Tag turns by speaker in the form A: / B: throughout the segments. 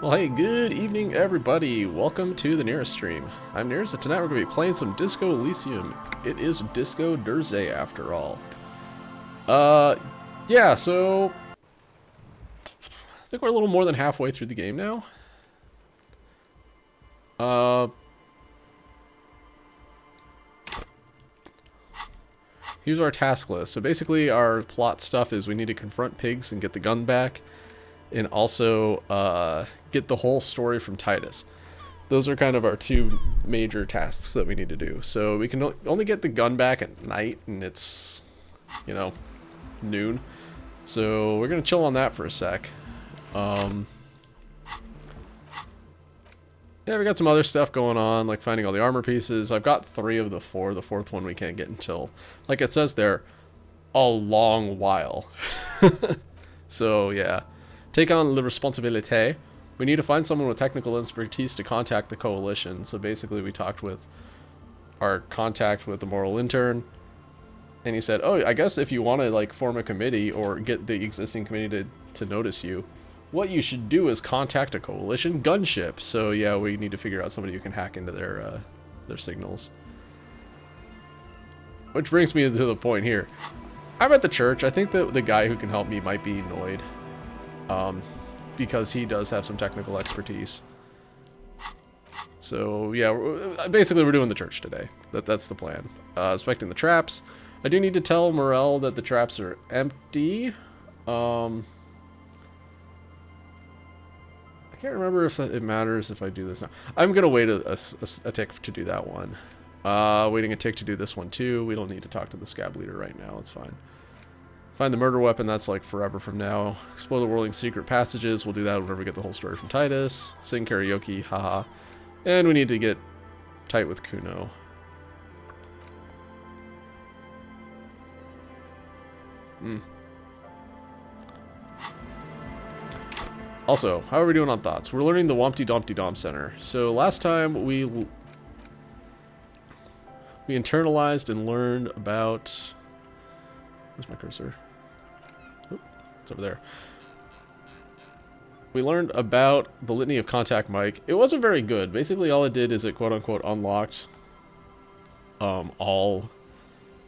A: Well, hey, good evening, everybody. Welcome to the Nearest stream. I'm Nearest, and tonight we're going to be playing some Disco Elysium. It is Disco Thursday, after all. Yeah, so I think we're a little more than halfway through the game now. Here's our task list. So basically, our plot stuff is we need to confront pigs and get the gun back, and also get the whole story from Titus. Those are kind of our two major tasks that we need to do. So we can only get the gun back at night, and it's, you know, noon. So we're gonna chill on that for a sec. Yeah, we got some other stuff going on, like finding all the armor pieces. I've got 3 of the 4. The 4th one we can't get until, like it says there, a long while. So yeah, take on the responsibility. We need to find someone with technical expertise to contact the coalition. So basically we talked with our contact with the moral intern, and he said, oh, I guess if you want to like form a committee or get the existing committee to notice you, what you should do is contact a coalition gunship. So yeah, we need to figure out somebody who can hack into their signals. Which brings me to the point here. I'm at the church. I think that the guy who can help me might be Noid. Because he does have some technical expertise. So yeah, basically we're doing the church today. That's the plan. Inspecting the traps. I do need to tell Morel that the traps are empty. I can't remember if it matters if I do this now. I'm gonna wait a tick to do that one. Waiting a tick to do this one too. We don't need to talk to the scab leader right now. It's fine. Find the murder weapon, that's like forever from now. Explore the whirling secret passages, we'll do that whenever we get the whole story from Titus. Sing karaoke, haha. And we need to get tight with Kuno. Also, how are we doing on thoughts? We're learning the Wompty Dumpty Dom Center. So last time we internalized and learned about... Where's my cursor? Oop, it's over there. We learned about the Litany of Contact Mike. It wasn't very good. Basically, all it did is it quote-unquote unlocked all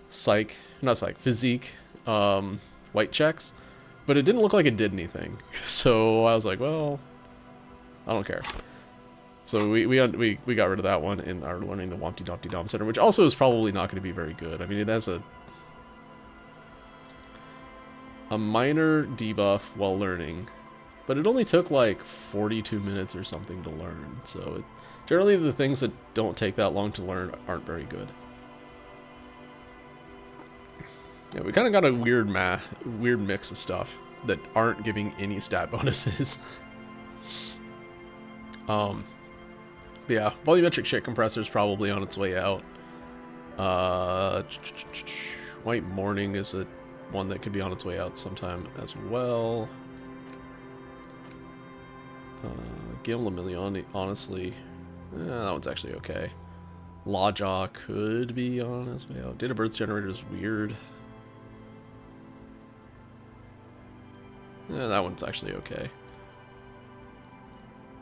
A: physique white checks, but it didn't look like it did anything. So I was like, well, I don't care. So we got rid of that one and are learning the Wompty Dumpty Dom Center, which also is probably not going to be very good. I mean, it has a minor debuff while learning, but it only took like 42 minutes or something to learn. So generally the things that don't take that long to learn aren't very good. Yeah, we kind of got a weird mix of stuff that aren't giving any stat bonuses. But yeah, volumetric shit compressor is probably on its way out. White Morning is a one that could be on its way out sometime as well. Gale Lemillion, honestly, that one's actually okay. Lawjaw could be on its way out. Data Birth Generator is weird. Yeah, that one's actually okay.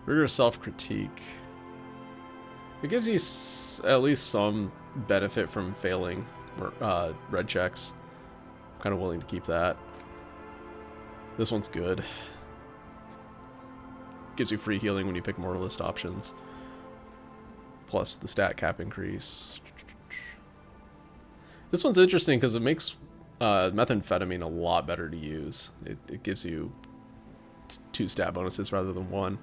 A: Rigorous Self-Critique. It gives you at least some benefit from failing red checks. Kind of willing to keep that. This one's good. Gives you free healing when you pick Moralist options. Plus the stat cap increase. This one's interesting because it makes methamphetamine a lot better to use. It gives you 2 stat bonuses rather than 1.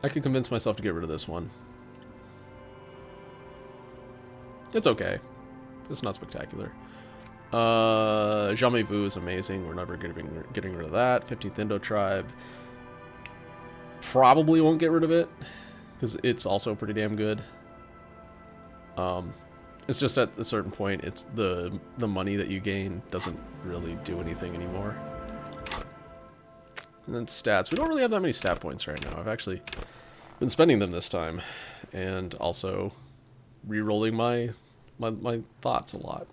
A: I could convince myself to get rid of this one. It's okay. It's not spectacular. Jamais Vu is amazing. We're never getting rid of that. 15th Indo Tribe. Probably won't get rid of it because it's also pretty damn good. It's just at a certain point, it's the money that you gain doesn't really do anything anymore. And then stats. We don't really have that many stat points right now. I've actually been spending them this time, and also re-rolling my thoughts a lot.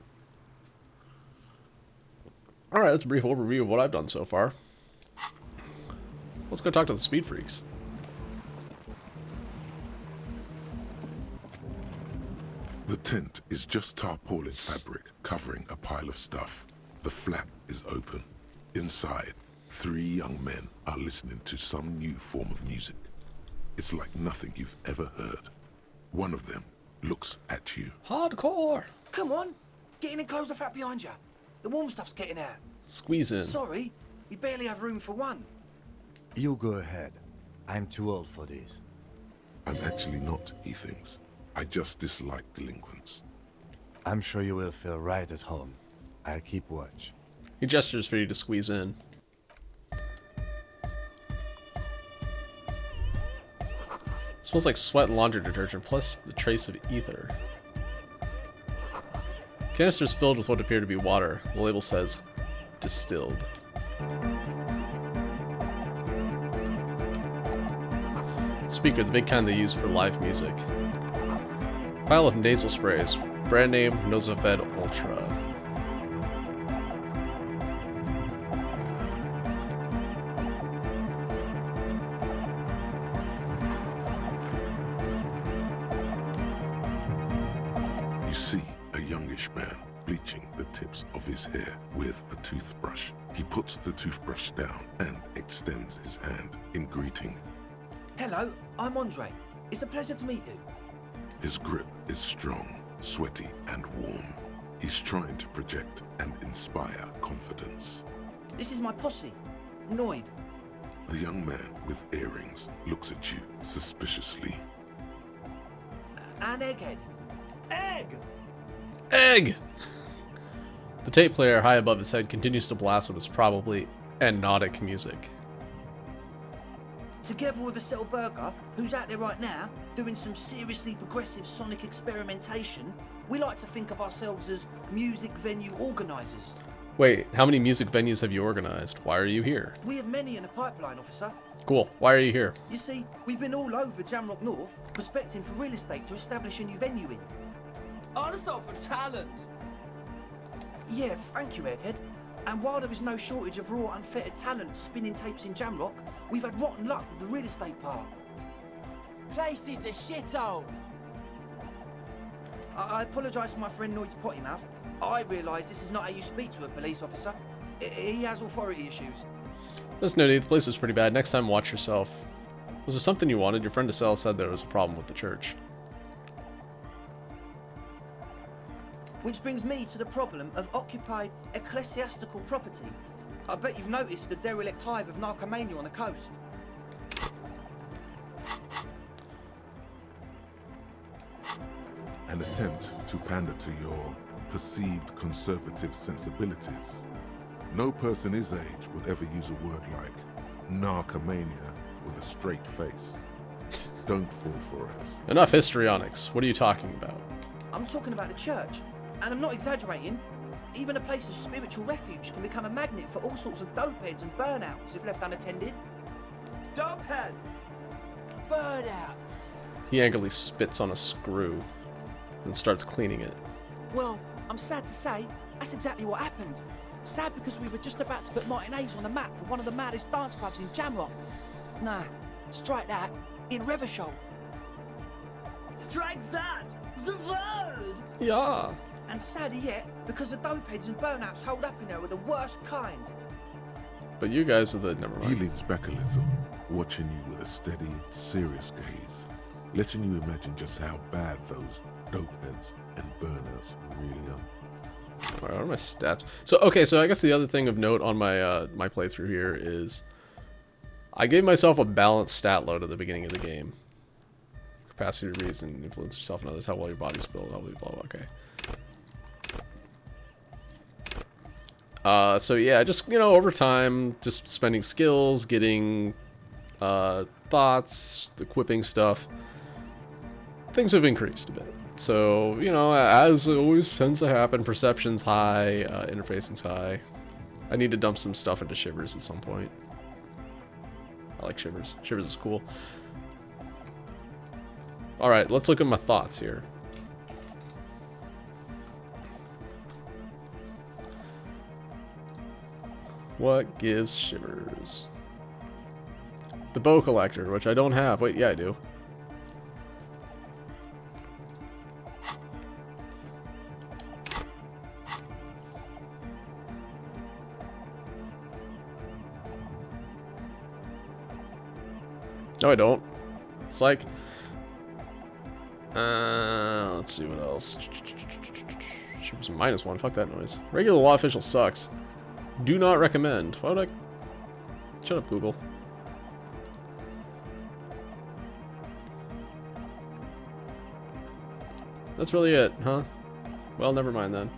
A: Alright, that's a brief overview of what I've done so far. Let's go talk to the speed freaks.
B: The tent is just tarpaulin fabric covering a pile of stuff. The flap is open. Inside, 3 young men are listening to some new form of music. It's like nothing you've ever heard. One of them looks at you.
A: Hardcore!
C: Come on, get in and close the flap behind you. The warm stuff's getting out.
A: Squeeze in.
C: Sorry, we barely have room for one.
D: You go ahead. I'm too old for this.
B: I'm actually not, he thinks. I just dislike delinquents.
D: I'm sure you will feel right at home. I'll keep watch.
A: He gestures for you to squeeze in. Smells like sweat and laundry detergent, plus the trace of ether. Canisters filled with what appear to be water. The label says, distilled. Speaker, the big kind they use for live music. Pile of nasal sprays. Brand name Nosafed Ultra.
B: You see a youngish man bleaching the tips of his hair with a toothbrush. He puts the toothbrush down and extends his hand in greeting.
C: Hello, I'm Andre. It's a pleasure to meet you.
B: His grip is strong, sweaty, and warm. He's trying to project and inspire confidence.
C: This is my posse, Noid.
B: The young man with earrings looks at you suspiciously.
C: An egghead. Egg!
A: Egg! The tape player high above his head continues to blast what is probably hypnotic music.
C: Together with a Settle Burger, who's out there right now, doing some seriously progressive sonic experimentation, we like to think of ourselves as music venue organisers.
A: Wait, how many music venues have you organized? Why are you here?
C: We have many in the pipeline, officer.
A: Cool. Why are you here?
C: You see, we've been all over Jamrock North, prospecting for real estate to establish a new venue in.
E: Also for talent.
C: Yeah, thank you, Egghead. And while there is no shortage of raw, unfettered talent spinning tapes in Jamrock, we've had rotten luck with the real estate part.
E: Place is a shithole.
C: I apologise for my friend Noid's potty mouth. I realise this is not how you speak to a police officer. He has authority issues.
A: There's no need. The place is pretty bad. Next time, watch yourself. Was there something you wanted? Your friend Estelle said there was a problem with the church.
C: Which brings me to the problem of occupied ecclesiastical property. I bet you've noticed the derelict hive of narcomania on the coast.
B: An attempt to pander to your perceived conservative sensibilities. No person his age would ever use a word like narcomania with a straight face. Don't fall for it.
A: Enough histrionics. What are you talking about?
C: I'm talking about the church, and I'm not exaggerating. Even a place of spiritual refuge can become a magnet for all sorts of dopeheads and burnouts if left unattended.
E: Dopeheads. Burnouts.
A: He angrily spits on a screw and starts cleaning it.
C: Well, I'm sad to say, that's exactly what happened. Sad because we were just about to put Martinez on the map with one of the maddest dance clubs in Jamrock. Nah, strike that, in Revachol.
E: Strike that. The word.
A: Yeah.
C: And sadder yet, because the dopeheads and burnouts hold up in there are the worst kind.
A: But you guys are the... Never
B: He
A: mind.
B: leans back a little, watching you with a steady, serious gaze, letting you imagine just how bad those dopeheads and burnouts really are.
A: What are my stats? So, okay, so I guess the other thing of note on my my playthrough here is I gave myself a balanced stat load at the beginning of the game. Capacity to reason, influence yourself and others, how well your body's built, blah, blah, blah, okay. So yeah, just, you know, over time, just spending skills, getting thoughts, equipping stuff, things have increased a bit. So, you know, as it always tends to happen, perception's high, interfacing's high. I need to dump some stuff into Shivers at some point. I like Shivers. Shivers is cool. Alright, let's look at my thoughts here. What gives Shivers? The bow collector, which I don't have. Wait, yeah, I do. No, I don't. It's like... let's see what else. Shoot for some -1. Fuck that noise. Regular law official sucks. Do not recommend. Why would I... Shut up, Google. That's really it, huh? Well, never mind then.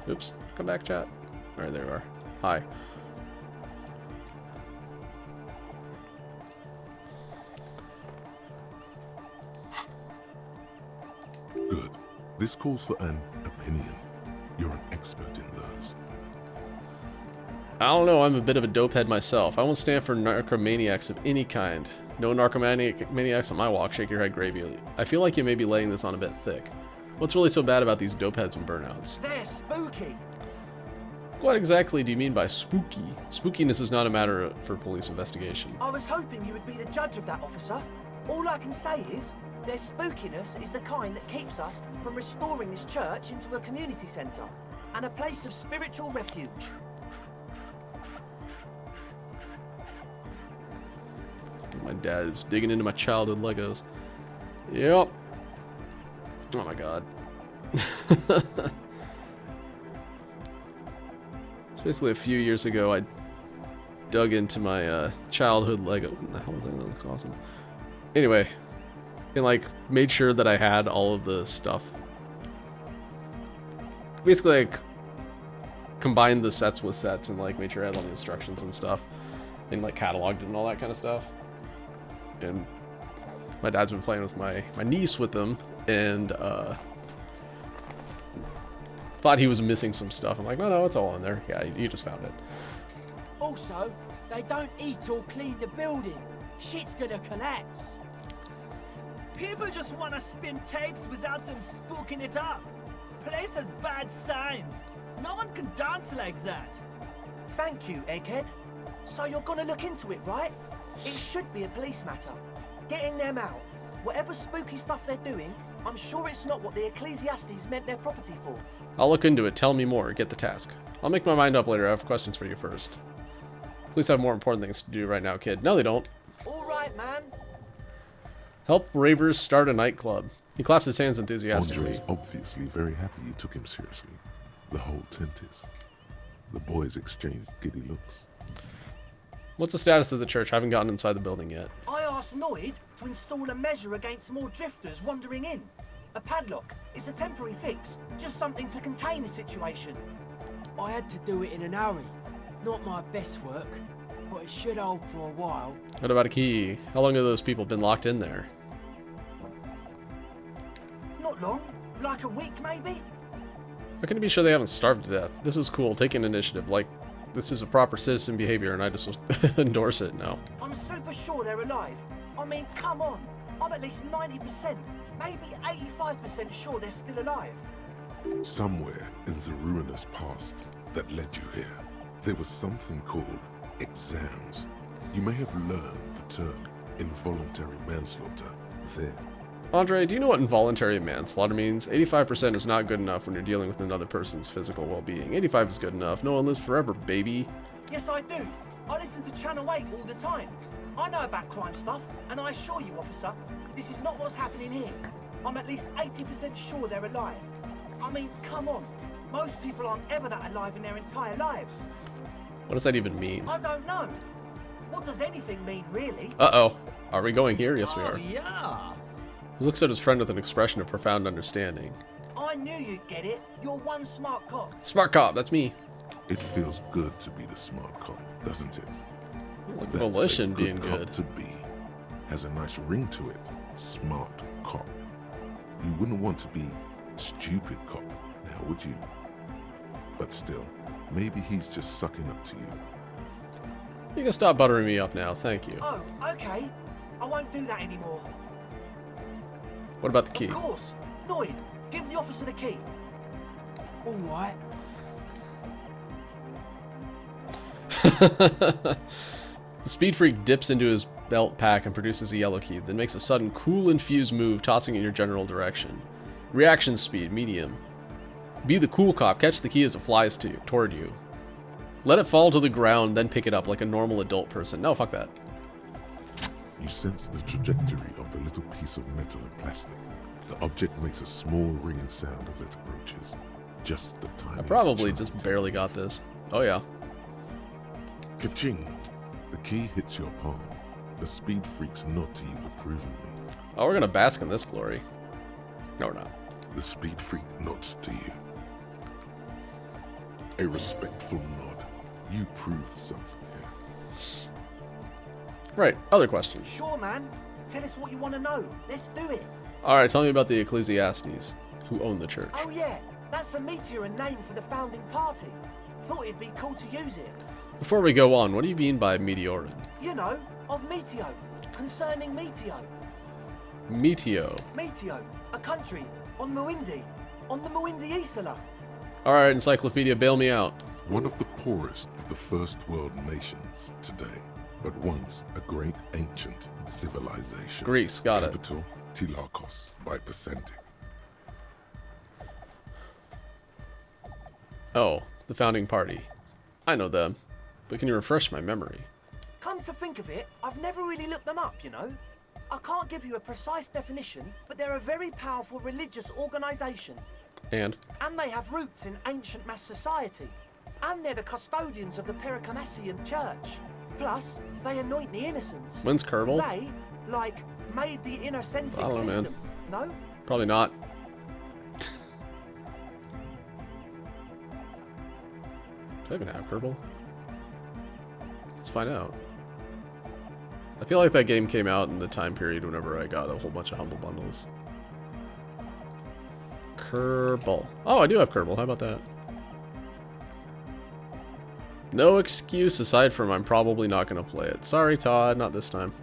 A: Oops. Come back, chat. Alright, there we are. Hi.
B: Good. This calls for an opinion. You're an expert in those.
A: I don't know, I'm a bit of a dopehead myself. I won't stand for narcomaniacs of any kind. No narcomaniacs on my walk, shake your head gravely. I feel like you may be laying this on a bit thick. What's really so bad about these dopeheads and burnouts?
C: They're spooky.
A: What exactly do you mean by spooky? Spookiness is not a matter for police investigation.
C: I was hoping you would be the judge of that, officer. All I can say is, their spookiness is the kind that keeps us from restoring this church into a community centre and a place of spiritual refuge.
A: My dad is digging into my childhood Legos. Yep. Oh my god. It's basically a few years ago I dug into my childhood Lego. What the hell is that? That looks awesome. Anyway, and like made sure that I had all of the stuff. Basically like combined the sets with sets and like made sure I had all the instructions and stuff. And like cataloged it and all that kind of stuff. And my dad's been playing with my niece with them and thought he was missing some stuff. I'm like, no, it's all in there. Yeah, you just found it.
C: Also, they don't eat or clean the building. Shit's gonna collapse.
E: People just want to spin tapes without them spooking it up. Place has bad signs. No one can dance like that.
C: Thank you, Egghead. So you're gonna look into it, right? It should be a police matter. Getting them out. Whatever spooky stuff they're doing, I'm sure it's not what the Ecclesiastes meant their property for.
A: I'll look into it. Tell me more. Get the task. I'll make my mind up later. I have questions for you first. Police have more important things to do right now, kid. No, they don't.
C: All right, man.
A: Help ravers start a nightclub. He claps his hands enthusiastically.
B: Andre's obviously very happy you took him seriously. The whole tent is. The boys exchanged giddy looks.
A: What's the status of the church? I haven't gotten inside the building yet.
C: I asked Noid to install a measure against more drifters wandering in. A padlock. It's a temporary fix. Just something to contain the situation.
E: I had to do it in an hurry. Not my best work, but it should hold for a while.
A: What about a key? How long have those people been locked in there?
C: Not long. Like a week, maybe?
A: How can you be sure they haven't starved to death? This is cool. Take an initiative. Like, this is a proper citizen behavior, and I just endorse it now.
C: I'm super sure they're alive. I mean, come on. I'm at least 90%, maybe 85% sure they're still alive.
B: Somewhere in the ruinous past that led you here, there was something called exams. You may have learned the term involuntary manslaughter there.
A: Andre, do you know what involuntary manslaughter means? 85% is not good enough when you're dealing with another person's physical well-being. 85 is good enough. No one lives forever, baby.
C: Yes, I do. I listen to Channel 8 all the time. I know about crime stuff, and I assure you, officer, this is not what's happening here. I'm at least 80% sure they're alive. I mean, come on. Most people aren't ever that alive in their entire lives.
A: What does that even mean?
C: I don't know. What does anything mean, really?
A: Uh-oh. Are we going here? Yes, we are.
E: Yeah.
A: He looks at his friend with an expression of profound understanding.
C: I knew you'd get it. You're one smart cop.
A: Smart cop, that's me.
B: It feels good to be the smart cop, doesn't it?
A: Like
B: That's
A: volition
B: a
A: being
B: cop
A: good.
B: to be. Has a nice ring to it. Smart cop. You wouldn't want to be stupid cop, now would you? But still, maybe he's just sucking up to you.
A: You can stop buttering me up now, thank you.
C: Oh, okay. I won't do that anymore.
A: What about the key?
C: Of course. Noid, give the officer the key.
E: All right.
A: The Speed Freak dips into his belt pack and produces a yellow key, then makes a sudden cool infused move, tossing it in your general direction. Reaction speed, medium. Be the cool cop, catch the key as it flies toward you. Let it fall to the ground, then pick it up like a normal adult person. No, fuck that.
B: You sense the trajectory of the little piece of metal and plastic. The object makes a small ringing sound as it approaches. Just the time.
A: I probably just barely got this. Oh yeah.
B: Ka-ching! The key hits your palm. The Speed Freaks nod to you approvingly.
A: Oh, we're gonna bask in this glory. No, we're not.
B: The Speed Freak nods to you. A respectful nod. You proved something here.
A: Right, other questions.
C: Sure, man. Tell us what you want to know. Let's do it.
A: Alright, tell me about the Ecclesiastes, who own the church.
C: Oh, yeah. That's a meteor and name for the founding party. Thought it'd be cool to use it.
A: Before we go on, what do you mean by Meteorin?
C: You know, of Meteo. Concerning Meteo.
A: Meteo.
C: Meteo, a country on Muindi. On the Muindi Isla.
A: Alright, Encyclopedia, bail me out.
B: One of the poorest of the first world nations today, but once a great ancient civilization.
A: Greece, got it.
B: Capital, Tilakos, by percentage.
A: Oh, the founding party. I know them, but can you refresh my memory?
C: Come to think of it, I've never really looked them up, you know. I can't give you a precise definition, but they're a very powerful religious organisation.
A: And?
C: And they have roots in ancient mass society. And they're the custodians of the Pericarnassian church. Plus, they anoint the innocents.
A: When's Kerbal?
C: They, like, made the innocentic
A: I don't know,
C: system.
A: man.
C: No?
A: Probably not. Do I even have Kerbal? Let's find out. I feel like that game came out in the time period whenever I got a whole bunch of Humble Bundles. Kerbal. Oh, I do have Kerbal. How about that? No excuse aside from I'm probably not going to play it. Sorry, Todd. Not this time.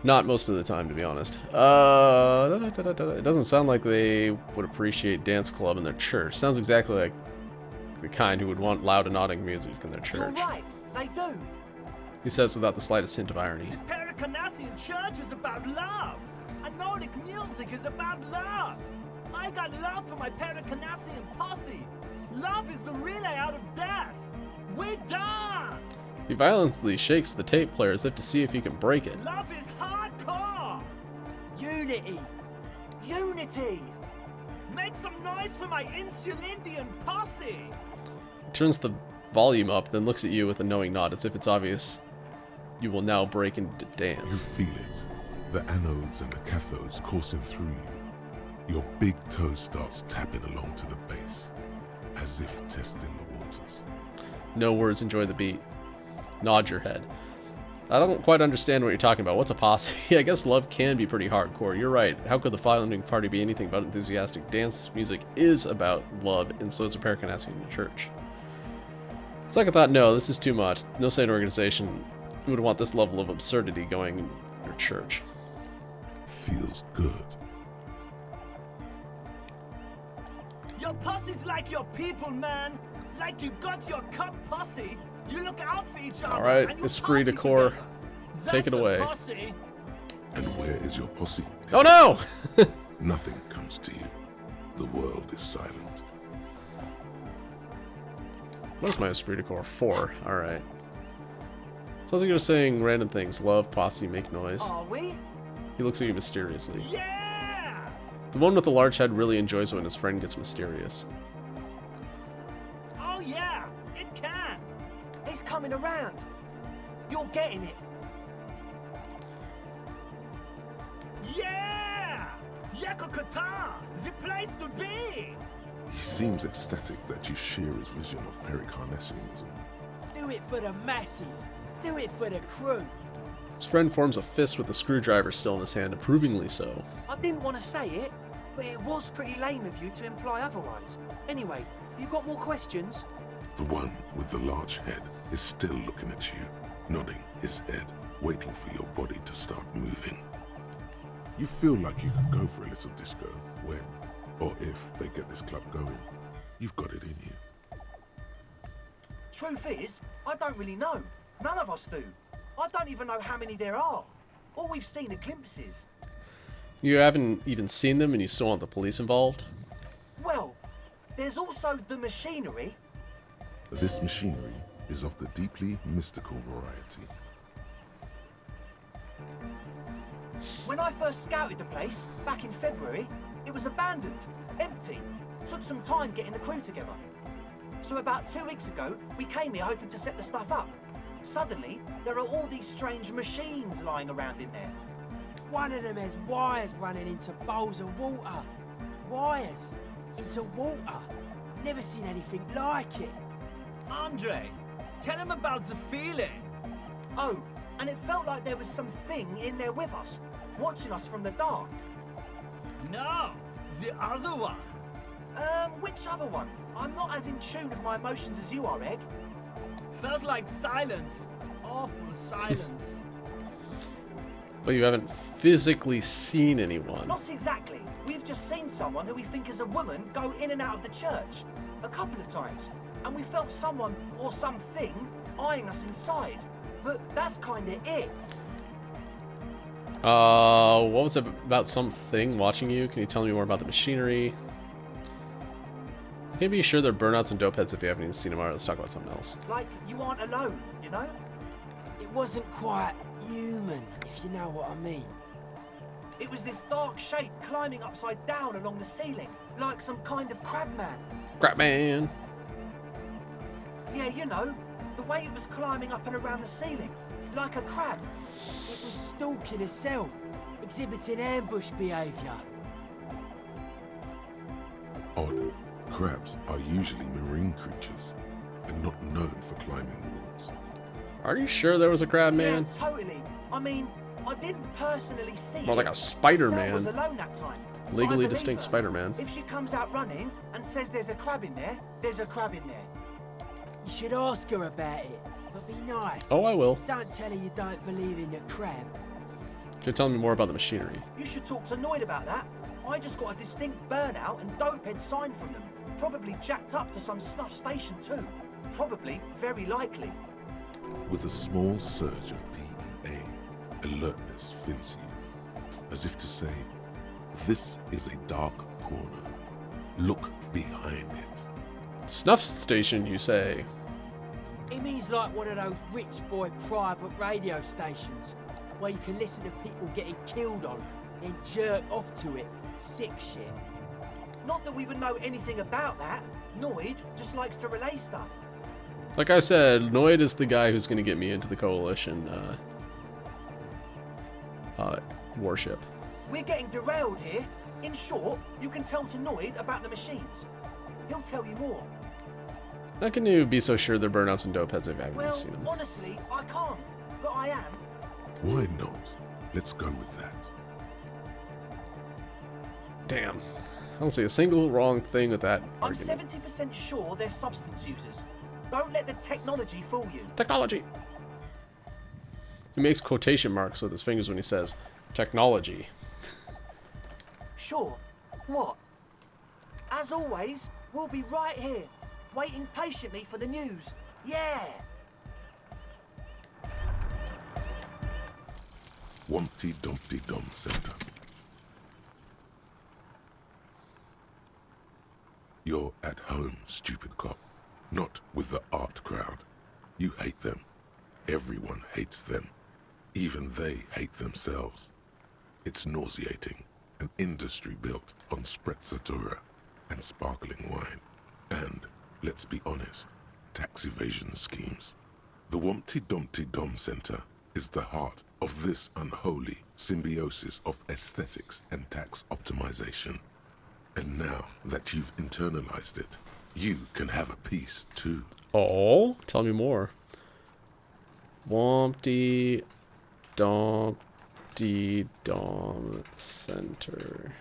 A: Not most of the time, to be honest. It doesn't sound like they would appreciate dance club in their church. Sounds exactly like the kind who would want loud and nodding music in their church.
C: You're right, they do.
A: He says without the slightest hint of irony.
E: The Pericarnassian church is about love. And Nordic music is about love. I got love for my Pericarnassian posse. Love is the relay out of death. We dance.
A: He violently shakes the tape player as if to see if he can break it.
E: Love is hardcore.
C: Unity. Unity.
E: Make some noise for my Insulindian posse.
A: He turns the volume up, then looks at you with a knowing nod as if it's obvious you will now break into
B: You
A: dance.
B: feel it. The anodes and the cathodes coursing through you. Your big toe starts tapping along to the base, as if testing the waters.
A: No words, enjoy the beat. Nod your head. I don't quite understand what you're talking about. What's a posse? I guess love can be pretty hardcore. You're right. How could the founding party be anything but enthusiastic? Dance music is about love, and so is the Pericarnassian church. Second thought, no, this is too much. No sane organization would want this level of absurdity going in your church.
B: Feels good.
E: Your posse's like your people, man. Like you got your cup posse. You look out for each other.
A: All right,
E: and you
A: esprit de
E: party
A: corps.
E: together.
A: Take it
E: That's a
A: away.
E: posse.
B: And where is your posse?
A: Oh no!
B: Nothing comes to you. The world is silent.
A: What's my esprit de corps? 4. Alright. Sounds like you're saying random things. Love, posse, make noise.
C: Are we?
A: He looks at you mysteriously.
E: Yeah.
A: The one with the large head really enjoys when his friend gets mysterious.
E: Oh yeah. It can.
C: It's coming around. You're getting it.
E: Yeah. Yakokata. The place to be.
B: He seems ecstatic that you share his vision of Pericarnassianism.
F: Do it for the masses. Do it for the crew.
A: His friend forms a fist with a screwdriver still in his hand, approvingly so.
C: I didn't want to say it, but it was pretty lame of you to imply otherwise. Anyway, you got more questions?
B: The one with the large head is still looking at you, nodding his head, waiting for your body to start moving. You feel like you could go for a little disco when, or if they get this club going. You've got it in you.
C: Truth is, I don't really know. None of us do. I don't even know how many there are. All we've seen are glimpses.
A: You haven't even seen them and you still want the police involved?
C: Well, there's also the machinery.
B: This machinery is of the deeply mystical variety.
C: When I first scouted the place, back in February, it was abandoned, empty. Took some time getting the crew together. So about 2 weeks ago, we came here hoping to set the stuff up. Suddenly, there are all these strange machines lying around in there.
F: One of them has wires running into bowls of water. Wires into water. Never seen anything like it.
E: Andre, tell him about the feeling.
C: Oh, and it felt like there was something in there with us, watching us from the dark.
E: No, the other one.
C: Which other one? I'm not as in tune with my emotions as you are, Egg.
E: Felt like silence. Awful silence.
A: But you haven't physically seen anyone.
C: Not exactly. We've just seen someone who we think is a woman go in and out of the church. A couple of times. And we felt someone or something eyeing us inside. But that's kinda it.
A: What was it about something watching you? Can you tell me more about the machinery? I can be sure they're burnouts and dope heads if you haven't even seen them. Alright, let's talk about something else.
C: Like you aren't alone, you know?
F: It wasn't quite human, if you know what I mean.
C: It was this dark shape climbing upside down along the ceiling, like some kind of crab man.
A: Crap, man.
C: Yeah, you know, the way it was climbing up and around the ceiling, like a crab.
F: It was stalking a cell, exhibiting ambush behaviour.
B: Odd. Crabs are usually marine creatures and not known for climbing walls.
A: Are you sure there was a crab man?
C: Yeah, totally. I mean, I didn't personally see
A: More like
C: it.
A: a Spider-Man.
C: Sarah was alone that time.
A: Legally
C: I believe
A: distinct
C: her.
A: Spider-Man.
C: If she comes out running and says there's a crab in there, there's a crab in there.
F: You should ask her about it, but be nice.
A: Oh, I will.
F: Don't tell her you don't believe in the crab.
A: Can you tell me more about the machinery?
C: You should talk to Noid about that. I just got a distinct burnout and dopehead sign from them. Probably jacked up to some snuff station too. Probably, very likely.
B: With a small surge of PEA, alertness fills you, as if to say, this is a dark corner. Look behind it.
A: Snuff station, you say?
F: It means like one of those rich boy private radio stations, where you can listen to people getting killed on, and jerk off to it. Sick shit.
C: Not that we would know anything about that. Noid just likes to relay stuff.
A: Like I said, Noid is the guy who's going to get me into the Coalition warship.
C: We're getting derailed here. In short, you can tell to Noid about the machines. He'll tell you more.
A: How can you be so sure they're burnouts and dope heads if you haven't even
C: Well,
A: seen them?
C: honestly, I can't. But I am.
B: Why not? Let's go with that.
A: Damn. I don't see a single wrong thing with that
C: I'm
A: argument.
C: 70% sure they're substance users. Don't let the technology fool you.
A: Technology. He makes quotation marks with his fingers when he says, technology.
C: Sure. What? As always, we'll be right here, waiting patiently for the news. Yeah!
B: Wumpty Dumpty Dum Center. You're at home, stupid cop. Not with the art crowd. You hate them. Everyone hates them. Even they hate themselves. It's nauseating. An industry built on sprezzatura and sparkling wine. And, let's be honest, tax evasion schemes. The Wumpty Dumpty Dum Center is the heart of this unholy symbiosis of aesthetics and tax optimization. And now that you've internalized it, you can have a piece too.
A: Oh? Tell me more. Wumpty Dumpty Dum Center.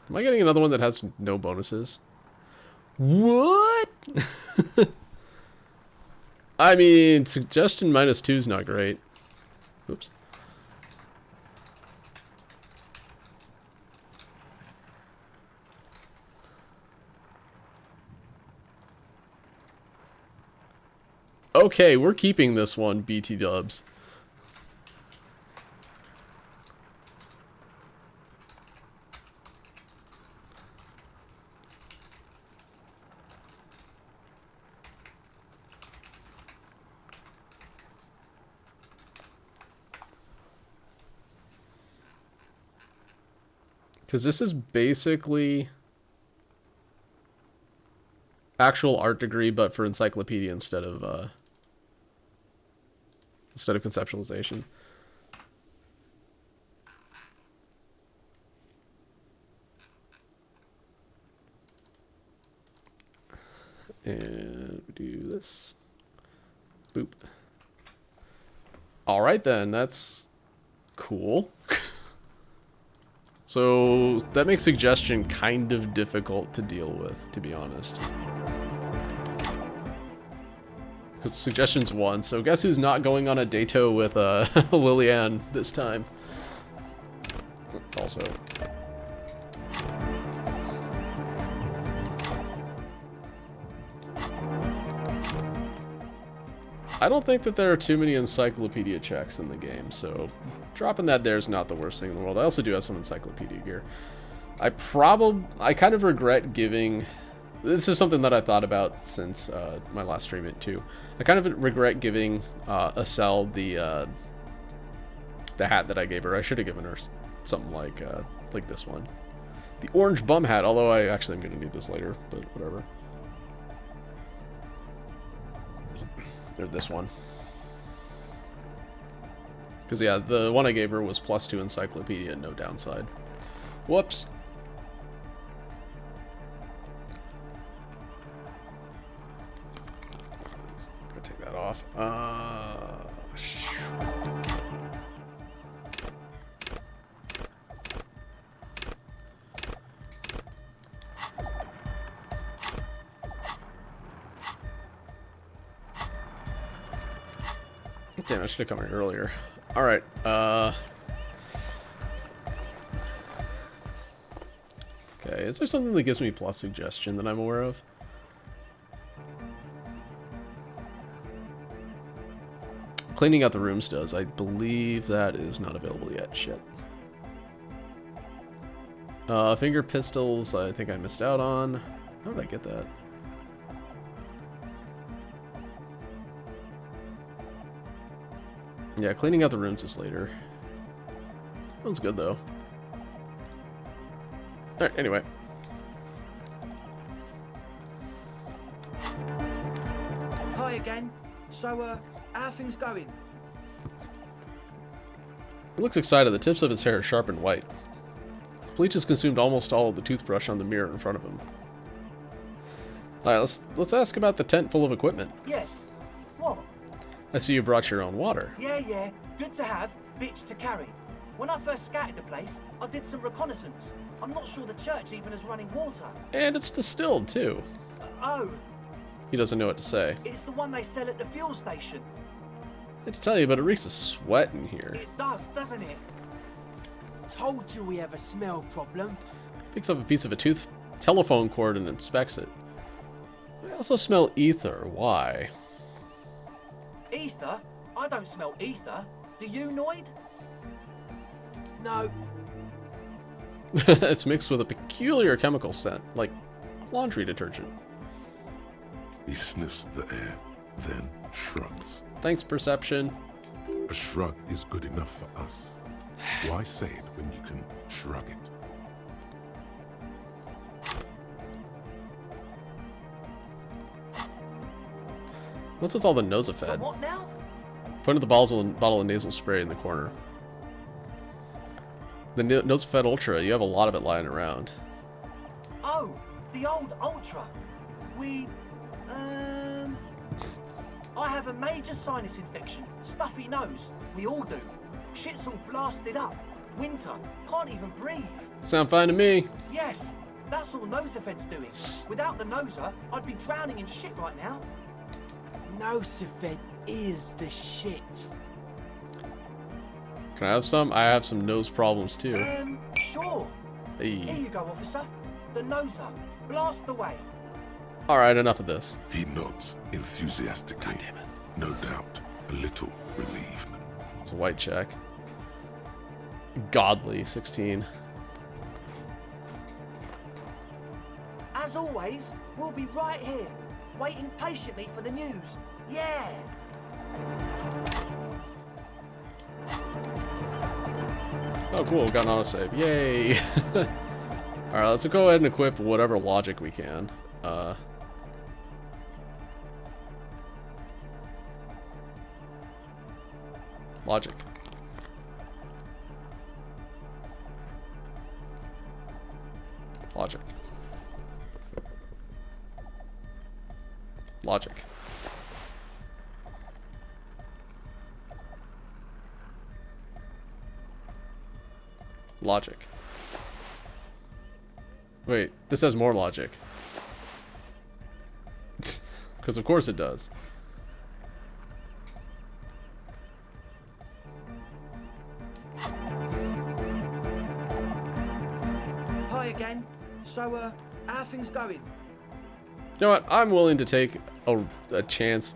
A: Am I getting another one that has no bonuses? What? I mean, suggestion -2 is not great. Oops. Okay, we're keeping this one, BT dubs. Because this is basically actual art degree, but for encyclopedia instead of conceptualization. And we do this. Boop. All right then, that's cool. So that makes suggestion kind of difficult to deal with, to be honest. Because suggestion's 1, so guess who's not going on a dato with Lillian this time? Also. I don't think that there are too many encyclopedia checks in the game, so dropping that there is not the worst thing in the world. I also do have some encyclopedia gear. I kind of regret giving... This is something that I've thought about since my last stream it too. I kind of regret giving Estelle the hat that I gave her. I should have given her something like this one. The orange bum hat, although I actually am going to need this later, but whatever. Or this one. Because, yeah, the one I gave her was +2 encyclopedia, no downside. Whoops. Let's go take that off. Damn, I should have come here earlier. Alright, okay, is there something that gives me plus suggestion that I'm aware of? Cleaning out the rooms does. I believe that is not available yet. Shit. Finger pistols, I think I missed out on. How did I get that? Yeah, cleaning out the rooms is later. Sounds good, though. Alright, anyway.
C: Hi again. So, how are things going?
A: He looks excited. The tips of his hair are sharp and white. Bleach has consumed almost all of the toothbrush on the mirror in front of him. Alright, let's ask about the tent full of equipment.
C: Yes. What?
A: I see you brought your own water.
C: Yeah. Good to have, bitch to carry. When I first scouted the place, I did some reconnaissance. I'm not sure the church even is running water.
A: And it's distilled, too.
C: Oh,
A: He doesn't know what to say.
C: it's the one they sell at the fuel station.
A: I hate to tell you, but it reeks of sweat in here.
C: It does, doesn't it?
F: Told you we have a smell problem.
A: Picks up a piece of a telephone cord and inspects it. I also smell ether. Why?
C: Ether? I don't smell ether. Do you, Noid?
F: No,
A: It's mixed with a peculiar chemical scent, like laundry detergent.
B: He sniffs the air, then shrugs.
A: Thanks, perception.
B: A shrug is good enough for us. Why say it when you can shrug it?
A: What's with all the Nosafed?
C: What now?
A: Point at the bottle of nasal spray in the corner. The Nosafed Ultra, you have a lot of it lying around.
C: Oh, the old Ultra. I have a major sinus infection. Stuffy nose. We all do. Shit's all blasted up. Winter. Can't even breathe.
A: Sound fine to me.
C: Yes, that's all Nosafed's doing. Without the Noser, I'd be drowning in shit right now.
F: Nosafed is the shit.
A: Can I have some? I have some nose problems too.
C: Sure. Here
A: Hey.
C: you go, officer. The Noser. Blast away.
A: Alright, enough of this.
B: He nods enthusiastically.
A: Damn it.
B: No doubt, a little relieved.
A: It's a white check. Godly, 16.
C: As always, we'll be right here, waiting patiently for the news. Yeah!
A: Oh, cool. Got an autosave. Yay! Alright, let's go ahead and equip whatever logic we can. Logic. Logic. Logic. Logic. Wait, this has more logic. Because of course it does.
C: Hi again. So, how are things going?
A: You know what? I'm willing to take a chance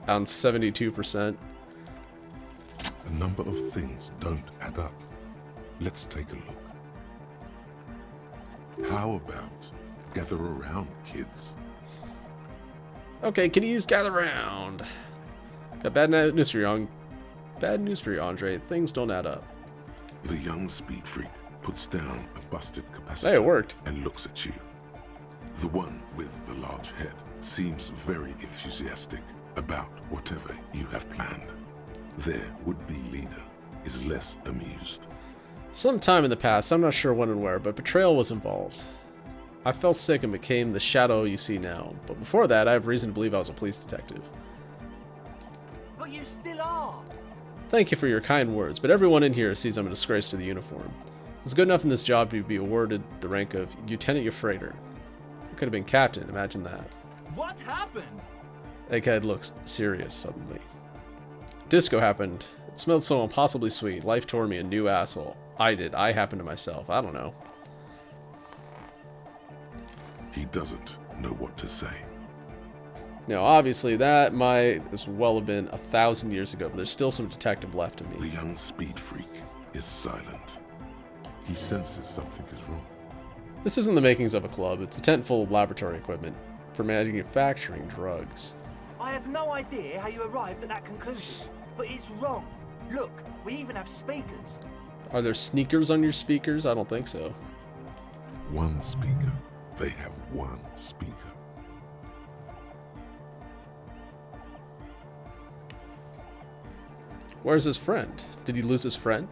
A: on 72%.
B: A number of things don't add up. Let's take a look. How about gather around, kids?
A: Okay, kitties, gather round. Got bad news for you, bad news for you, Andre. Things don't add up.
B: The young speed freak puts down a busted capacitor
A: Hey, it worked.
B: and looks at you. The one with the large head seems very enthusiastic about whatever you have planned. Their would-be leader is less amused.
A: Sometime in the past, I'm not sure when and where, but betrayal was involved. I fell sick and became the shadow you see now. But before that, I have reason to believe I was a police detective.
C: But you still are.
A: Thank you for your kind words, but everyone in here sees I'm a disgrace to the uniform. It's good enough in this job to be awarded the rank of Lieutenant Euphrator. I could have been captain, imagine that.
E: What happened?
A: Egghead looks serious suddenly. Disco happened. It smelled so impossibly sweet. Life tore me a new asshole. I happened to myself. I don't know.
B: He doesn't know what to say.
A: Now, obviously, that might as well have been 1,000 years ago, but there's still some detective left in
B: The
A: me.
B: young speed freak is silent. He senses something is wrong.
A: This isn't the makings of a club. It's a tent full of laboratory equipment for manufacturing drugs.
C: I have no idea how you arrived at that conclusion, but it's wrong. Look, we even have speakers.
A: Are there sneakers on your speakers? I don't think so.
B: One speaker. They have one speaker.
A: Where's his friend? Did he lose his friend?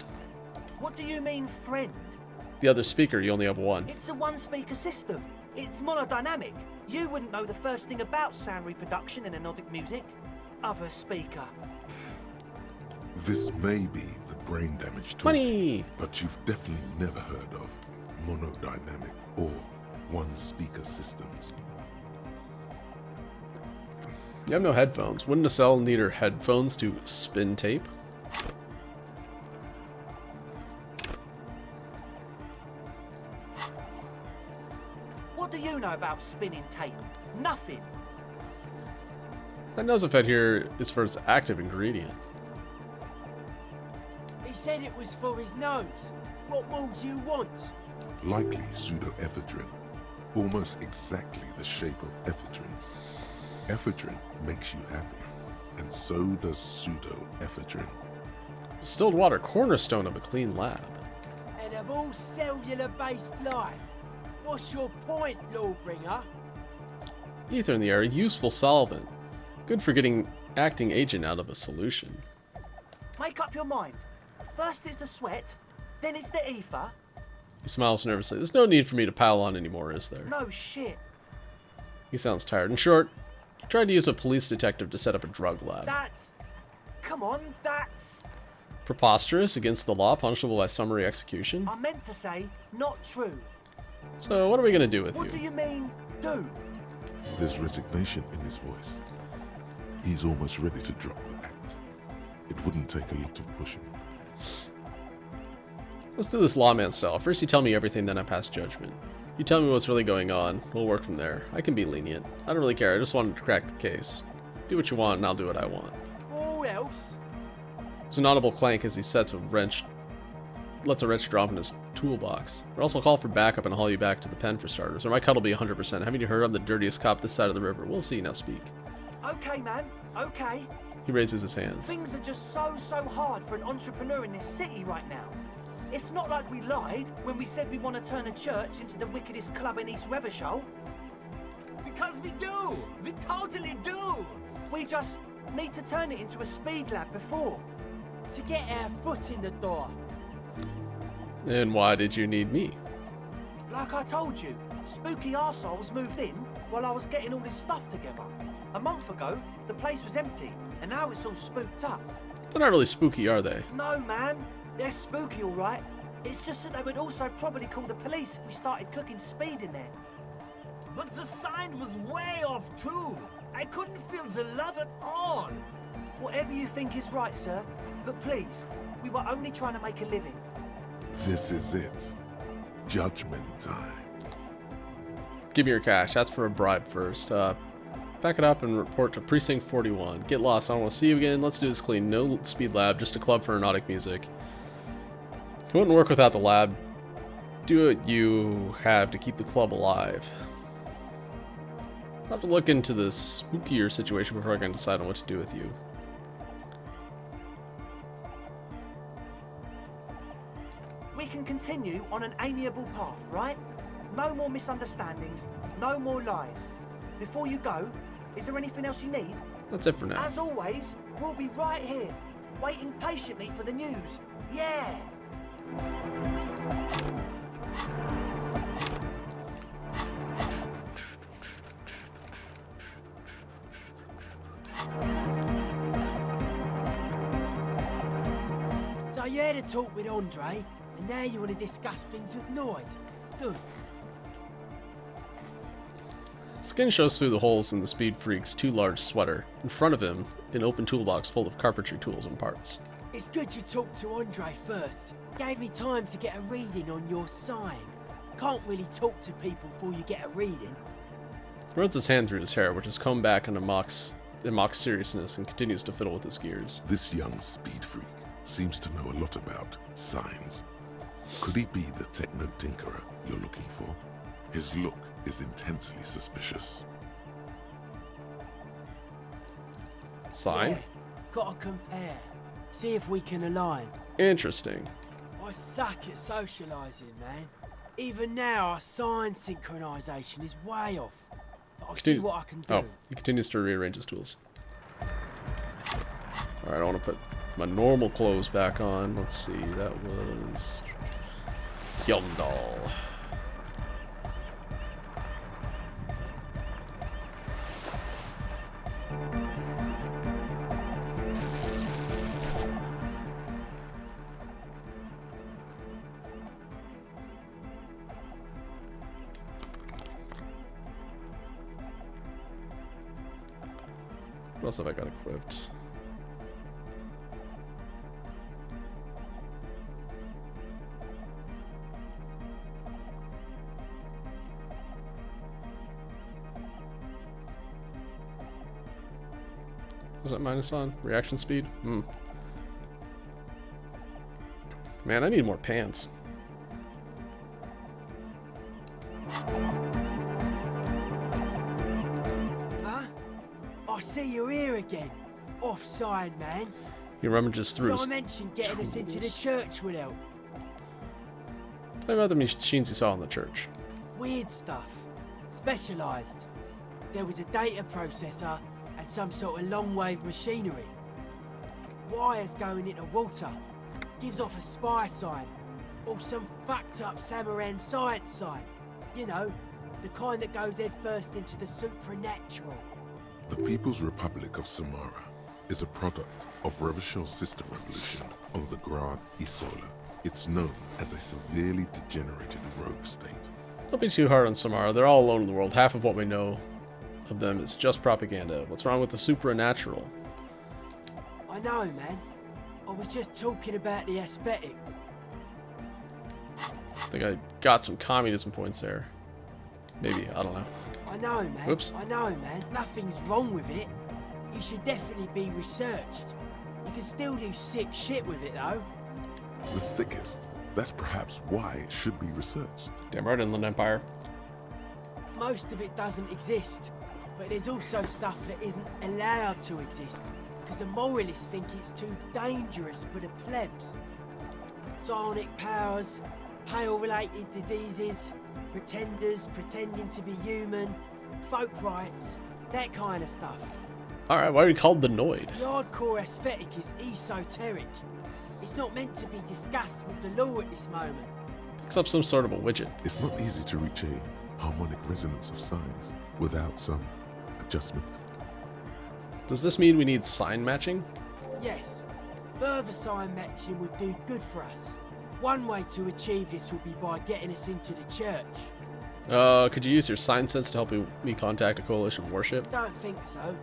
C: What do you mean, friend?
A: The other speaker, you only have one.
C: It's a one-speaker system. It's monodynamic. You wouldn't know the first thing about sound reproduction in anodic music. Other speaker.
B: This may be the brain damage talk,
A: Money!
B: but you've definitely never heard of monodynamic or one-speaker systems.
A: You have no headphones. Wouldn't a cell need her headphones to spin tape?
C: What do you know about spinning tape? Nothing.
A: That nose effect here is for its active ingredient.
F: He said it was for his nose. What more do you want?
B: Likely pseudoephedrine, almost exactly the shape of ephedrine. Ephedrine makes you happy, and so does pseudoephedrine.
A: Distilled water, cornerstone of a clean lab.
F: And of all cellular-based life, what's your point, Lawbringer?
A: Ether in the air, useful solvent. Good for getting acting agent out of a solution.
C: Make up your mind. First it's the sweat, then it's the ether.
A: He smiles nervously. There's no need for me to pile on anymore, is there?
C: No shit.
A: He sounds tired. In short, he tried to use a police detective to set up a drug lab.
C: That's... Come on, that's...
A: Preposterous, against the law, punishable by summary execution.
C: I meant to say, not true.
A: So what are we going to do with
C: What do
A: you?
C: you mean, do?
B: There's resignation in his voice. He's almost ready to drop the act. It wouldn't take a lot of pushing.
A: Let's do this lawman style. First you tell me everything, then I pass judgment. You tell me what's really going on. We'll work from there. I can be lenient. I don't really care. I just wanted to crack the case. Do what you want, and I'll do what I want.
F: Who else?
A: It's an audible clank as he lets a wrench drop in his toolbox. We'll also call for backup and haul you back to the pen for starters, or my cut will be 100%. Haven't you heard I'm the dirtiest cop this side of the river? We'll see, now speak.
C: Okay, man. Okay.
A: He raises his hands.
C: Things are just so hard for an entrepreneur in this city right now. It's not like we lied when we said we want to turn a church into the wickedest club in East Revershall.
E: Because we do! We totally do!
C: We just need to turn it into a speed lab before.
F: To get our foot in the door.
A: And why did you need me?
C: Like I told you, spooky arseholes moved in while I was getting all this stuff together. A month ago, the place was empty, and now it's all spooked up.
A: They're not really spooky, are they?
C: No, man. They're spooky, all right. It's just that they would also probably call the police if we started cooking speed in there.
E: But the sign was way off too. I couldn't feel the love at all.
C: Whatever you think is right, sir. But please, we were only trying to make a living.
B: This is it. Judgment time.
A: Give me your cash. Ask for a bribe first. Pack it up and report to Precinct 41. Get lost. I don't want to see you again. Let's do this clean. No speed lab, just a club for erotic music. It wouldn't work without the lab. Do what you have to keep the club alive. I'll have to look into the spookier situation before I can decide on what to do with you.
C: We can continue on an amiable path, right? No more misunderstandings, no more lies. Before you go, is there anything else you need?
A: That's it for now.
C: As always, we'll be right here, waiting patiently for the news. Yeah!
F: So you had a talk with Andre, and now you want to discuss things with Lloyd. Good.
A: Skin shows through the holes in the Speed Freak's too large sweater. In front of him, an open toolbox full of carpentry tools and parts.
F: It's good you talked to Andre first. Gave me time to get a reading on your sign. Can't really talk to people before you get a reading.
A: He runs his hand through his hair, which is combed back in mock seriousness, and continues to fiddle with his gears.
B: This young speed freak seems to know a lot about signs. Could he be the techno tinkerer you're looking for? His look is intensely suspicious.
A: Sign?
F: Yeah, gotta compare. See if we can align.
A: Interesting.
F: I suck at socialising, man. Even now, our sign synchronisation is way off. But I'll see what I can do.
A: Oh, he continues to rearrange his tools. Alright, I want to put my normal clothes back on. Let's see, that was... Yondal. What else have I got equipped? Was that minus on? Reaction speed? Man, I need more pants.
F: I see you're here again. Offside, man.
A: He rummages through
F: Did I
A: his
F: mentioned getting us into the church would help?
A: Tell me about the machines you saw in the church.
F: Weird stuff. Specialised. There was a data processor and some sort of long-wave machinery. Wires going into water. Gives off a spy sign. Or some fucked-up Samaran science sign. You know, the kind that goes head first into the supernatural.
B: The People's Republic of Samara is a product of Revachell's sister revolution on the Grad Isola. It's known as a severely degenerated rogue state.
A: Don't be too hard on Samara. They're all alone in the world. Half of what we know of them is just propaganda. What's wrong with the supernatural?
F: I know, man. I was just talking about the aesthetic.
A: I think I got some communism points there. Maybe, I don't know.
F: I know, man.
A: Oops.
F: I know, man. Nothing's wrong with it. You should definitely be researched. You can still do sick shit with it though.
B: The sickest. That's perhaps why it should be researched.
A: Damn right, Inland Empire.
F: Most of it doesn't exist, but there's also stuff that isn't allowed to exist, because the moralists think it's too dangerous for the plebs. Psionic powers, pale-related diseases, pretenders pretending to be human, folk rights, that kind of stuff.
A: Alright, why are you called the Noid?
F: The hardcore aesthetic is esoteric. It's not meant to be discussed with the law at this moment.
A: Picks up some sort of a widget.
B: It's not easy to reach a harmonic resonance of signs without some adjustment.
A: Does this mean we need sign matching?
F: Yes, further sign matching would do good for us. One way to achieve this would be by getting us into the church.
A: Could you use your sign sense to help me contact a coalition warship?
F: Don't think so.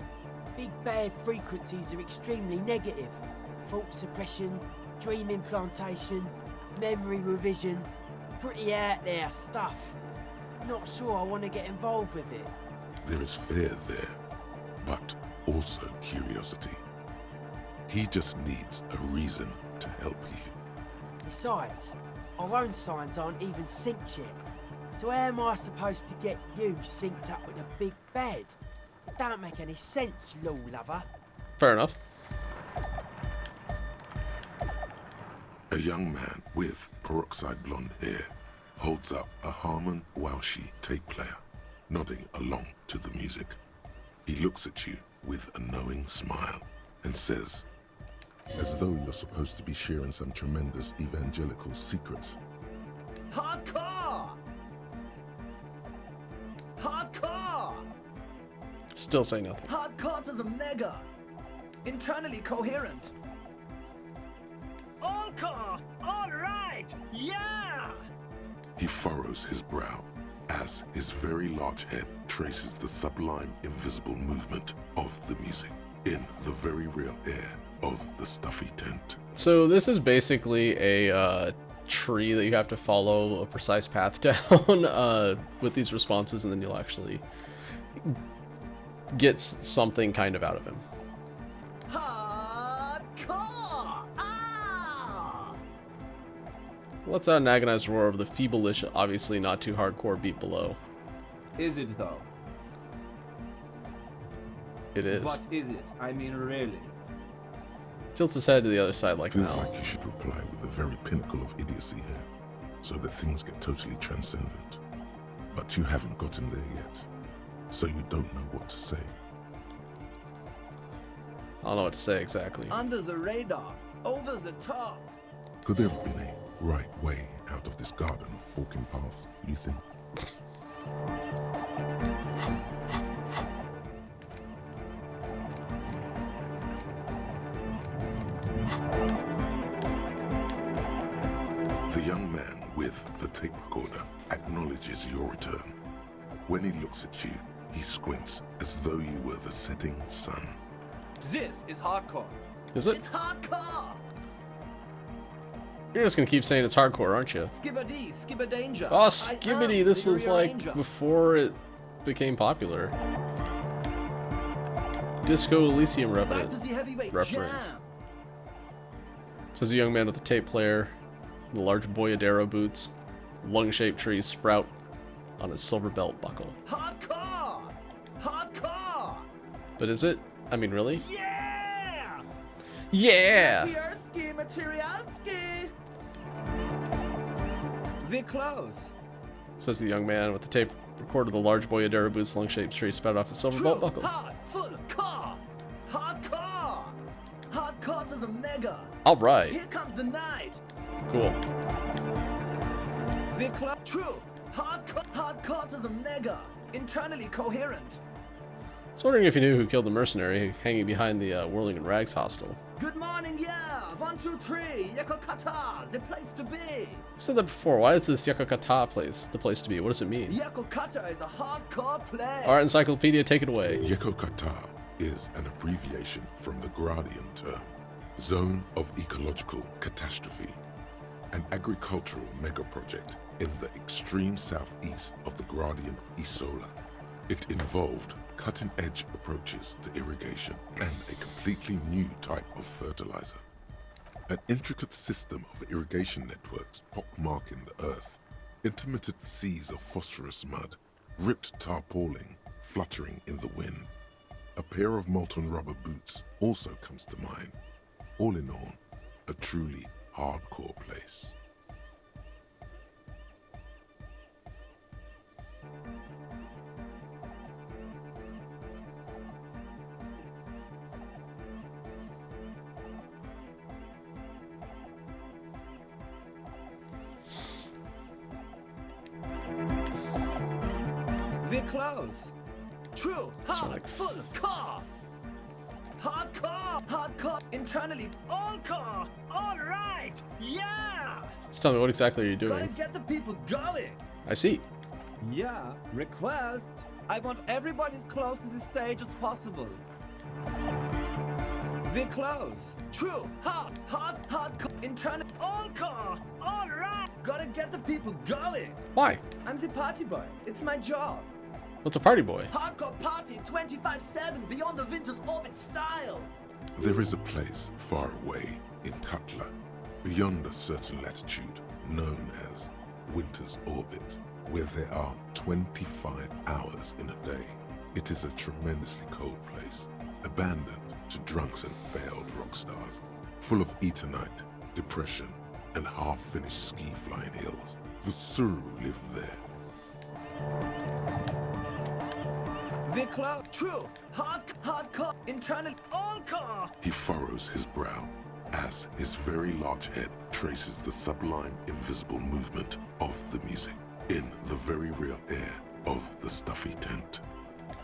F: Big bad frequencies are extremely negative. Thought suppression, dream implantation, memory revision, pretty out there stuff. Not sure I want to get involved with it.
B: There is fear there, but also curiosity. He just needs a reason to help you.
F: Besides, our own signs aren't even synced yet. So how am I supposed to get you synced up with a big bad? It don't make any sense, law lover.
A: Fair enough.
B: A young man with peroxide blonde hair holds up a Harman Walshy tape player, nodding along to the music. He looks at you with a knowing smile and says, as though you're supposed to be sharing some tremendous evangelical secrets.
E: Hardcore! Hardcore!
A: Still say nothing.
E: Hardcore is a mega. Internally coherent. All core! All right! Yeah!
B: He furrows his brow as his very large head traces the sublime invisible movement of the music in the very real air of the stuffy tent.
A: So this is basically a tree that you have to follow a precise path down with these responses, and then you'll actually get something kind of out of him.
E: Hardcore! Ah!
A: Let's out an agonized roar of the feeble-ish, obviously not too hardcore beat below.
G: Is it though?
A: It is.
G: What is it? I mean, really?
A: Tilts his head to the other side like
B: Feels
A: now.
B: like you should reply with the very pinnacle of idiocy here, so that things get totally transcendent. But you haven't gotten there yet, so you don't know what to say.
A: I don't know what to say exactly.
E: Under the radar, over the top.
B: Could there have been a right way out of this garden of forking paths, you think? The young man with the tape recorder acknowledges your return. When he looks at you, he squints as though you were the setting sun.
G: This is hardcore.
A: Is it?
E: It's hardcore!
A: You're just gonna keep saying it's hardcore, aren't you?
E: Skibbity, skibber danger.
A: Oh,
E: I
A: Skibbity,
E: am
A: this
E: the
A: was like
E: rearranger.
A: before it became popular. Disco Elysium
E: Back to the heavyweight
A: reference.
E: jam.
A: Says a young man with a tape player, the large boyadero boots, lung-shaped trees sprout on his silver belt buckle.
E: Hardcore! Hardcore!
A: But is it? I mean, really?
E: Yeah!
A: Yeah!
E: Pierski Materialski!
G: We're close.
A: Says the young man with the tape recorder, the large boyadero boots, lung-shaped trees sprout off his silver belt buckle.
E: Hard, full, car! Hardcore! Hardcore to the mega!
A: All right,
E: Here comes the night!
A: cool.
G: We're close.
E: True! Hardcore to the mega! Internally coherent!
A: I was wondering if you knew who killed the mercenary hanging behind the Whirling in Rags hostel.
E: Good morning, yeah! 1, 2, 3, Yakokata, the place to be!
A: I said that before. Why is this Yakokata place the place to be? What does it mean?
E: Yakokata is a hardcore place!
A: All right, Encyclopedia, take it away.
B: Yekokata is an abbreviation from the Gradian term, Zone of Ecological Catastrophe, an agricultural megaproject in the extreme southeast of the Gradian Isola. It involved cutting-edge approaches to irrigation and a completely new type of fertilizer. An intricate system of irrigation networks pockmarking the earth, intermittent seas of phosphorus mud, ripped tarpaulin fluttering in the wind. A pair of molten rubber boots also comes to mind. All in all, a truly hardcore place.
G: We're close. True. Hard.
A: like-
G: Full. Car. Hardcore. Hardcore. Internally. All car. All right. Yeah.
A: Just tell me, what exactly are you
G: Gotta
A: doing?
G: get the people going.
A: I see.
G: Yeah. Request. I want everybody as close to the stage as possible. We're close. True. Hard. Internal. All car. All right. Gotta get the people going.
A: Why?
G: I'm the party boy. It's my job.
A: What's a party boy?
G: Hardcore party 25/7 beyond the winter's orbit style.
B: There is a place far away in Cutler, beyond a certain latitude, known as Winter's Orbit, where there are 25 hours in a day. It is a tremendously cold place, abandoned to drunks and failed rock stars, full of eternite, depression, and half-finished ski-flying hills. The Suru live there.
G: We're close. True. Hardcore. Internal. All car.
B: He furrows his brow as his very large head traces the sublime invisible movement of the music in the very real air of the stuffy tent.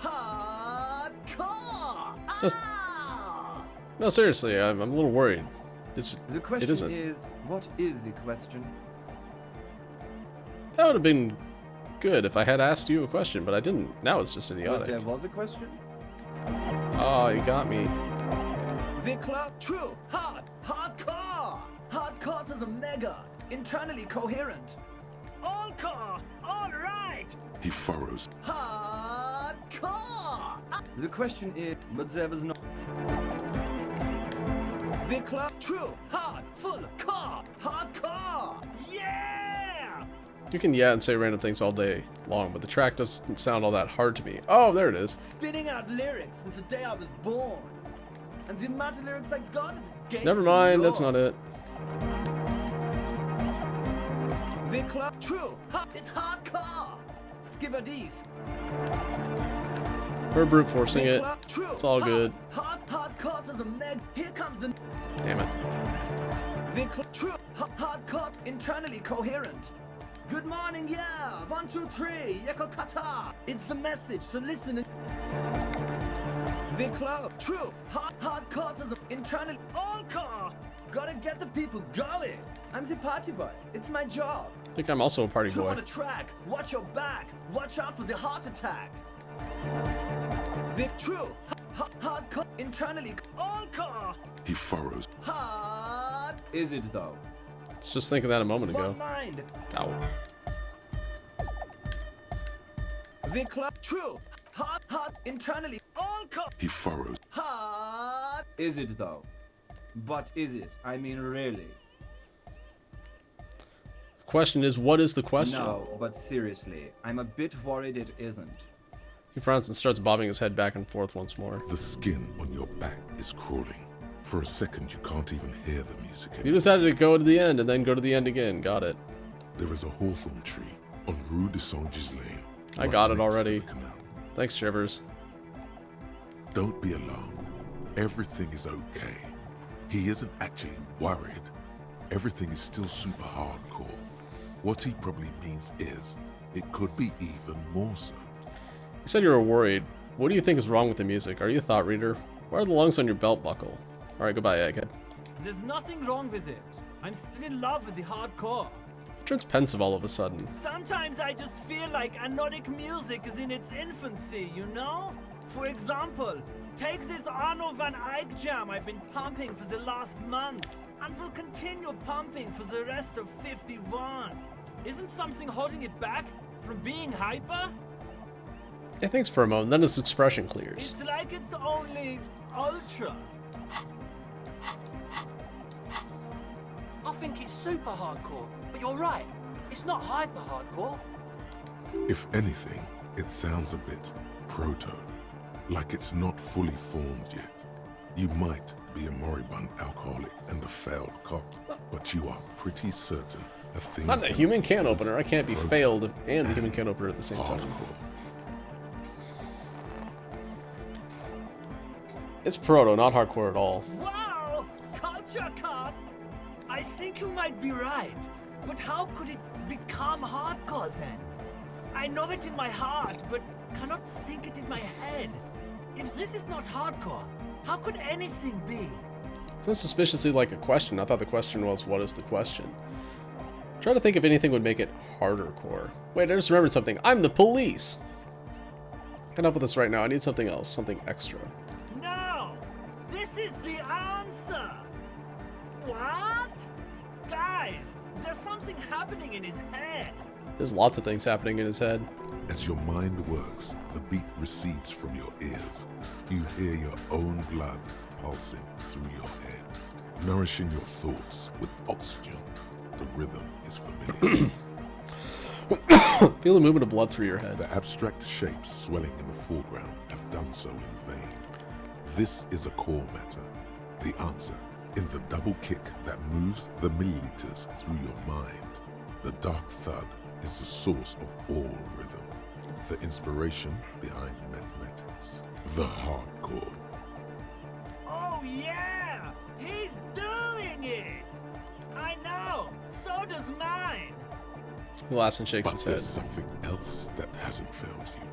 G: Hardcore.
A: Just-
G: Ah!
A: No, seriously, I'm a little worried.
G: The question
A: it isn't.
G: is, what is the question?
A: That would have been good if I had asked you a question, but I didn't. Now it's just
G: But
A: idiotic.
G: there was a question?
A: Oh, you got me.
G: We're close. True. Hardcore. Hardcore to the mega. Internally coherent. All car. All right.
B: He furrows.
G: Hardcore. The question is, but there was no. We're close. True. Hard. Full. Car. Hardcore. Yeah.
A: You can and say random things all day long, but the track doesn't sound all that hard to me. Oh, there it is.
G: Spitting out lyrics since the day I was born. And the amount of lyrics I got is against
A: Never
G: the
A: mind,
G: law.
A: that's not it.
G: We're close. True. It's hardcore. Skibberdee.
A: We're brute forcing it.
G: True.
A: It's all good.
G: Hardcore to the meg. Here comes the.
A: Damn it.
G: True. Hardcore. Internally coherent. Good morning, yeah. 1, 2, 3. Yeko kata. It's the message, so listen. We're close. True. Hardcore to the internally. All car. Gotta get the people going. I'm the party boy. It's my job.
A: I think I'm also a party
G: Two
A: boy.
G: on the track. Watch your back. Watch out for the heart attack. We're true. Hardcore. Internally. All car.
B: He furrows.
G: Hard. Is it though?
A: I was just thinking that a moment
G: One
A: ago.
G: mind.
A: Ow.
G: We're true. Hard. Internally. All car.
B: He furrows.
G: Hard. Is it though? But is it? I mean, really?
A: The question is, what is the question?
G: No, but seriously, I'm a bit worried it isn't.
A: He frowns and starts bobbing his head back and forth once more.
B: The skin on your back is crawling. For a second, you can't even hear the music
A: You
B: anymore.
A: decided to go to the end and then go to the end again. Got it.
B: There is a hawthorn tree on Rue de Saint-Gilles Lane.
A: I
B: right
A: got it
B: next to
A: already.
B: the canal.
A: Thanks, Shivers.
B: Don't be alarmed. Everything is okay. He isn't actually worried. Everything is still super hardcore. What he probably means is, it could be even more so.
A: You said you were worried. What do you think is wrong with the music? Are you a thought reader? Why are the lungs on your belt buckle? Alright, goodbye, Egghead.
E: There's nothing wrong with it. I'm still in love with the hardcore.
A: He turns pensive all of a sudden.
E: Sometimes I just feel like anodic music is in its infancy, you know? For example, take this Arno van Eyck jam I've been pumping for the last month, and will continue pumping for the rest of 51. Isn't something holding it back from being hyper?
A: He thinks for a moment, then his expression clears.
E: It's like it's only ultra.
F: I think it's super hardcore, but you're right. It's not hyper hardcore.
B: If anything, it sounds a bit proto, like it's not fully formed yet. You might be a moribund alcoholic and a failed cop, but you are pretty certain a thing.
A: I'm the human can opener. I can't be
B: proto
A: failed and the human can opener at the same time.
B: hardcore.
A: It's proto, not hardcore at all.
E: Wow! Culture cop! I think you might be right. But how could it become hardcore then? I know it in my heart, but cannot think it in my head. If this is not hardcore, how could anything be?
A: Sounds suspiciously like a question. I thought the question was, what is the question? Try to think if anything would make it harder core. Wait, I just remembered something. I'm the police! I can help with this right now. I need something else, something extra.
E: No! This is the answer! What? Guys, there's something happening in his head.
A: There's lots of things happening in his head.
B: As your mind works, the beat recedes from your ears. You hear your own blood pulsing through your head, nourishing your thoughts with oxygen. The rhythm is familiar.
A: Feel the movement of blood through your head.
B: The abstract shapes swelling in the foreground have done so in vain. This is a core matter. The answer in the double kick that moves the milliliters through your mind. The dark thud is the source of all rhythm. The inspiration behind mathematics. The hardcore.
E: Oh yeah! He's doing it! I know! So does mine!
A: He laughs and shakes
B: But
A: his
B: there's
A: head.
B: something else that hasn't failed you.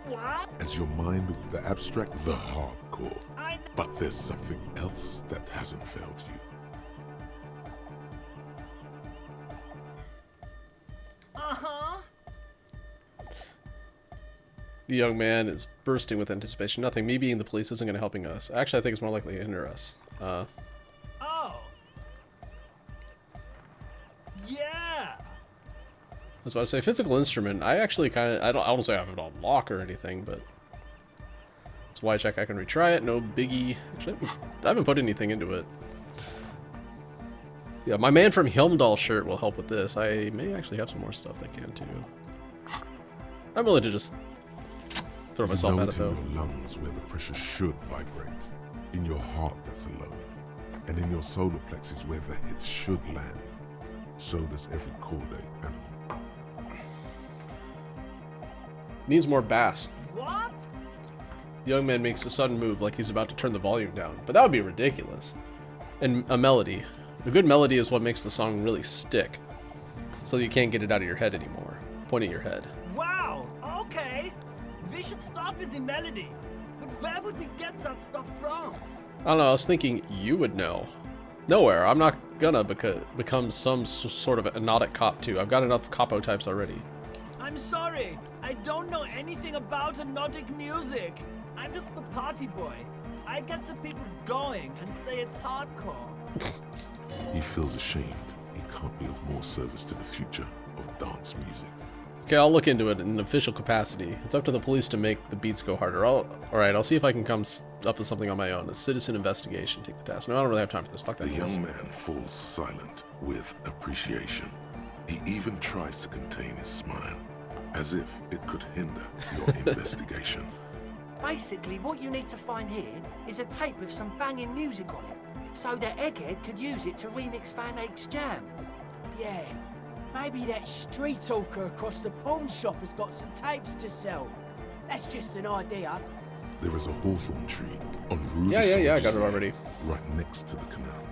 E: What?
B: As your mind, the abstract, the hardcore.
E: I
B: But there's something else that hasn't failed you.
E: Uh-huh.
A: The young man is bursting with anticipation. Nothing. Me being the police isn't going to helping us. Actually, I think it's more likely to hinder us.
E: Oh. Yeah.
A: I was about to say physical instrument. I actually kind of, I don't say I have it on lock or anything, but it's why check. I can retry it. No biggie. Actually, I haven't put anything into it. Yeah, my man from Helmdahl shirt will help with this. I may actually have some more stuff that can too. I'm willing to just throw myself
B: You know
A: at it
B: it
A: though.
B: in your lungs where the pressure should vibrate. In your heart that's alone. And in your solar plexus where the hits should land. So does every chordate animal.
A: Needs more bass.
E: What?
A: The young man makes a sudden move like he's about to turn the volume down, but that would be ridiculous. And a melody. A good melody is what makes the song really stick, so you can't get it out of your head anymore. Point at your head.
E: Wow, okay. We should start with the melody. But where would we get that stuff from?
A: I don't know, I was thinking you would know. Nowhere. I'm not gonna become some sort of hypnotic cop too. I've got enough capo types already.
E: I'm sorry. I don't know anything about hypnotic music. I'm just the party boy. I get the people going and say it's hardcore.
B: He feels ashamed. He can't be of more service to the future of dance music.
A: Okay, I'll look into it in an official capacity. It's up to the police to make the beats go harder. Alright, I'll see if I can come up with something on my own. A citizen investigation. Take the task. No, I don't really have time for this. Fuck that.
B: The young man falls silent with appreciation. He even tries to contain his smile, as if it could hinder your investigation.
F: Basically, what you need to find here is a tape with some banging music on it, so that Egghead could use it to remix Van Eyck's Jam.
H: Yeah, maybe that street talker across the pawn shop has got some tapes to sell. That's just an idea.
B: There is a hawthorn tree on Rue
A: Yeah,
B: de
A: I got it
B: Saint-Gislain,
A: already.
B: right next to the canal.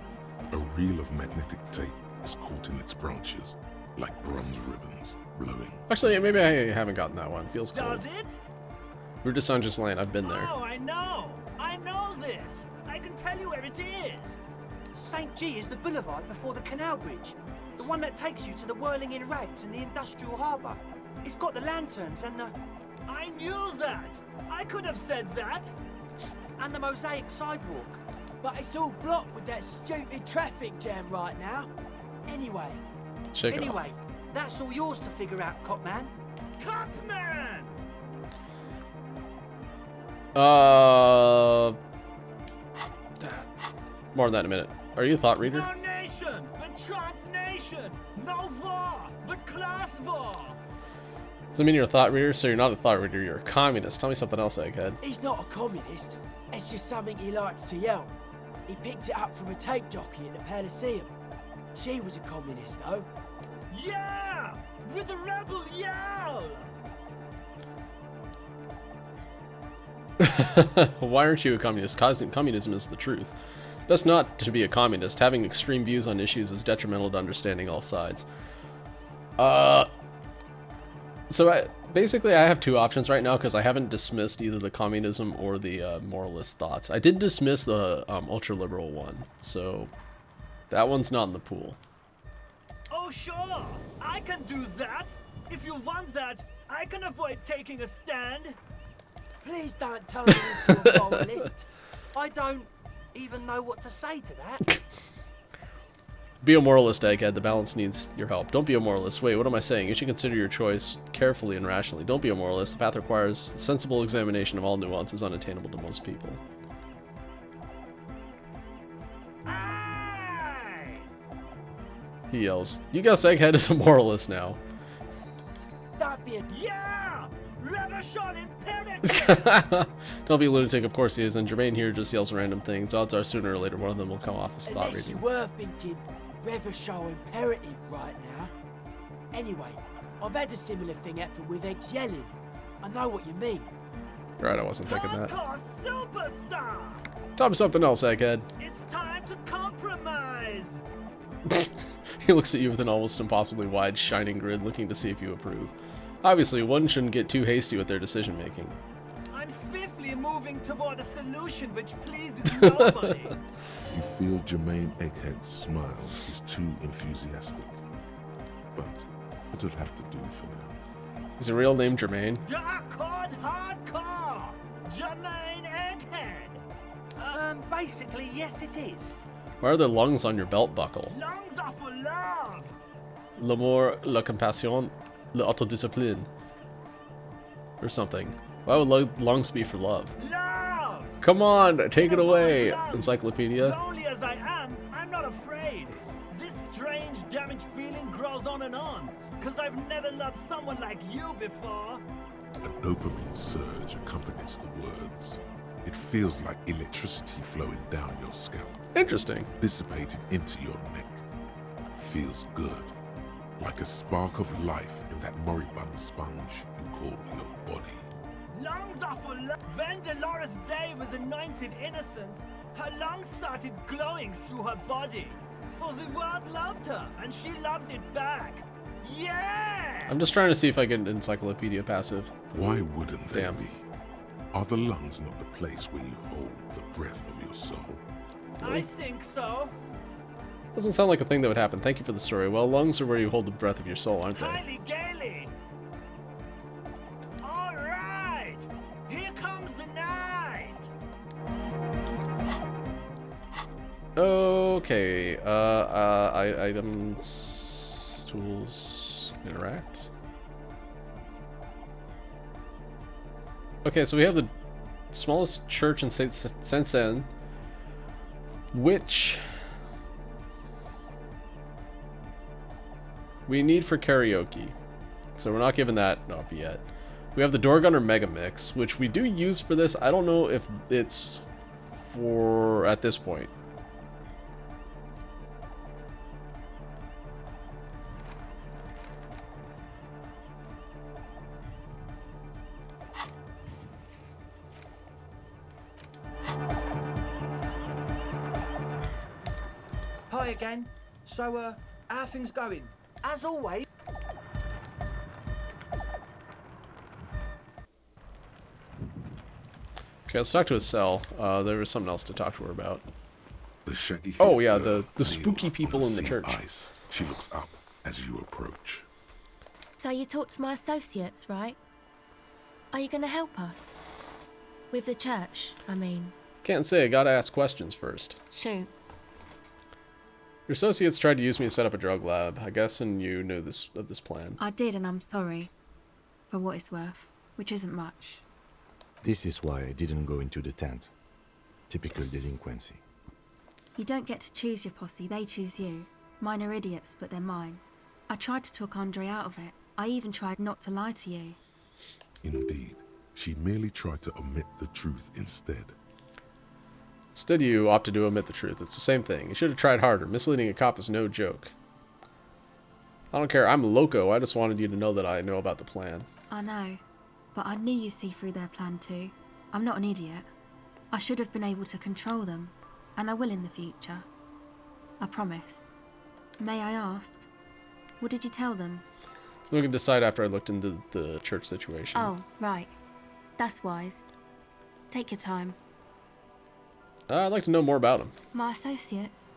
B: A reel of magnetic tape is caught in its branches, like bronze ribbons blowing.
A: Actually, maybe I haven't gotten that one. Feels cool.
E: Does it?
A: Rue de Saint-Gislain. I've been there.
E: Oh, I know. I know this. I can tell you where it is.
F: St. G is the boulevard before the canal bridge. The one that takes you to the whirling in rags in the industrial harbour. It's got the lanterns and the...
E: I knew that. I could have said that.
F: and the mosaic sidewalk.
H: But it's all blocked with that stupid traffic jam right now.
F: Anyway,
A: Shake it
C: Anyway, that's all yours to figure out, Copman.
E: Copman!
A: off. More on that in a minute. Are you a thought reader?
E: No nation, but transnation. No war, but class war.
A: Does that mean you're a thought reader? So you're not a thought reader, you're a communist. Tell me something else, Egghead.
F: he's not a communist. It's just something he likes to yell. He picked it up from a tape jockey at the Elysium. She was a communist, though.
E: Yeah! With the rebel yell!
A: Why aren't you a communist? Communism is the truth. Best not to be a communist. Having extreme views on issues is detrimental to understanding all sides. So basically I have two options right now because I haven't dismissed either the communism or the moralist thoughts. I did dismiss the ultra-liberal one, so that one's not in the pool.
E: Oh sure, I can do that. If you want that, I can avoid taking a stand.
F: Please don't turn me into a moralist. I don't even know what to say to that.
A: Be a moralist, Egghead. The balance needs your help. Don't be a moralist. Wait, what am I saying? You should consider your choice carefully and rationally. Don't be a moralist. The path requires sensible examination of all nuances unattainable to most people.
E: Aye!
A: He yells. You guess Egghead is a moralist now.
F: Don't be a...
E: Yeah! Revolution imperative!
A: Don't be a lunatic, of course he is, and Jermaine here just yells random things. Odds are sooner or later one of them will come off as thought
F: Unless you
A: reading.
F: were thinking Revolution imperative right now. Anyway, I've had a similar thing happen with eggs yelling. I know what you mean.
A: Right, I wasn't thinking that.
E: Hardcore superstar!
A: Tell me something else, Egghead.
E: It's time to compromise!
A: He looks at you with an almost impossibly wide, shining grin, looking to see if you approve. Obviously, one shouldn't get too hasty with their decision-making.
E: I'm swiftly moving toward a solution which pleases nobody.
B: You feel Jermaine Egghead's smile is too enthusiastic. But it'll have to do for now.
A: Is your real name Jermaine?
E: Dark hardcore! Jermaine Egghead!
C: Basically, yes it is.
A: Why are there lungs on your belt buckle?
E: Lungs are for love!
A: L'amour, la compassion, l'autodiscipline. Or something. Why would lungs be for love?
E: Love!
A: Come on, take it
E: Of all
A: away,
E: lungs,
A: Encyclopedia.
E: Lonely as I am, I'm not afraid. This strange, damaged feeling grows on and on. Cause I've never loved someone like you before.
B: A dopamine surge accompanies the words. It feels like electricity flowing down your scalp,
A: Interesting.
B: dissipating into your neck. Feels good. Like a spark of life in that moribund sponge you call your body.
E: Lungs are for love. When Dolores Day was anointed innocence, her lungs started glowing through her body. For the world loved her, and she loved it back. Yeah!
A: I'm just trying to see if I get an Encyclopedia passive.
B: Why wouldn't they
A: Damn.
B: be? Are the lungs not the place where you hold the breath of your soul?
E: I think so.
A: Doesn't sound like a thing that would happen. Thank you for the story. Well, lungs are where you hold the breath of your soul, aren't they?
E: Highly gaily. All right. Here comes the night.
A: Okay. Items, tools, interact. Okay, so we have the smallest church in Saint-Saëns, which we need for karaoke. So we're not giving that up yet. We have the Door Gunner Mega Mix, which we do use for this. I don't know if it's for at this point.
G: Hi again. So, how are things going?
C: As always,
A: Okay, let's talk to Estelle. There was something else to talk to her about.
B: The shaggy
A: Oh, yeah,
B: girl
A: the
B: kneels
A: spooky
B: on
A: people
B: a
A: in the
B: sea of
A: church.
B: Ice. She looks up as you approach.
I: So you talked to my associates, right? Are you going to help us? With the church, I mean.
A: Can't say, I gotta ask questions first.
I: Shoot.
A: Your associates tried to use me to set up a drug lab, I guess, and you knew of this plan.
I: I did, and I'm sorry. For what it's worth, which isn't much.
D: This is why I didn't go into the tent. Typical delinquency.
I: You don't get to choose your posse, they choose you. Mine are idiots, but they're mine. I tried to talk Andre out of it. I even tried not to lie to you.
B: Indeed, she merely tried to omit the truth instead.
A: Instead, you opted to omit the truth. It's the same thing. You should have tried harder. Misleading a cop is no joke. I don't care. I'm loco. I just wanted you to know that I know about the plan.
I: I know, but I knew you'd see through their plan too. I'm not an idiot. I should have been able to control them, and I will in the future. I promise. May I ask, what did you tell them?
A: We can decide after I looked into the church situation.
I: Oh, right. That's wise. Take your time.
A: I'd like to know more about them.
I: My associates?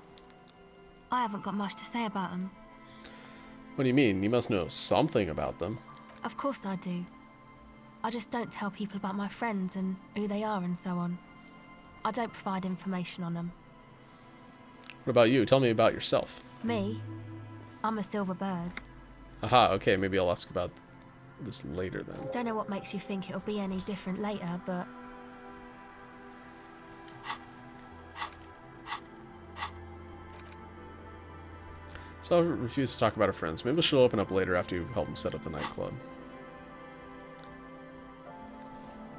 I: I haven't got much to say about them.
A: What do you mean? You must know something about them.
I: Of course I do. I just don't tell people about my friends and who they are and so on. I don't provide information on them.
A: What about you? Tell me about yourself.
I: Me? I'm a silver bird.
A: Aha, okay, maybe I'll ask about this later then.
I: Don't know what makes you think it'll be any different later, but...
A: So I refuse to talk about her friends. Maybe she'll open up later after you help them set up the nightclub.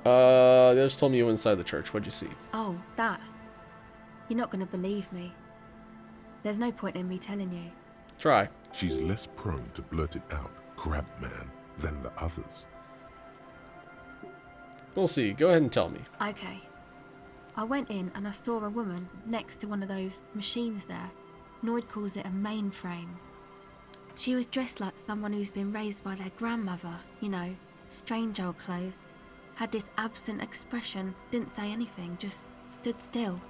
A: They just told me you were inside the church. What'd you see?
I: Oh, that. You're not going to believe me. There's no point in me telling you.
A: Try.
B: She's less prone to blurt it out, Crab Man, than the others.
A: We'll see. Go ahead and tell me.
I: Okay. I went in and I saw a woman next to one of those machines there. Noid calls it a mainframe. She was dressed like someone who's been raised by their grandmother, you know, strange old clothes. Had this absent expression, didn't say anything, just stood still.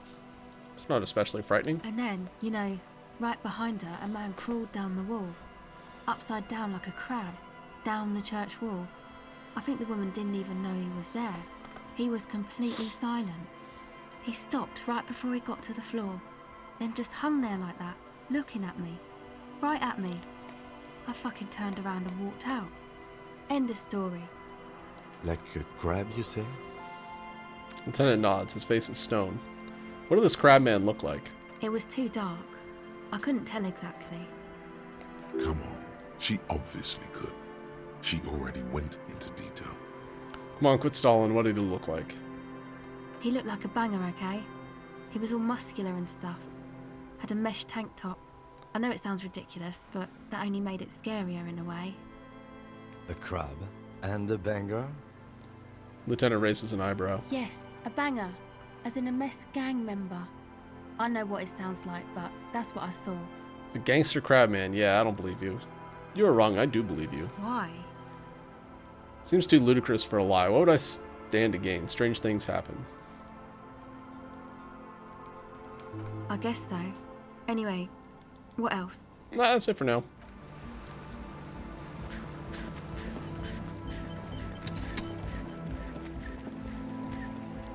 A: It's not especially frightening.
I: And then, you know, right behind her, a man crawled down the wall. Upside down like a crab, down the church wall. I think the woman didn't even know he was there. He was completely silent. He stopped right before he got to the floor, then just hung there like that, looking at me. Right at me. I fucking turned around and walked out. End of story.
D: Like a crab, you say?
A: Lieutenant nods. His face is stone. What did this crab man look like?
I: It was too dark. I couldn't tell exactly.
B: Come on, she obviously could. She already went into detail.
A: Come on, quit stalling. What did he look like?
I: He looked like a banger, okay? He was all muscular and stuff. Had a mesh tank top. I know it sounds ridiculous, but that only made it scarier in a way.
D: A crab and a banger?
A: Lieutenant raises an eyebrow.
I: Yes, a banger. As in a mess gang member. I know what it sounds like, but that's what I saw.
A: A gangster crab man. Yeah, I don't believe you. You were wrong. I do believe you.
I: Why?
A: Seems too ludicrous for a lie. What would I stand to gain? Strange things happen.
I: I guess so. Anyway, what else?
A: Nah, that's it for now.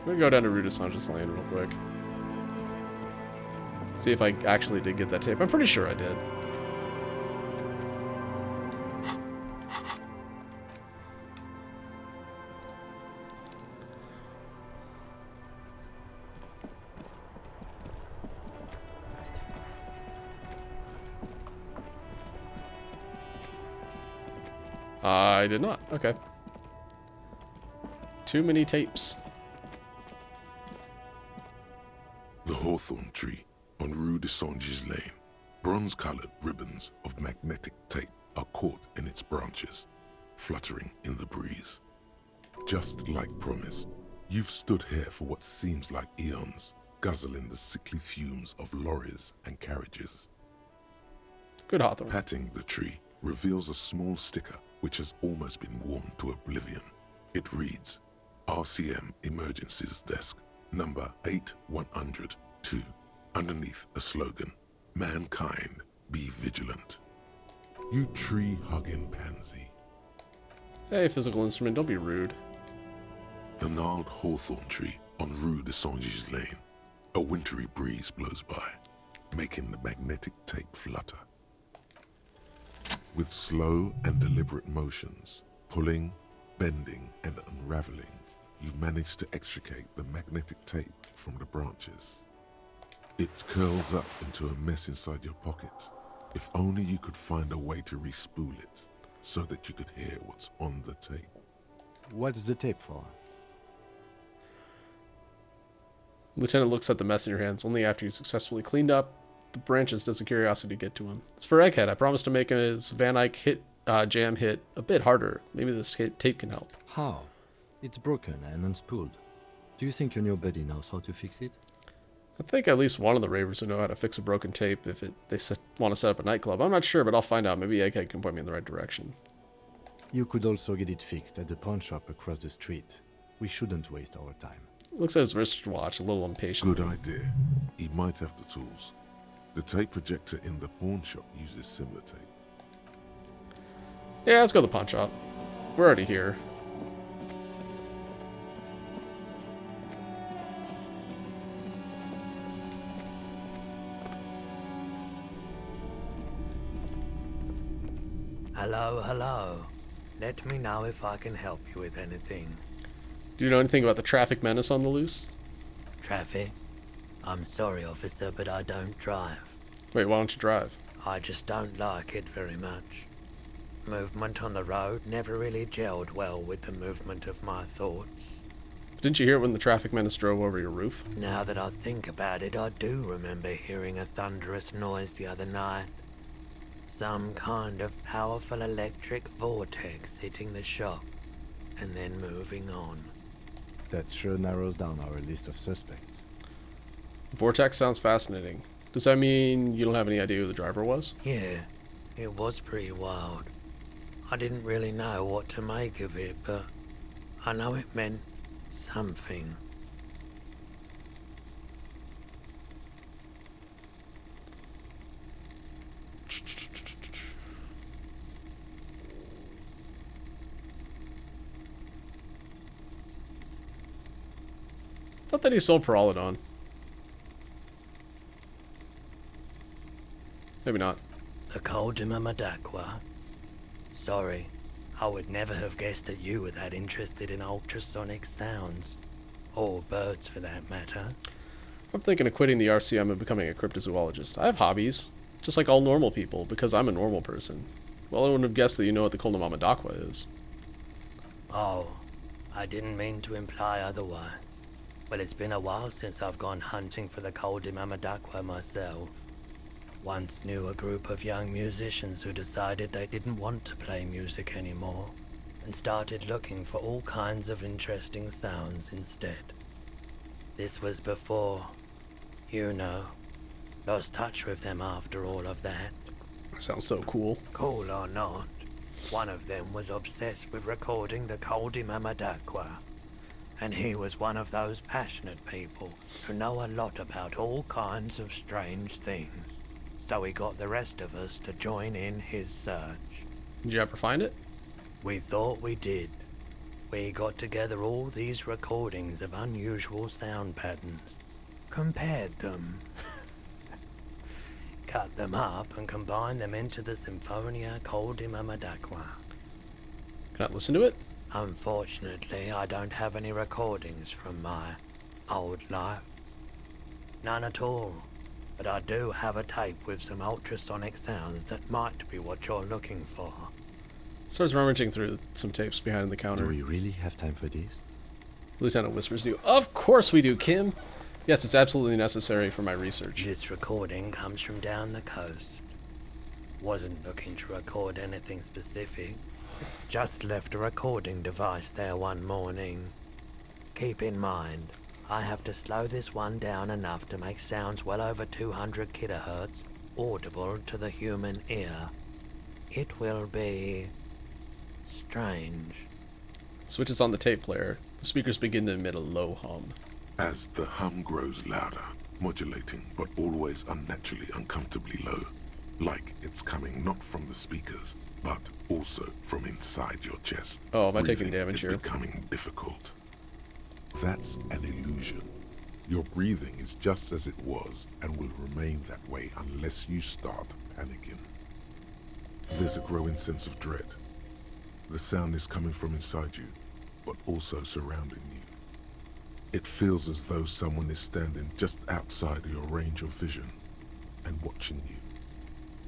A: I'm gonna go down to Rue de Sange's Lane real quick. See if I actually did get that tape. I'm pretty sure I did. I did not. Okay. Too many tapes.
B: The hawthorn tree on Rue de Sange's Lane. Bronze-colored ribbons of magnetic tape are caught in its branches, fluttering in the breeze. Just like promised, you've stood here for what seems like eons, guzzling the sickly fumes of lorries and carriages.
A: Good Hawthorne.
B: Patting the tree reveals a small sticker which has almost been worn to oblivion. It reads, RCM Emergencies Desk, number 8102, underneath a slogan, Mankind, be vigilant. You tree-hugging pansy.
A: Hey, physical instrument, don't be rude.
B: The gnarled hawthorn tree on Rue de Sange's Lane. A wintry breeze blows by. making the magnetic tape flutter. With slow and deliberate motions, pulling, bending, and unraveling, you manage to extricate the magnetic tape from the branches. It curls up into a mess inside your pocket. If only you could find a way to re-spool it, so that you could hear what's on the tape.
D: What's the tape for?
A: Lieutenant looks at the mess in your hands. Only after you successfully cleaned up the branches does the curiosity get to him. It's for Egghead. I promised to make his Van Eyck jam hit a bit harder. Maybe this tape can help.
D: How? It's broken and unspooled. Do you think your new buddy knows how to fix it?
A: I think at least one of the ravers would know how to fix a broken tape if they want to set up a nightclub. I'm not sure, but I'll find out. Maybe Egghead can point me in the right direction.
D: You could also get it fixed at the pawn shop across the street. We shouldn't waste our time.
A: Looks at his wristwatch, a little impatient.
B: Good idea. He might have the tools. The tape projector in the pawn shop uses similar tape.
A: Yeah, let's go to the pawn shop. We're already here.
J: Hello, hello. Let me know if I can help you with anything.
A: Do you know anything about the traffic menace on the loose?
J: Traffic? I'm sorry, officer, but I don't drive.
A: Wait, why don't you drive?
J: I just don't like it very much. Movement on the road never really gelled well with the movement of my thoughts.
A: Didn't you hear it when the traffic menace drove over your roof?
J: Now that I think about it, I do remember hearing a thunderous noise the other night. Some kind of powerful electric vortex hitting the shop, and then moving on.
D: That sure narrows down our list of suspects.
A: Vortex sounds fascinating. Does that mean you don't have any idea who the driver was?
J: Yeah, it was pretty wild. I didn't really know what to make of it, but I know it meant something.
A: Thought that he sold Peralodon. Maybe not.
J: The Coldima Madakwa. Sorry, I would never have guessed that you were that interested in ultrasonic sounds. Or birds, for that matter.
A: I'm thinking of quitting the RCM and becoming a cryptozoologist. I have hobbies, just like all normal people, because I'm a normal person. Well, I wouldn't have guessed that you know what the Coldima Madakwa is.
J: Oh, I didn't mean to imply otherwise. Well, it's been a while since I've gone hunting for the Coldima Madakwa myself. Once knew a group of young musicians who decided they didn't want to play music anymore, and started looking for all kinds of interesting sounds instead. This was before, you know, lost touch with them after all of that.
A: Sounds so cool.
J: Cool or not, one of them was obsessed with recording the Coldima Madakwa. And he was one of those passionate people who know a lot about all kinds of strange things. So he got the rest of us to join in his search.
A: Did you ever find it?
J: We thought we did. We got together all these recordings of unusual sound patterns, compared them, cut them up and combined them into the Symphonia Coldima Madakwa.
A: Can I listen to it?
J: Unfortunately, I don't have any recordings from my old life. None at all. But I do have a tape with some ultrasonic sounds that might be what you're looking for.
A: Starts rummaging through some tapes behind the counter.
D: Do we really have time for this?
A: Lieutenant whispers to you, "Of course we do, Kim. Yes, it's absolutely necessary for my research."
J: This recording comes from down the coast. Wasn't looking to record anything specific. Just left a recording device there one morning. Keep in mind, I have to slow this one down enough to make sounds well over 200 kilohertz audible to the human ear. It will be strange.
A: Switches on the tape player. The speakers begin to emit a low hum.
B: As the hum grows louder, modulating but always unnaturally uncomfortably low, like it's coming not from the speakers, but also from inside your chest.
A: Oh, am I taking
B: Breathing
A: damage
B: is
A: here?
B: becoming difficult. That's an illusion. Your breathing is just as it was and will remain that way unless you start panicking. There's a growing sense of dread. The sound is coming from inside you, but also surrounding you. It feels as though someone is standing just outside your range of vision and watching you,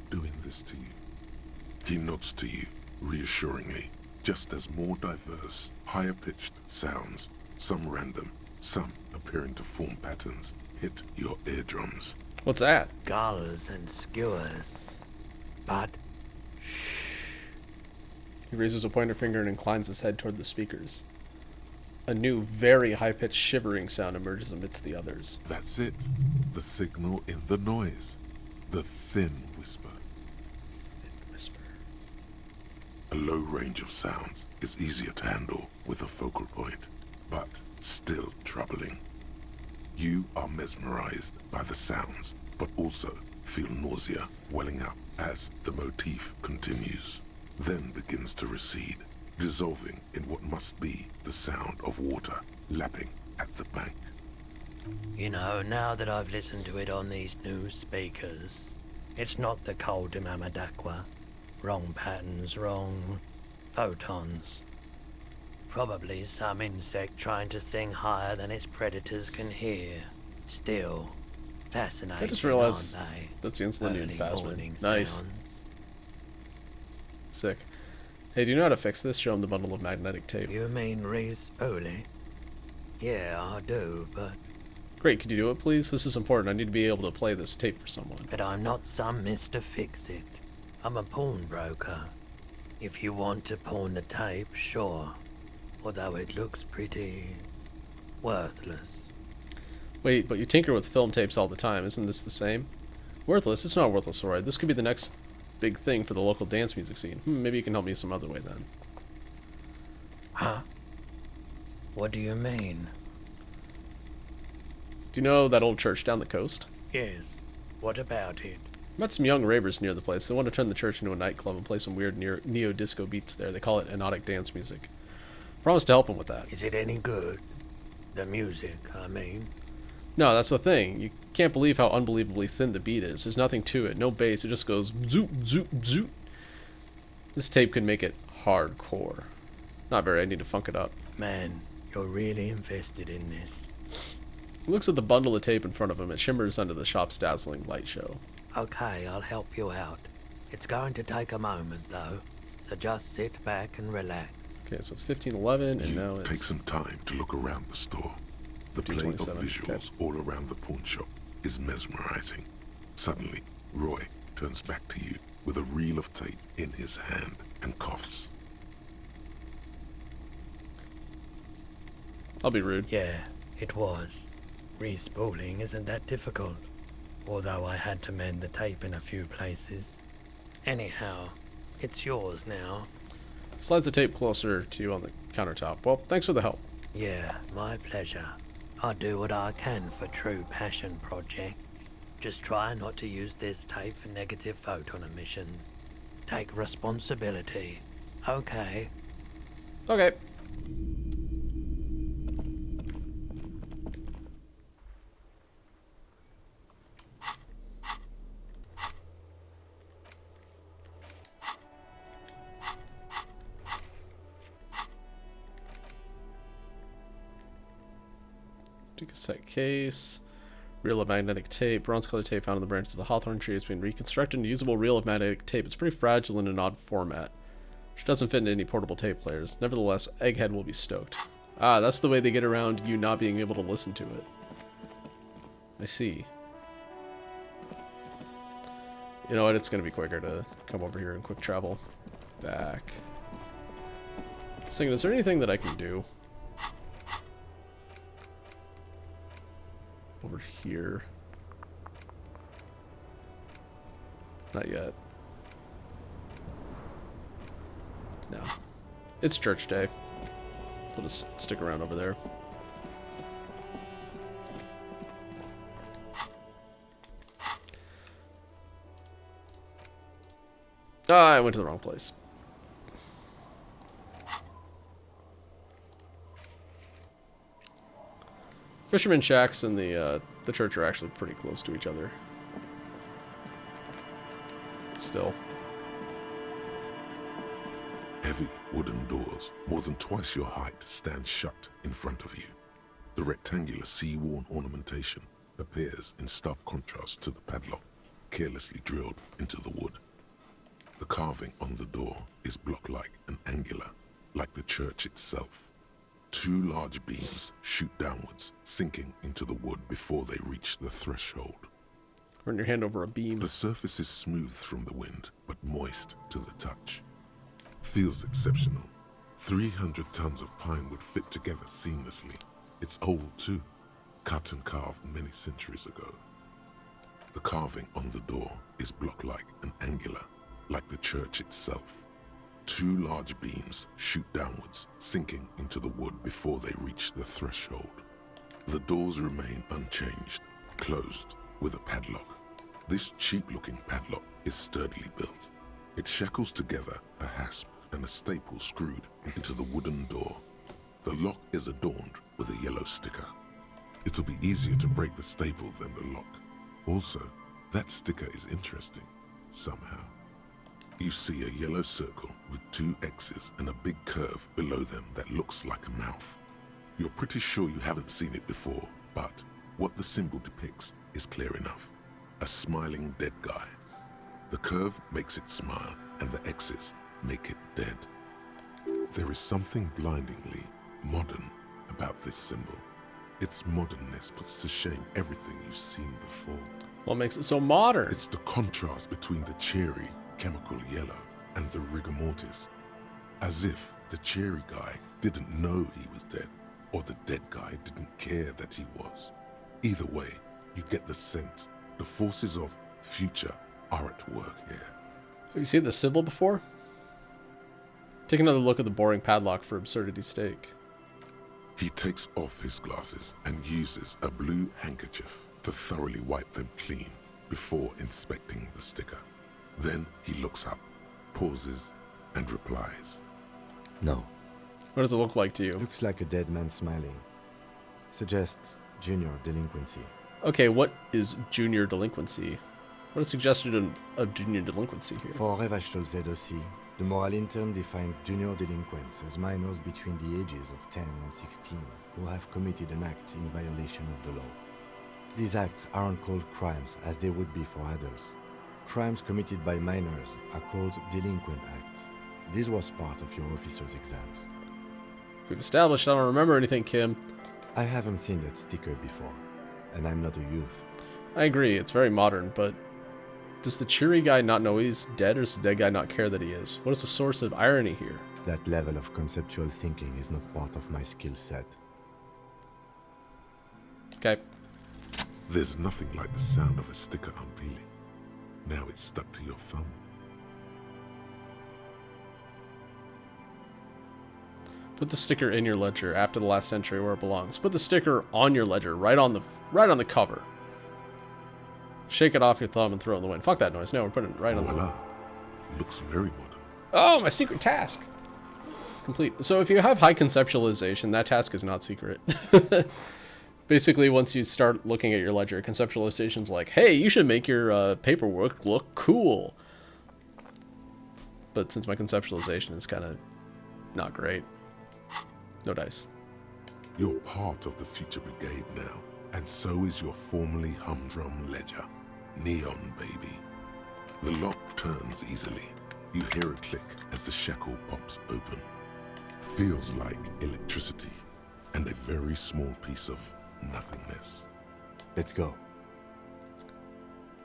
B: doing this to you. He nods to you, reassuringly, just as more diverse, higher-pitched sounds, some random, some appearing to form patterns, hit your eardrums.
A: What's that?
J: Gulls and skewers. But
A: He raises a pointer finger and inclines his head toward the speakers. A new, very high-pitched shivering sound emerges amidst the others.
B: That's it. The signal in the noise. The thin whisper.
A: Whisper.
B: A low range of sounds is easier to handle with a focal point, but still troubling. You are mesmerized by the sounds, but also feel nausea welling up as the motif continues, then begins to recede, dissolving in what must be the sound of water lapping at the bank.
J: you know, now that I've listened to it on these new speakers, it's not the cold Mamadakwa. Wrong patterns, wrong photons. Probably some insect trying to sing higher than its predators can hear. Still, fascinating,
A: I just realized
J: aren't they?
A: that's the insulin
J: Early
A: phasma.
J: morning
A: Nice.
J: sounds.
A: Sick. Hey, do you know how to fix this? Show him the bundle of magnetic tape.
J: You mean re-spooling? Yeah, I do, but
A: Great, could you do it, please? This is important. I need to be able to play this tape for someone.
J: I'm not some Mr. Fix-It. I'm a pawnbroker. If you want to pawn the tape, sure. Although it looks pretty worthless.
A: Wait, but you tinker with film tapes all the time. Isn't this the same? Worthless? It's not worthless, alright. This could be the next big thing for the local dance music scene. Maybe you can help me some other way then.
J: Huh? What do you mean?
A: Do you know that old church down the coast?
J: Yes. What about it?
A: Met some young ravers near the place. They want to turn the church into a nightclub and play some weird neo-disco beats there. They call it hypnotic dance music. Promise to help them with that.
J: Is it any good? The music, I mean.
A: No, that's the thing. You can't believe how unbelievably thin the beat is. There's nothing to it. No bass. It just goes zoop, zoop, zoop. This tape could make it hardcore. Not very. I need to funk it up.
J: Man, you're really invested in this.
A: He looks at the bundle of tape in front of him. It shimmers under the shop's dazzling light show.
J: Okay, I'll help you out. It's going to take a moment, though. So just sit back and relax.
A: Okay, so it's 1511, and
B: You
A: now it's...
B: take some time to look around the store. The play of
A: 1527,
B: visuals all around the pawn shop is mesmerizing. Suddenly, Roy turns back to you with a reel of tape in his hand and coughs.
A: I'll be rude.
J: Yeah, it was. Re-spooling isn't that difficult. Although I had to mend the tape in a few places. Anyhow, it's yours now.
A: Slides the tape closer to you on the countertop. Well, thanks for the help.
J: Yeah, my pleasure. I do what I can for true passion projects. Just try not to use this tape for negative photon emissions. Take responsibility. Okay.
A: Okay. Cassette case, reel of magnetic tape, bronze colored tape found in the branches of the hawthorn tree has been reconstructed into a usable reel of magnetic tape. It's pretty fragile in an odd format, which doesn't fit into any portable tape players. Nevertheless, Egghead will be stoked. Ah, that's the way they get around you not being able to listen to it. I see. You know what, it's going to be quicker to come over here and quick travel back. I was thinking, is there anything that I can do over here? Not yet. No. It's church day. We'll just stick around over there. Ah, I went to the wrong place. Fisherman shacks and the church are actually pretty close to each other. Still.
B: Heavy wooden doors, more than twice your height, stand shut in front of you. The rectangular sea-worn ornamentation appears in stark contrast to the padlock, carelessly drilled into the wood. The carving on the door is block-like and angular, like the church itself. Two large beams shoot downwards, sinking into the wood before they reach the threshold.
A: Run your hand over a beam.
B: The surface is smooth from the wind, but moist to the touch. Feels exceptional. 300 tons of pine would fit together seamlessly. It's old too, cut and carved many centuries ago. The carving on the door is block-like and angular, like the church itself. Two large beams shoot downwards, sinking into the wood before they reach the threshold. The doors remain unchanged, closed with a padlock. This cheap-looking padlock is sturdily built. It shackles together a hasp and a staple screwed into the wooden door. The lock is adorned with a yellow sticker. It'll be easier to break the staple than the lock. Also, that sticker is interesting, somehow. You see a yellow circle with two X's and a big curve below them that looks like a mouth. You're pretty sure you haven't seen it before, but what the symbol depicts is clear enough. A smiling dead guy. The curve makes it smile, and the X's make it dead. There is something blindingly modern about this symbol. Its modernness puts to shame everything you've seen before.
A: What makes it so modern?
B: It's the contrast between the cheery, chemical yellow and the rigor mortis. As if the cheery guy didn't know he was dead, or the dead guy didn't care that he was. Either way, you get the sense the forces of future are at work here.
A: Have you seen the symbol before? Take another look at the boring padlock for absurdity's sake.
B: He takes off his glasses and uses a blue handkerchief to thoroughly wipe them clean before inspecting the sticker. Then he looks up, pauses, and replies.
D: No.
A: What does it look like to you?
D: Looks like a dead man smiling. Suggests junior delinquency.
A: Okay, what is junior delinquency? What is suggestion of junior delinquency here?
D: For Revachol ZOC, the moral intern defined junior delinquents as minors between the ages of 10 and 16 who have committed an act in violation of the law. These acts aren't called crimes as they would be for adults. Crimes committed by minors are called delinquent acts. This was part of your officer's exams.
A: We've established I don't remember anything, Kim.
D: I haven't seen that sticker before, and I'm not a youth.
A: I agree, it's very modern, but does the cheery guy not know he's dead, or does the dead guy not care that he is? What is the source of irony here?
D: That level of conceptual thinking is not part of my skill set.
A: Okay.
B: There's nothing like the sound of a sticker unpeeling. Now it's stuck to your thumb.
A: Put the sticker in your ledger after the last entry where it belongs. Put the sticker on your ledger, right on the cover. Shake it off your thumb and throw it in the wind. Fuck that noise. No, we're putting it right on the
B: Voila. Looks very modern.
A: Oh, my secret task. Complete. So if you have high conceptualization, that task is not secret. Basically, once you start looking at your ledger, conceptualization's like, hey, you should make your paperwork look cool. But since my conceptualization is kind of not great, no dice.
B: You're part of the future brigade now, and so is your formerly humdrum ledger. Neon, baby. The lock turns easily. You hear a click as the shackle pops open. Feels like electricity, and a very small piece of nothingness.
D: Let's go.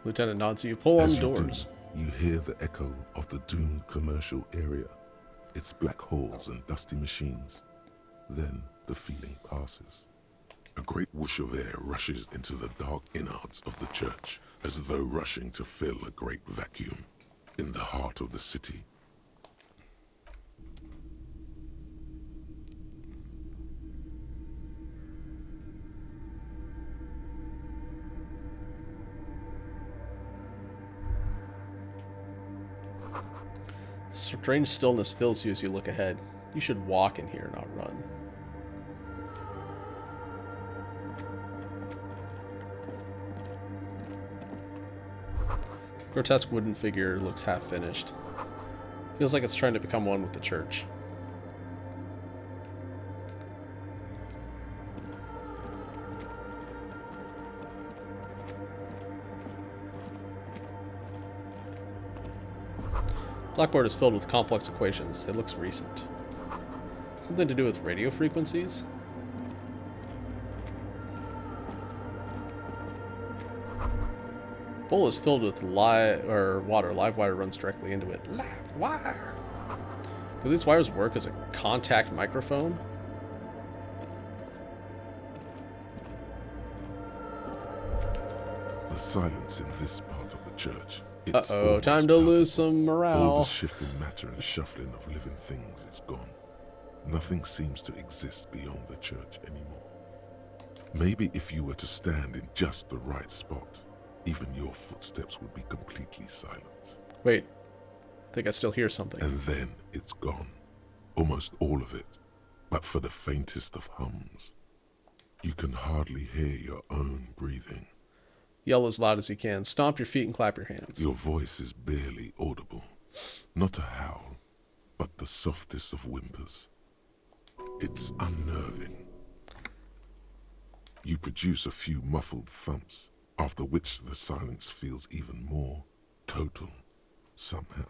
A: Lieutenant nods. You pull on
B: As
A: the
B: you
A: doors.
B: do, you hear the echo of the doomed commercial area. Its black holes and dusty machines. Then the feeling passes. A great whoosh of air rushes into the dark innards of the church, as though rushing to fill a great vacuum in the heart of the city.
A: Strange stillness fills you as you look ahead. You should walk in here, not run. Grotesque wooden figure looks half finished. Feels like it's trying to become one with the church. Blackboard is filled with complex equations. It looks recent. Something to do with radio frequencies? Bowl is filled with water. Live wire runs directly into it. Live wire. Do these wires work as a contact microphone?
B: The silence in this part of the church.
A: Uh-oh, time to lose some morale.
B: All the shifting matter and shuffling of living things is gone. Nothing seems to exist beyond the church anymore. Maybe if you were to stand in just the right spot, even your footsteps would be completely silent.
A: Wait, I think I still hear something.
B: And then it's gone. Almost all of it. But for the faintest of hums, you can hardly hear your own breathing.
A: Yell as loud as you can. Stomp your feet and clap your hands.
B: Your voice is barely audible. Not a howl, but the softest of whimpers. It's unnerving. You produce a few muffled thumps, after which the silence feels even more total, somehow.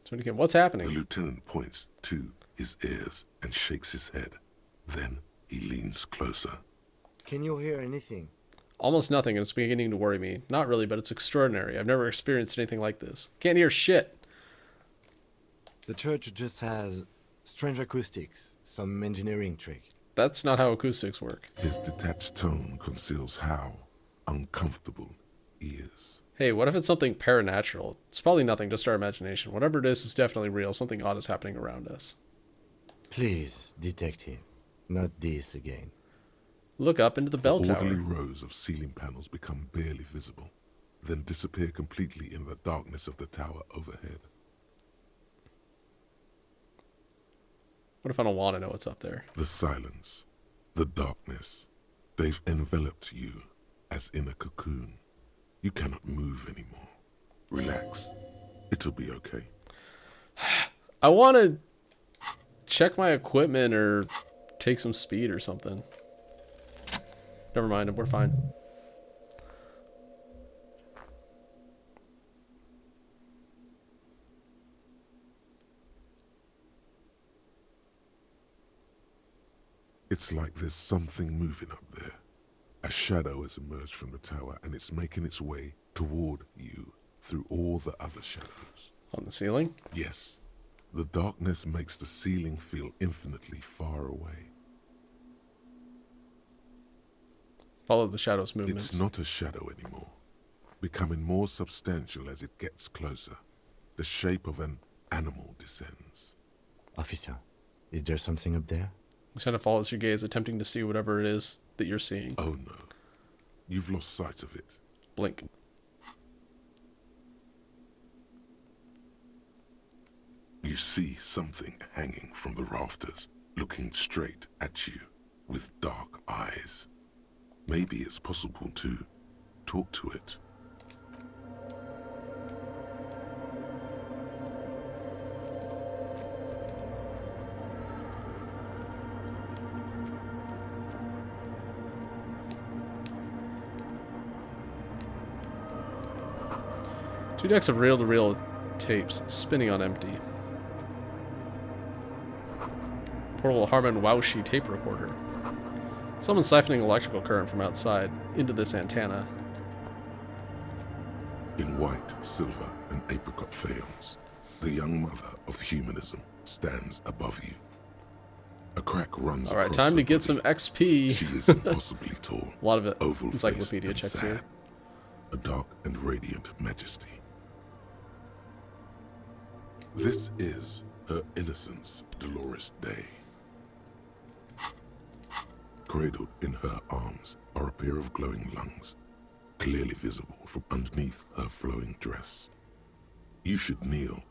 A: So again, what's happening?
B: The lieutenant points to his ears and shakes his head. Then he leans closer.
D: Can you hear anything?
A: Almost nothing, and it's beginning to worry me. Not really, but it's extraordinary. I've never experienced anything like this. Can't hear shit.
D: The church just has strange acoustics, some engineering trick.
A: That's not how acoustics work.
B: His detached tone conceals how uncomfortable he is.
A: Hey, what if it's something paranatural? It's probably nothing, just our imagination. Whatever it is definitely real. Something odd is happening around us.
D: Please, detective, not this again.
A: Look up into the bell
B: The orderly
A: tower.
B: rows of ceiling panels become barely visible, then disappear completely in the darkness of the tower overhead.
A: What if I don't want to know what's up there?
B: The silence, the darkness, they've enveloped you as in a cocoon. You cannot move anymore. Relax. It'll be okay.
A: I want to check my equipment or take some speed or something. Never mind, we're fine.
B: It's like there's something moving up there. A shadow has emerged from the tower and it's making its way toward you through all the other shadows.
A: On the ceiling?
B: Yes, the darkness makes the ceiling feel infinitely far away.
A: Follow the shadow's movements.
B: It's not a shadow anymore, becoming more substantial as it gets closer. The shape of an animal descends.
D: Officer, is there something up there?
A: It kind of follows your gaze, attempting to see whatever it is that you're seeing.
B: Oh no, you've lost sight of it.
A: Blink.
B: You see something hanging from the rafters, looking straight at you with dark eyes. Maybe it's possible to talk to it.
A: Two decks of reel-to-reel tapes spinning on empty. Portable Harman Waushi tape recorder. Someone's siphoning electrical current from outside into this antenna.
B: In white, silver, and apricot faience, the young mother of humanism stands above you. A crack runs
A: Alright,
B: across
A: time
B: her
A: to get
B: body.
A: some XP.
B: She is impossibly tall.
A: A lot of it.
B: Oval
A: Encyclopedia
B: face
A: checks
B: and sad,
A: here.
B: a dark and radiant majesty. This is Her Innocence Dolores Day. Cradled in her arms are a pair of glowing lungs, clearly visible from underneath her flowing dress. You should kneel.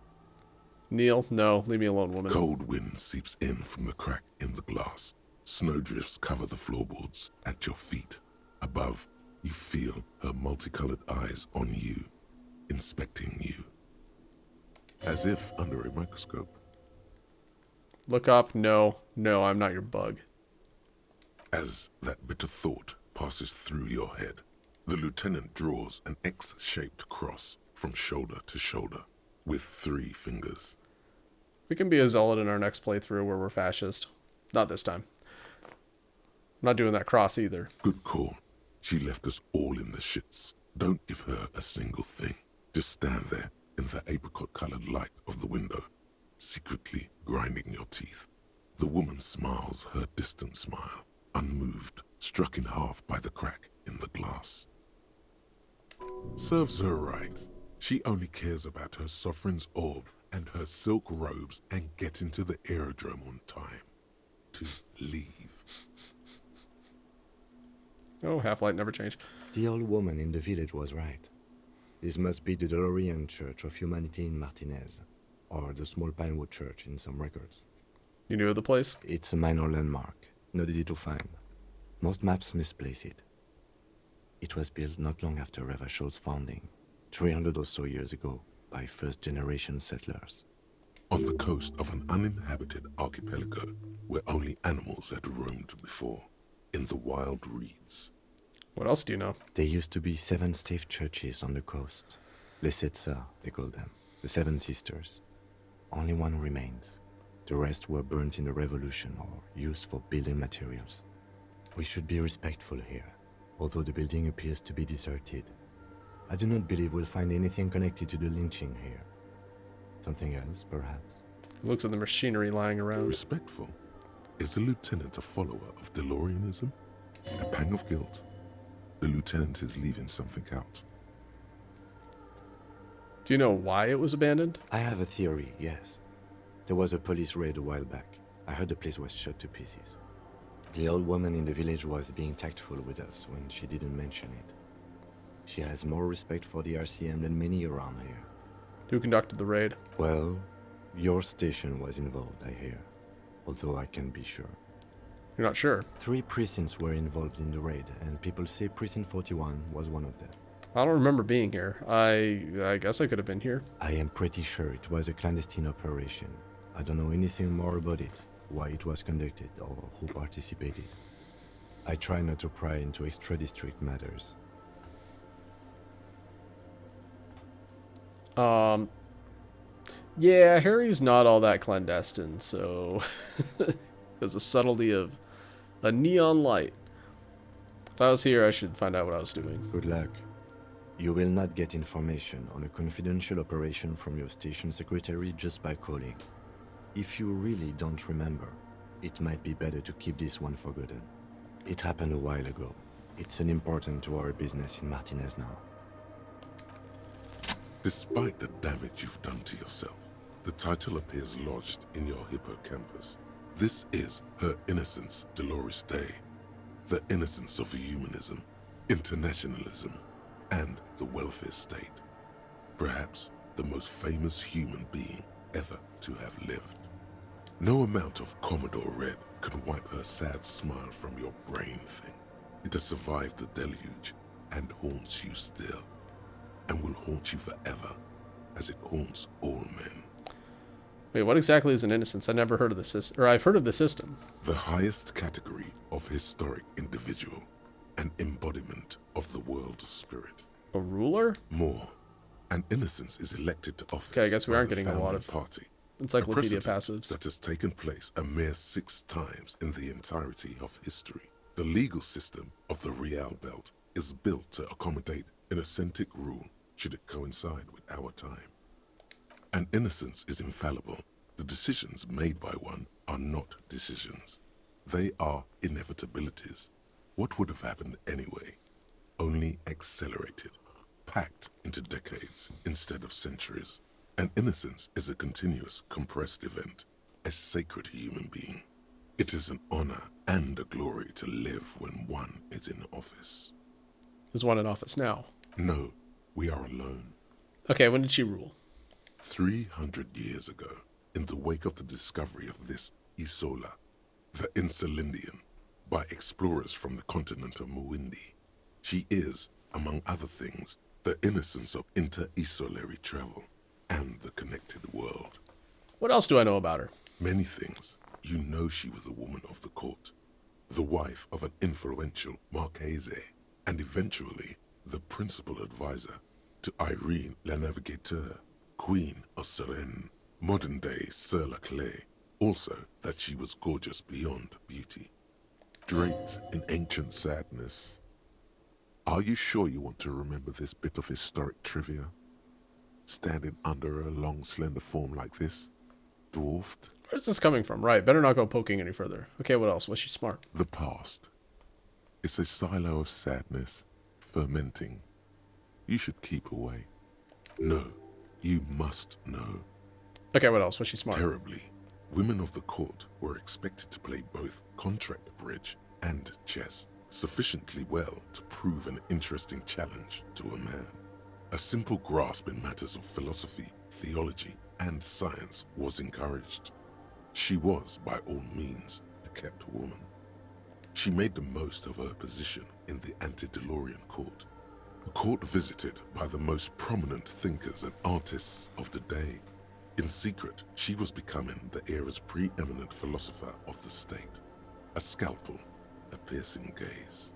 A: Kneel? No, leave me alone, woman.
B: Cold wind seeps in from the crack in the glass. Snowdrifts cover the floorboards at your feet. Above, you feel her multicolored eyes on you. inspecting you. As if under a microscope.
A: Look up. No, I'm not your bug.
B: As that bitter thought passes through your head, the lieutenant draws an X-shaped cross from shoulder to shoulder with 3 fingers.
A: We can be a zealot in our next playthrough where we're fascist. Not this time. I'm not doing that cross either.
B: Good call. She left us all in the shits. Don't give her a single thing. Just stand there in the apricot-colored light of the window, secretly grinding your teeth. The woman smiles her distant smile, unmoved, struck in half by the crack in the glass. Serves her right. She only cares about her sovereign's orb and her silk robes and getting to the aerodrome on time. To leave.
A: Oh, Half-Light never changed.
D: The old woman in the village was right. This must be the DeLorean Church of Humanity in Martinez, or the Small Pinewood Church in some records.
A: You knew of the place?
D: It's a minor landmark, not easy to find. Most maps misplace it. It was built not long after Revachol's founding, 300 or so years ago, by first-generation settlers.
B: On the coast of an uninhabited archipelago where only animals had roamed before, in the wild reeds.
A: What else do you know?
D: There used to be 7 stave churches on the coast. Les Sept Sœurs, they call them. The 7 Sisters. Only one remains. The rest were burnt in the revolution or used for building materials. We should be respectful here, although the building appears to be deserted. I do not believe we'll find anything connected to the lynching here. Something else, perhaps?
A: Looks at the machinery lying around.
B: Respectful? Is the lieutenant a follower of DeLoreanism? A pang of guilt? The lieutenant is leaving something out.
A: Do you know why it was abandoned?
D: I have a theory, yes. There was a police raid a while back. I heard the place was shot to pieces. The old woman in the village was being tactful with us when she didn't mention it. She has more respect for the RCM than many around here.
A: Who conducted the raid?
D: Well, your station was involved, I hear. Although I can't be sure.
A: You're not sure?
D: 3 precincts were involved in the raid, and people say Precinct 41 was one of them.
A: I don't remember being here. I guess I could have been here.
D: I am pretty sure it was a clandestine operation. I don't know anything more about it, why it was conducted, or who participated. I try not to pry into extra-district matters.
A: Yeah, Harry's not all that clandestine, so there's a subtlety of a neon light. If I was here, I should find out what I was doing.
D: Good luck. You will not get information on a confidential operation from your station secretary just by calling. If you really don't remember, it might be better to keep this one forgotten. It happened a while ago. It's unimportant to our business in Martinez now.
B: Despite the damage you've done to yourself, the title appears lodged in your hippocampus. This is Her Innocence Dolores Day, the innocence of humanism, internationalism, and the welfare state. Perhaps the most famous human being ever to have lived. No amount of Commodore Red can wipe her sad smile from your brain thing. It has survived the deluge and haunts you still, and will haunt you forever, as it haunts all men.
A: Wait, what exactly is an innocence? I never heard of the system, or I've heard of the system.
B: The highest category of historic individual, an embodiment of the world spirit.
A: A ruler?
B: More, an innocence is elected to office.
A: Okay, I guess we
B: by
A: aren't
B: the
A: getting a lot
B: founding
A: of
B: party.
A: encyclopedia
B: A precedent
A: passives.
B: that has taken place a mere 6 times in the entirety of history. The legal system of the Real Belt is built to accommodate an authentic rule should it coincide with our time. An innocence is infallible. The decisions made by one are not decisions. They are inevitabilities. What would have happened anyway? Only accelerated, packed into decades instead of centuries. An innocence is a continuous, compressed event, a sacred human being. It is an honor and a glory to live when one is in office.
A: There's one in office now.
B: No, we are alone.
A: Okay, when did she rule?
B: 300 years ago, in the wake of the discovery of this Isola, the Insulindian, by explorers from the continent of Muindi. She is, among other things, the innocence of inter-isolary travel, and the connected world.
A: What else do I know about her?
B: Many things. You know she was a woman of the court, the wife of an influential Marchese, and eventually the principal advisor to Irene La Navigateur, Queen of Serene, modern-day Sir La Clé. Also that she was gorgeous beyond beauty. Draped in ancient sadness. Are you sure you want to remember this bit of historic trivia? Standing under a long, slender form like this, dwarfed.
A: Where's this coming from? Right, better not go poking any further. Okay, what else? Was she smart?
B: The past. It's a silo of sadness, fermenting. You should keep away. No, you must know.
A: Okay, what else? Was she smart?
B: Terribly. Women of the court were expected to play both contract bridge and chess sufficiently well to prove an interesting challenge to a man. A simple grasp in matters of philosophy, theology, and science was encouraged. She was, by all means, a kept woman. She made the most of her position in the antediluvian court, a court visited by the most prominent thinkers and artists of the day. In secret, she was becoming the era's preeminent philosopher of the state. A scalpel, a piercing gaze.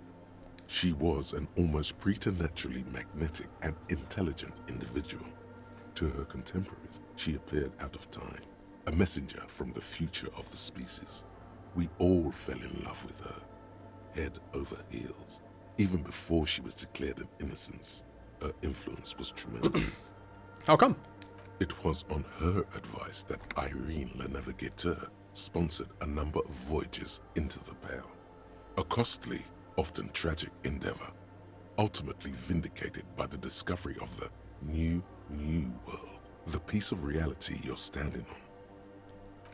B: She was an almost preternaturally magnetic and intelligent individual. To her contemporaries, she appeared out of time, a messenger from the future of the species. We all fell in love with her, head over heels. Even before she was declared an innocence, her influence was tremendous.
A: How come?
B: It was on her advice that Irene La Navigateur sponsored a number of voyages into the Pale. A costly, often tragic endeavor, ultimately vindicated by the discovery of the new world, the piece of reality you're standing on.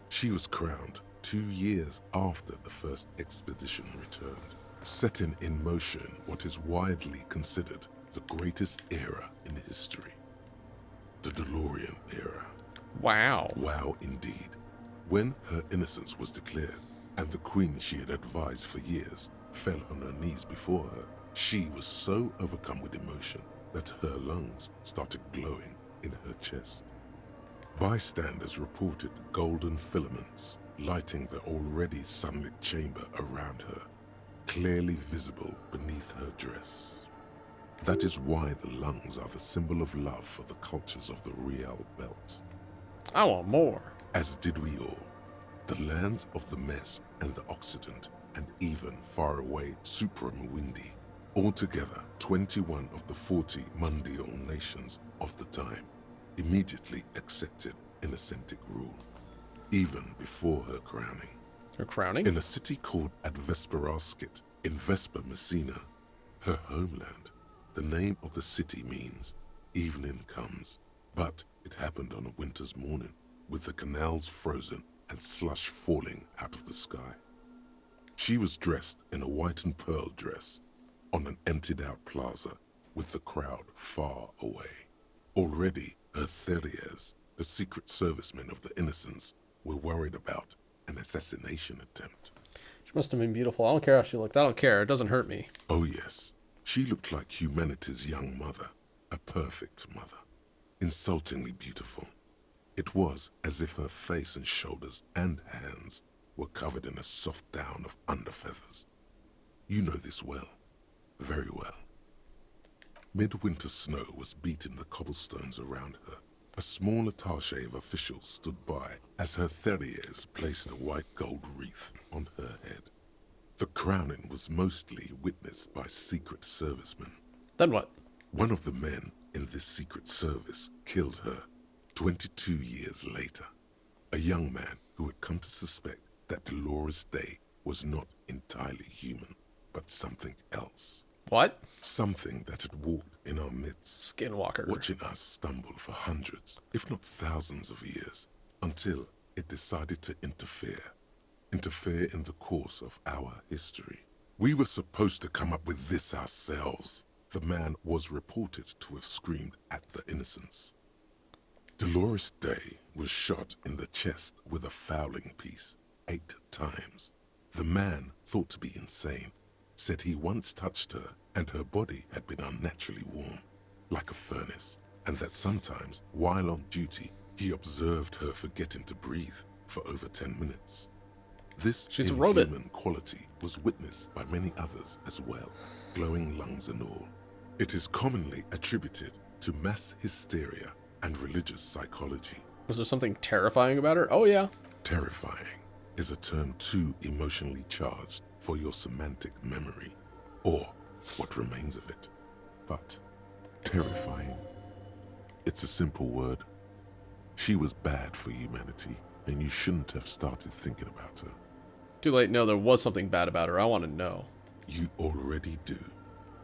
B: She was crowned 2 years after the first expedition returned, setting in motion what is widely considered the greatest era in history. The DeLorean era.
A: Wow.
B: Wow, indeed. When her innocence was declared, and the queen she had advised for years fell on her knees before her, she was so overcome with emotion that her lungs started glowing in her chest. Bystanders reported golden filaments lighting the already sunlit chamber around her, clearly visible beneath her dress. That is why the lungs are the symbol of love for the cultures of the Real Belt.
A: I want more.
B: As did we all. The lands of the Mess and the Occident, and even far away Supremawindi. Altogether, 21 of the 40 Mundial nations of the time immediately accepted Innocentic rule, even before her crowning.
A: Her crowning?
B: In a city called Advesperaskit, in Vesper Messina, her homeland. The name of the city means evening comes, but it happened on a winter's morning, with the canals frozen and slush falling out of the sky. She was dressed in a white and pearl dress on an emptied-out plaza with the crowd far away. Already, her Theriers, the secret servicemen of the Innocents, were worried about an assassination attempt.
A: She must have been beautiful. I don't care how she looked. I don't care. It doesn't hurt me.
B: Oh yes, she looked like humanity's young mother, a perfect mother, insultingly beautiful. It was as if her face and shoulders and hands were covered in a soft down of underfeathers. You know this well, very well. Midwinter snow was beating the cobblestones around her. A small attaché of officials stood by as her Theriers placed a white gold wreath on her head. The crowning was mostly witnessed by secret servicemen.
A: Then what?
B: One of the men in this secret service killed her 22 years later. A young man who had come to suspect that Dolores Day was not entirely human, but something else.
A: What?
B: Something that had walked in our midst,
A: Skinwalker.
B: watching us stumble for hundreds, if not thousands of years, until it decided to interfere in the course of our history. We were supposed to come up with this ourselves. The man was reported to have screamed at the Innocents. Dolores Day was shot in the chest with a fowling piece 8 times. The man, thought to be insane, said he once touched her and her body had been unnaturally warm. like a furnace, and that sometimes, while on duty, he observed her forgetting to breathe for over 10 minutes. This
A: She's a robot.
B: inhuman quality was witnessed by many others as well, glowing lungs and all. It is commonly attributed to mass hysteria and religious psychology.
A: Was there something terrifying about her? Oh, yeah.
B: Terrifying is a term too emotionally charged for your semantic memory, or what remains of it. But terrifying, it's a simple word. She was bad for humanity, and you shouldn't have started thinking about her.
A: Too late. No, there was something bad about her. I want to know.
B: You already do.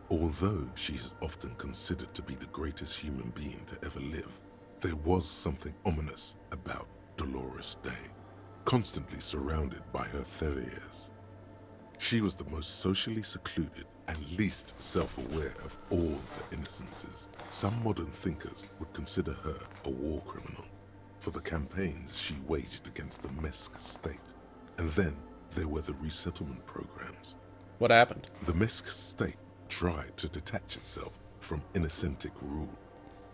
B: Although she is often considered to be the greatest human being to ever live, there was something ominous about Dolores Day, constantly surrounded by her terriers. She was the most socially secluded and least self-aware of all the innocences. Some modern thinkers would consider her a war criminal for the campaigns she waged against the Mesk state. And then there were the resettlement programs.
A: What happened?
B: The Mesk state tried to detach itself from Innocentic rule.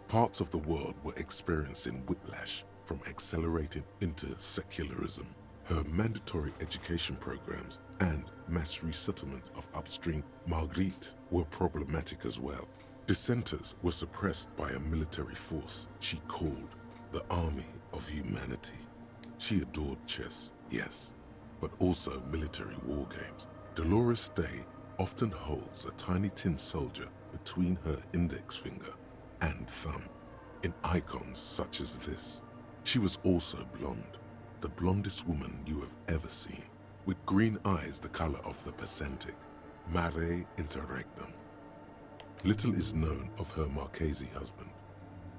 B: Parts of the world were experiencing whiplash from accelerating into secularism. Her mandatory education programs and mass resettlement of upstream Marguerite were problematic as well. Dissenters were suppressed by a military force she called the Army of Humanity. She adored chess, yes, but also military war games. Dolores Day often holds a tiny tin soldier between her index finger and thumb in icons such as this. She was also blonde, the blondest woman you have ever seen, with green eyes the color of the Pacentic, mare interregnum. Little is known of her Marchese husband.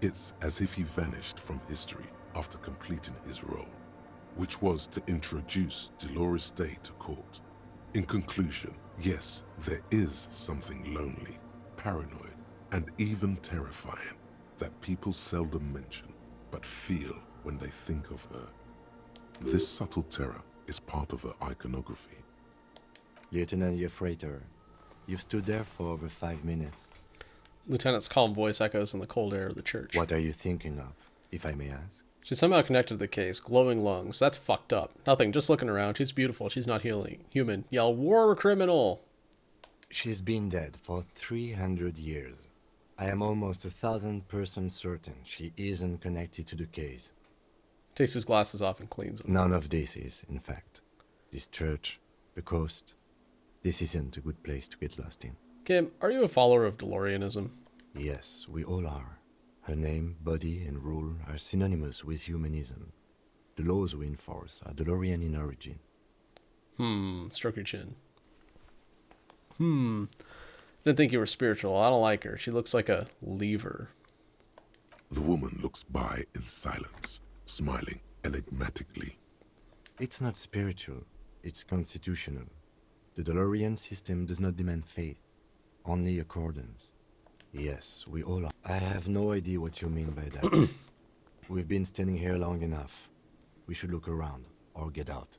B: It's as if he vanished from history after completing his role, which was to introduce Dolores Day to court. In conclusion, yes, there is something lonely, paranoid, and even terrifying that people seldom mention, but feel when they think of her. This subtle terror is part of her iconography.
D: Lieutenant Yefrater, you've stood there for over 5 minutes.
A: Lieutenant's calm voice echoes in the cold air of the church.
D: What are you thinking of, if I may ask?
A: She's somehow connected to the case. Glowing lungs. That's fucked up. Nothing. Just looking around. She's beautiful. She's not human. Yell, war criminal.
D: She's been dead for 300 years. I am almost 1,000% certain she isn't connected to the case.
A: Takes his glasses off and cleans them.
D: None of this is, in fact. This church, the coast, this isn't a good place to get lost in.
A: Kim, are you a follower of DeLoreanism?
D: Yes, we all are. Her name, body, and rule are synonymous with humanism. The laws we enforce are DeLorean in origin.
A: Stroke your chin. Didn't think you were spiritual. I don't like her. She looks like a lever.
B: The woman looks by in silence, smiling enigmatically.
D: It's not spiritual, it's constitutional. The DeLorean system does not demand faith, only accordance. Yes, we all are. I have no idea what you mean by that. We've been standing here long enough. We should look around, or get out.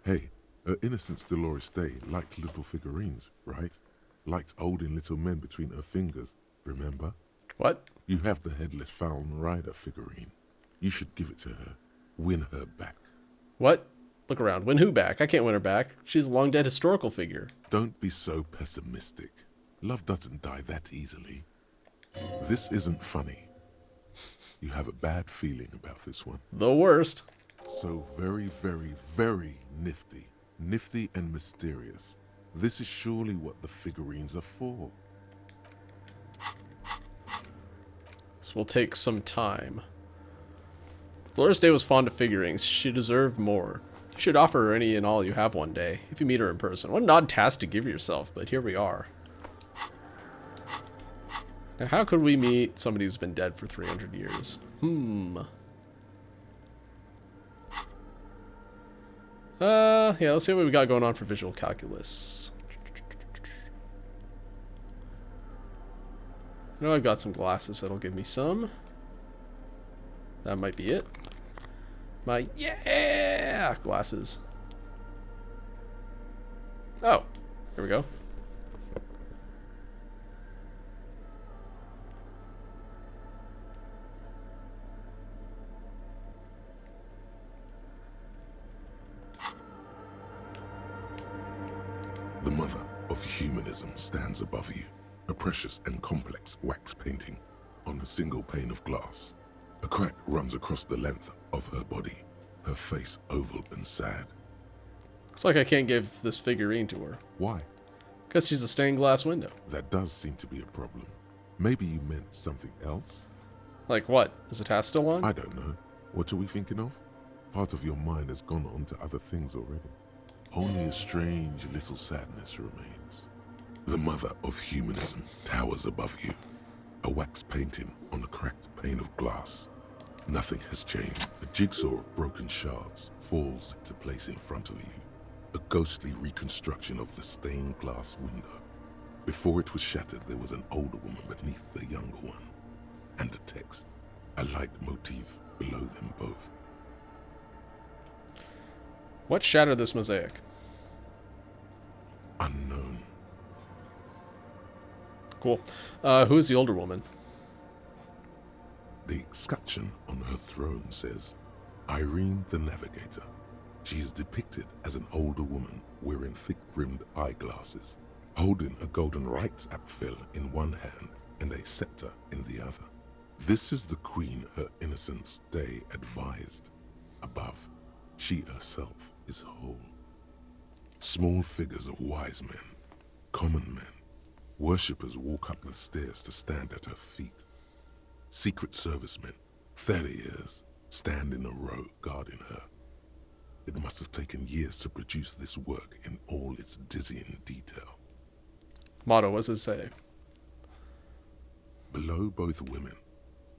B: Hey, her Innocence Dolores Day liked little figurines, right? Liked holding little men between her fingers, remember?
A: What?
B: You have the headless Fallen Rider figurine. You should give it to her. Win her back.
A: What? Look around. Win who back? I can't win her back. She's a long-dead historical figure.
B: Don't be so pessimistic. Love doesn't die that easily. This isn't funny. You have a bad feeling about this one.
A: The worst.
B: So very, very, very nifty. Nifty and mysterious. This is surely what the figurines are for.
A: This will take some time. Dolores Day was fond of figurines. She deserved more. You should offer her any and all you have one day, if you meet her in person. What an odd task to give yourself, but here we are. Now, how could we meet somebody who's been dead for 300 years? Yeah, let's see what we got going on for visual calculus. I know I've got some glasses that'll give me some. That might be it. My, yeah, glasses. Oh, here we go.
B: of Humanism stands above you, a precious and complex wax painting on a single pane of glass. A crack runs across the length of her body, her face oval and sad.
A: Looks like I can't give this figurine to her.
B: Why?
A: Because she's a stained glass window.
B: That does seem to be a problem. Maybe you meant something else?
A: Like what? Is the task still on?
B: I don't know. What are we thinking of? Part of your mind has gone on to other things already. Only a strange little sadness remains. The mother of humanism towers above you, a wax painting on a cracked pane of glass. Nothing has changed. A jigsaw of broken shards falls into place in front of you, a ghostly reconstruction of the stained glass window. Before it was shattered, there was an older woman beneath the younger one, and a text, a light motif below them both.
A: What shattered this mosaic?
B: Unknown.
A: Cool. Who is the older woman?
B: The escutcheon on her throne says, Irene the Navigator. She is depicted as an older woman wearing thick-rimmed eyeglasses, holding a golden Reichsapfel in one hand and a scepter in the other. This is the queen her innocence day advised. Above, she herself is whole. Small figures of wise men, common men, worshippers walk up the stairs to stand at her feet. Secret servicemen, farriers, stand in a row guarding her. It must have taken years to produce this work in all its dizzying detail.
A: Motto, what does it say?
B: Below both women,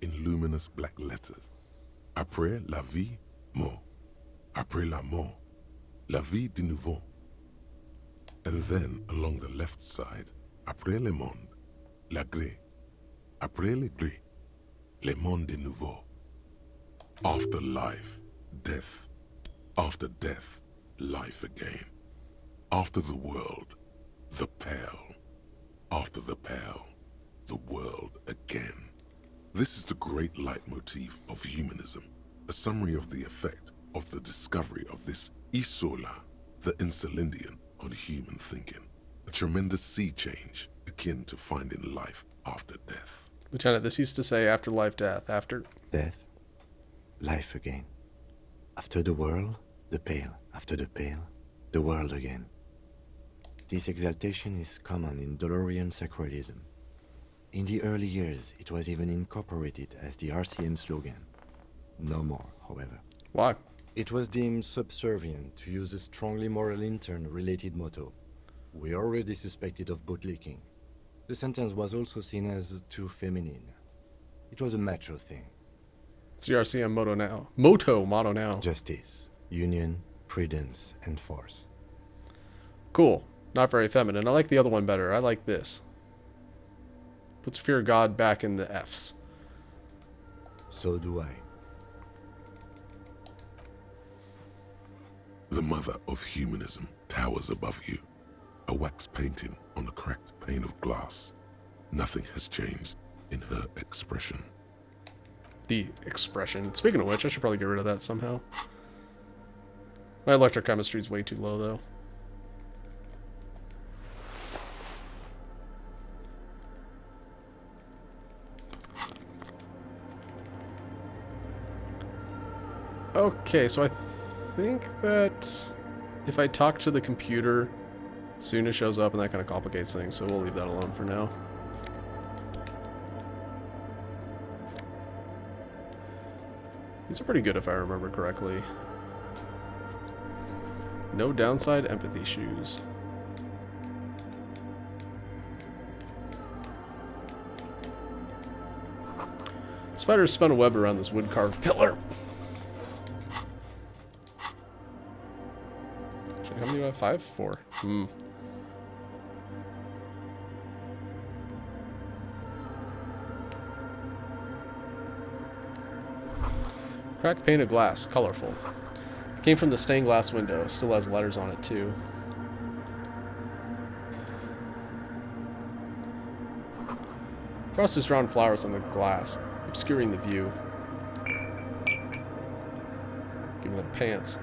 B: in luminous black letters, Après la vie, mort. Après la mort, la vie de nouveau. And then, along the left side, Après le monde, la gré. Après le gré, le monde de nouveau. After life, death. After death, life again. After the world, the pale. After the pale, the world again. This is the great leitmotif of humanism, a summary of the effect of the discovery of this isola, the insulindian, on human thinking. A tremendous sea change, akin to finding life after death.
A: Lieutenant, this used to say after life, death. After
D: Death, life again. After the world, the pale. After the pale, the world again. This exaltation is common in Dolorian sacralism. In the early years, it was even incorporated as the RCM slogan. No more, however.
A: Why?
D: It was deemed subservient to use a strongly moral intern-related motto. We already suspected of bootlicking. The sentence was also seen as too feminine. It was a macho thing.
A: It's the RCM motto now.
D: Justice, union, prudence, and force.
A: Cool. Not very feminine. I like the other one better. I like this. Puts fear of God back in the F's.
D: So do I.
B: The mother of humanism towers above you, a wax painting on a cracked pane of glass. Nothing has changed in her expression.
A: The expression. Speaking of which, I should probably get rid of that somehow. My electrochemistry is way too low, though. Okay, so I think that if I talk to the computer, soon it shows up and that kind of complicates things, so we'll leave that alone for now. These are pretty good if I remember correctly. No downside empathy shoes. Spiders spun a web around this wood carved pillar. How many do I have? 5? 4. Cracked pane of glass. Colorful. It came from the stained glass window. Still has letters on it, too. Frost has drawn flowers on the glass, obscuring the view. Giving them pants.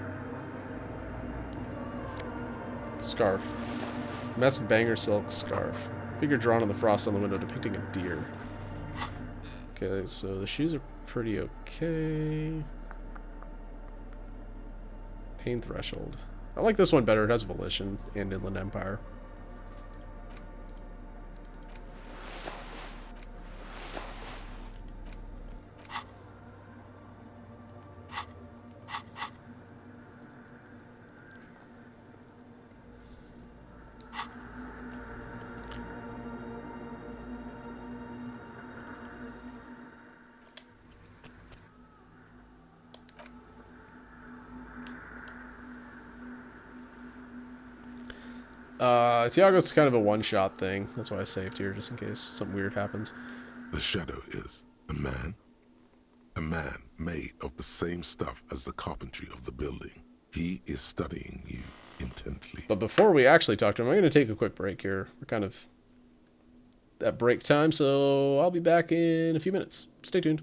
A: Scarf. Masked banger silk scarf. Figure drawn on the frost on the window depicting a deer. Okay, so the shoes are pretty okay. Pain threshold. I like this one better. It has volition and Inland Empire. Tiago's kind of a one-shot thing. That's why I saved here, just in case something weird happens.
B: The shadow is a man. A man made of the same stuff as the carpentry of the building. He is studying you intently.
A: But before we actually talk to him, I'm going to take a quick break here. We're kind of at break time, so I'll be back in a few minutes. Stay tuned.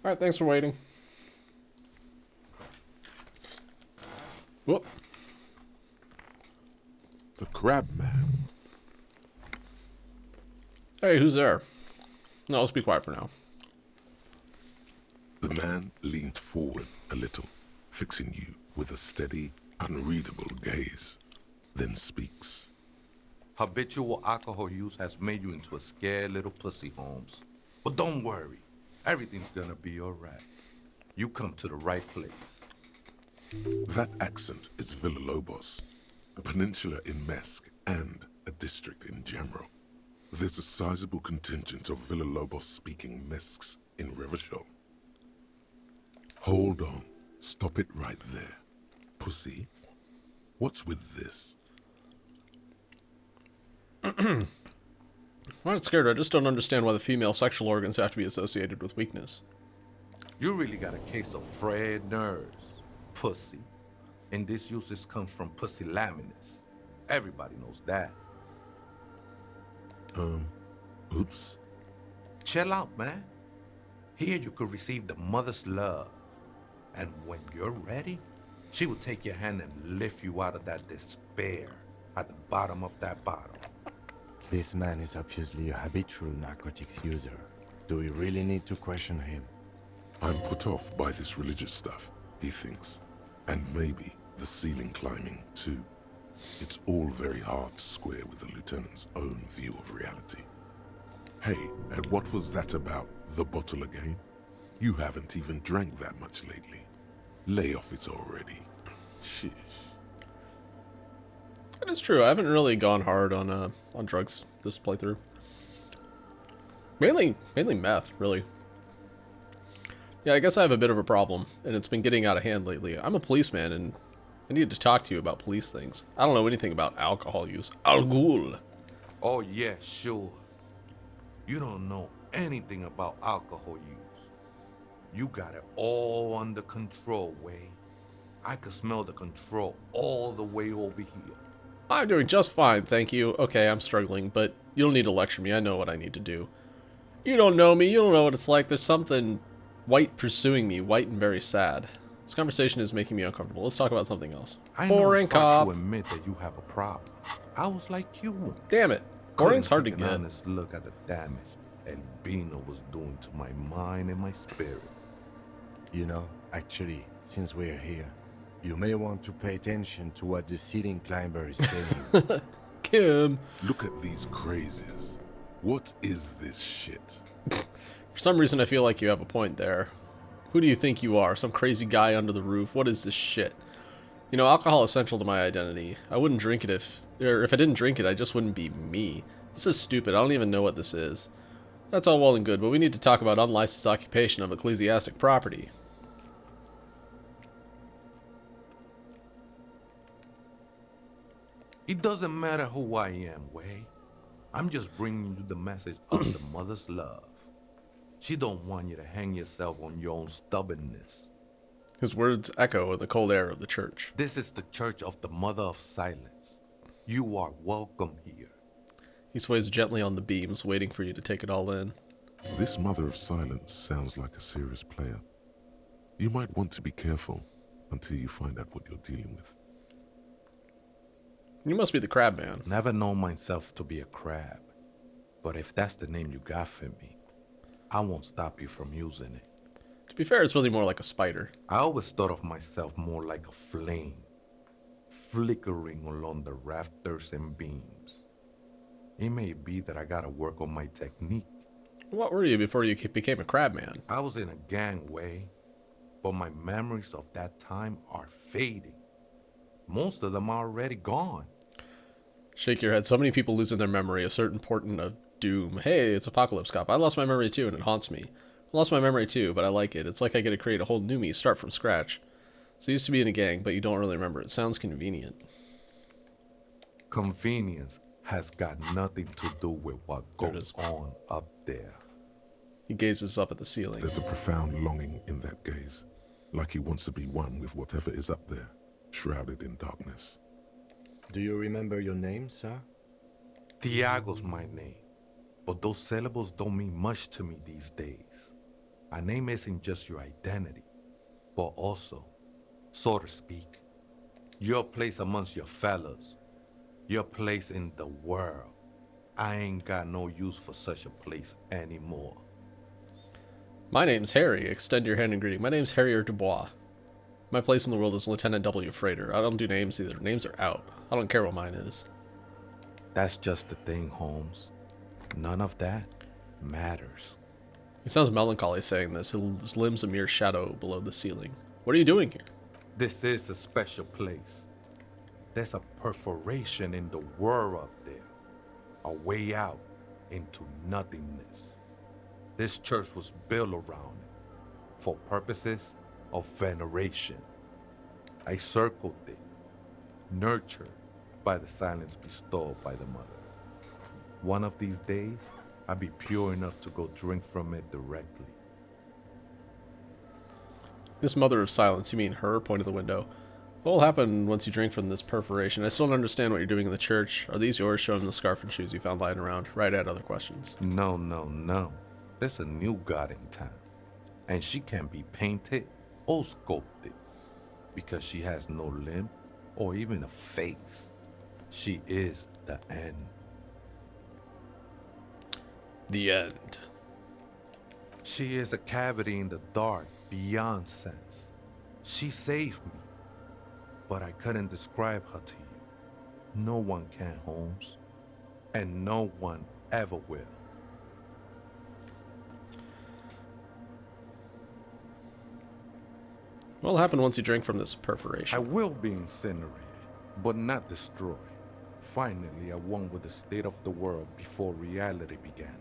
A: Alright, thanks for waiting. Whoop.
B: The crab man.
A: Hey, who's there? No, let's be quiet for now.
B: The man leaned forward a little, fixing you with a steady, unreadable gaze, then speaks.
K: Habitual alcohol use has made you into a scared little pussy, Holmes. But don't worry. Everything's gonna be alright. You come to the right place.
B: That accent is Villalobos, a peninsula in Mesque and a district in general. There's a sizable contingent of Villalobos-speaking Mesques in Revachol. Hold on. Stop it right there. Pussy, what's with this?
A: I'm not scared. I just don't understand why the female sexual organs have to be associated with weakness.
K: You really got a case of frayed nerves, pussy. And this usage comes from pusillanimous. Everybody knows that.
B: Oops.
K: Chill out, man. Here you could receive the mother's love. And when you're ready, she will take your hand and lift you out of that despair at the bottom of that bottle.
D: This man is obviously a habitual narcotics user. Do we really need to question him?
B: I'm put off by this religious stuff, he thinks. And maybe the ceiling climbing, too. It's all very hard to square with the lieutenant's own view of reality. Hey, and what was that about the bottle again? You haven't even drank that much lately. Lay off it already. Sheesh.
A: That is true. I haven't really gone hard on drugs this playthrough. Mainly meth, really. Yeah, I guess I have a bit of a problem, and it's been getting out of hand lately. I'm a policeman, and I need to talk to you about police things. I don't know anything about alcohol use. Alcohol.
K: Oh yeah, sure. You don't know anything about alcohol use. You got it all under control, Way. I could smell the control all the way over here.
A: I'm doing just fine, thank you. Okay, I'm struggling, but you don't need to lecture me. I know what I need to do. You don't know me. You don't know what it's like. There's something white pursuing me, white and very sad. This conversation is making me uncomfortable. Let's talk about something else. Boring cop.
K: To admit that you have a problem. I was like you.
A: Damn it. Boring's hard to
K: Couldn't take
A: get.
K: an honest look at the damage Albino was doing to my mind and my spirit.
D: You know, actually, since we're here, you may want to pay attention to what the ceiling climber is saying.
A: Kim.
B: Look at these crazies. What is this shit?
A: For some reason, I feel like you have a point there. Who do you think you are? Some crazy guy under the roof? What is this shit? You know, alcohol is essential to my identity. I wouldn't drink it if I didn't drink it, I just wouldn't be me. This is stupid. I don't even know what this is. That's all well and good, but we need to talk about unlicensed occupation of ecclesiastic property.
K: It doesn't matter who I am, Way. I'm just bringing you the message of the mother's love. She don't want you to hang yourself on your own stubbornness.
A: His words echo in the cold air of the church.
K: This is the church of the Mother of Silence. You are welcome here.
A: He sways gently on the beams, waiting for you to take it all in.
B: This Mother of Silence sounds like a serious player. You might want to be careful until you find out what you're dealing with.
A: You must be the crab man.
K: Never known myself to be a crab. But if that's the name you got for me, I won't stop you from using it.
A: To be fair, it's really more like a spider.
K: I always thought of myself more like a flame, flickering along the rafters and beams. It may be that I gotta work on my technique.
A: What were you before you became a crab man?
K: I was in a gangway, but my memories of that time are fading. Most of them are already gone.
A: Shake your head. So many people losing their memory. A certain portent of doom. Hey, it's Apocalypse Cop. I lost my memory too, and it haunts me. I lost my memory too, but I like it. It's like I get to create a whole new me, start from scratch. So you used to be in a gang, but you don't really remember. It sounds convenient.
K: Convenience has got nothing to do with what goes on up there.
A: He gazes up at the ceiling.
B: There's a profound longing in that gaze, like he wants to be one with whatever is up there, shrouded in darkness.
D: Do you remember your name, sir?
K: Tiago's my name, but those syllables don't mean much to me these days. A name isn't just your identity, but also, so to speak, your place amongst your fellows, your place in the world. I ain't got no use for such a place anymore.
A: My name's Harry. Extend your hand in greeting. My name's Harry Dubois. My place in the world is Lieutenant W. Freighter. I don't do names either. Names are out. I don't care what mine is.
D: That's just the thing, Holmes. None of that matters.
A: He sounds melancholy saying this. His limb's a mere shadow below the ceiling. What are you doing here?
K: This is a special place. There's a perforation in the world up there. A way out into nothingness. This church was built around it for purposes of veneration. I circled it, nurtured by the silence bestowed by the mother. One of these days, I'll be pure enough to go drink from it directly.
A: This mother of silence, you mean her? Point of the window. What will happen once you drink from this perforation? I still don't understand what you're doing in the church. Are these yours? Show him the scarf and shoes you found lying around. Right at other questions.
K: No. There's a new god in town. And she can be painted or sculpted. Because she has no limb or even a face. She is the end.
A: The end.
K: She is a cavity in the dark beyond sense. She saved me. But I couldn't describe her to you. No one can, Holmes. And no one ever will.
A: What will happen once you drink from this perforation?
K: I will be incinerated, but not destroyed. Finally, I won with the state of the world before reality began.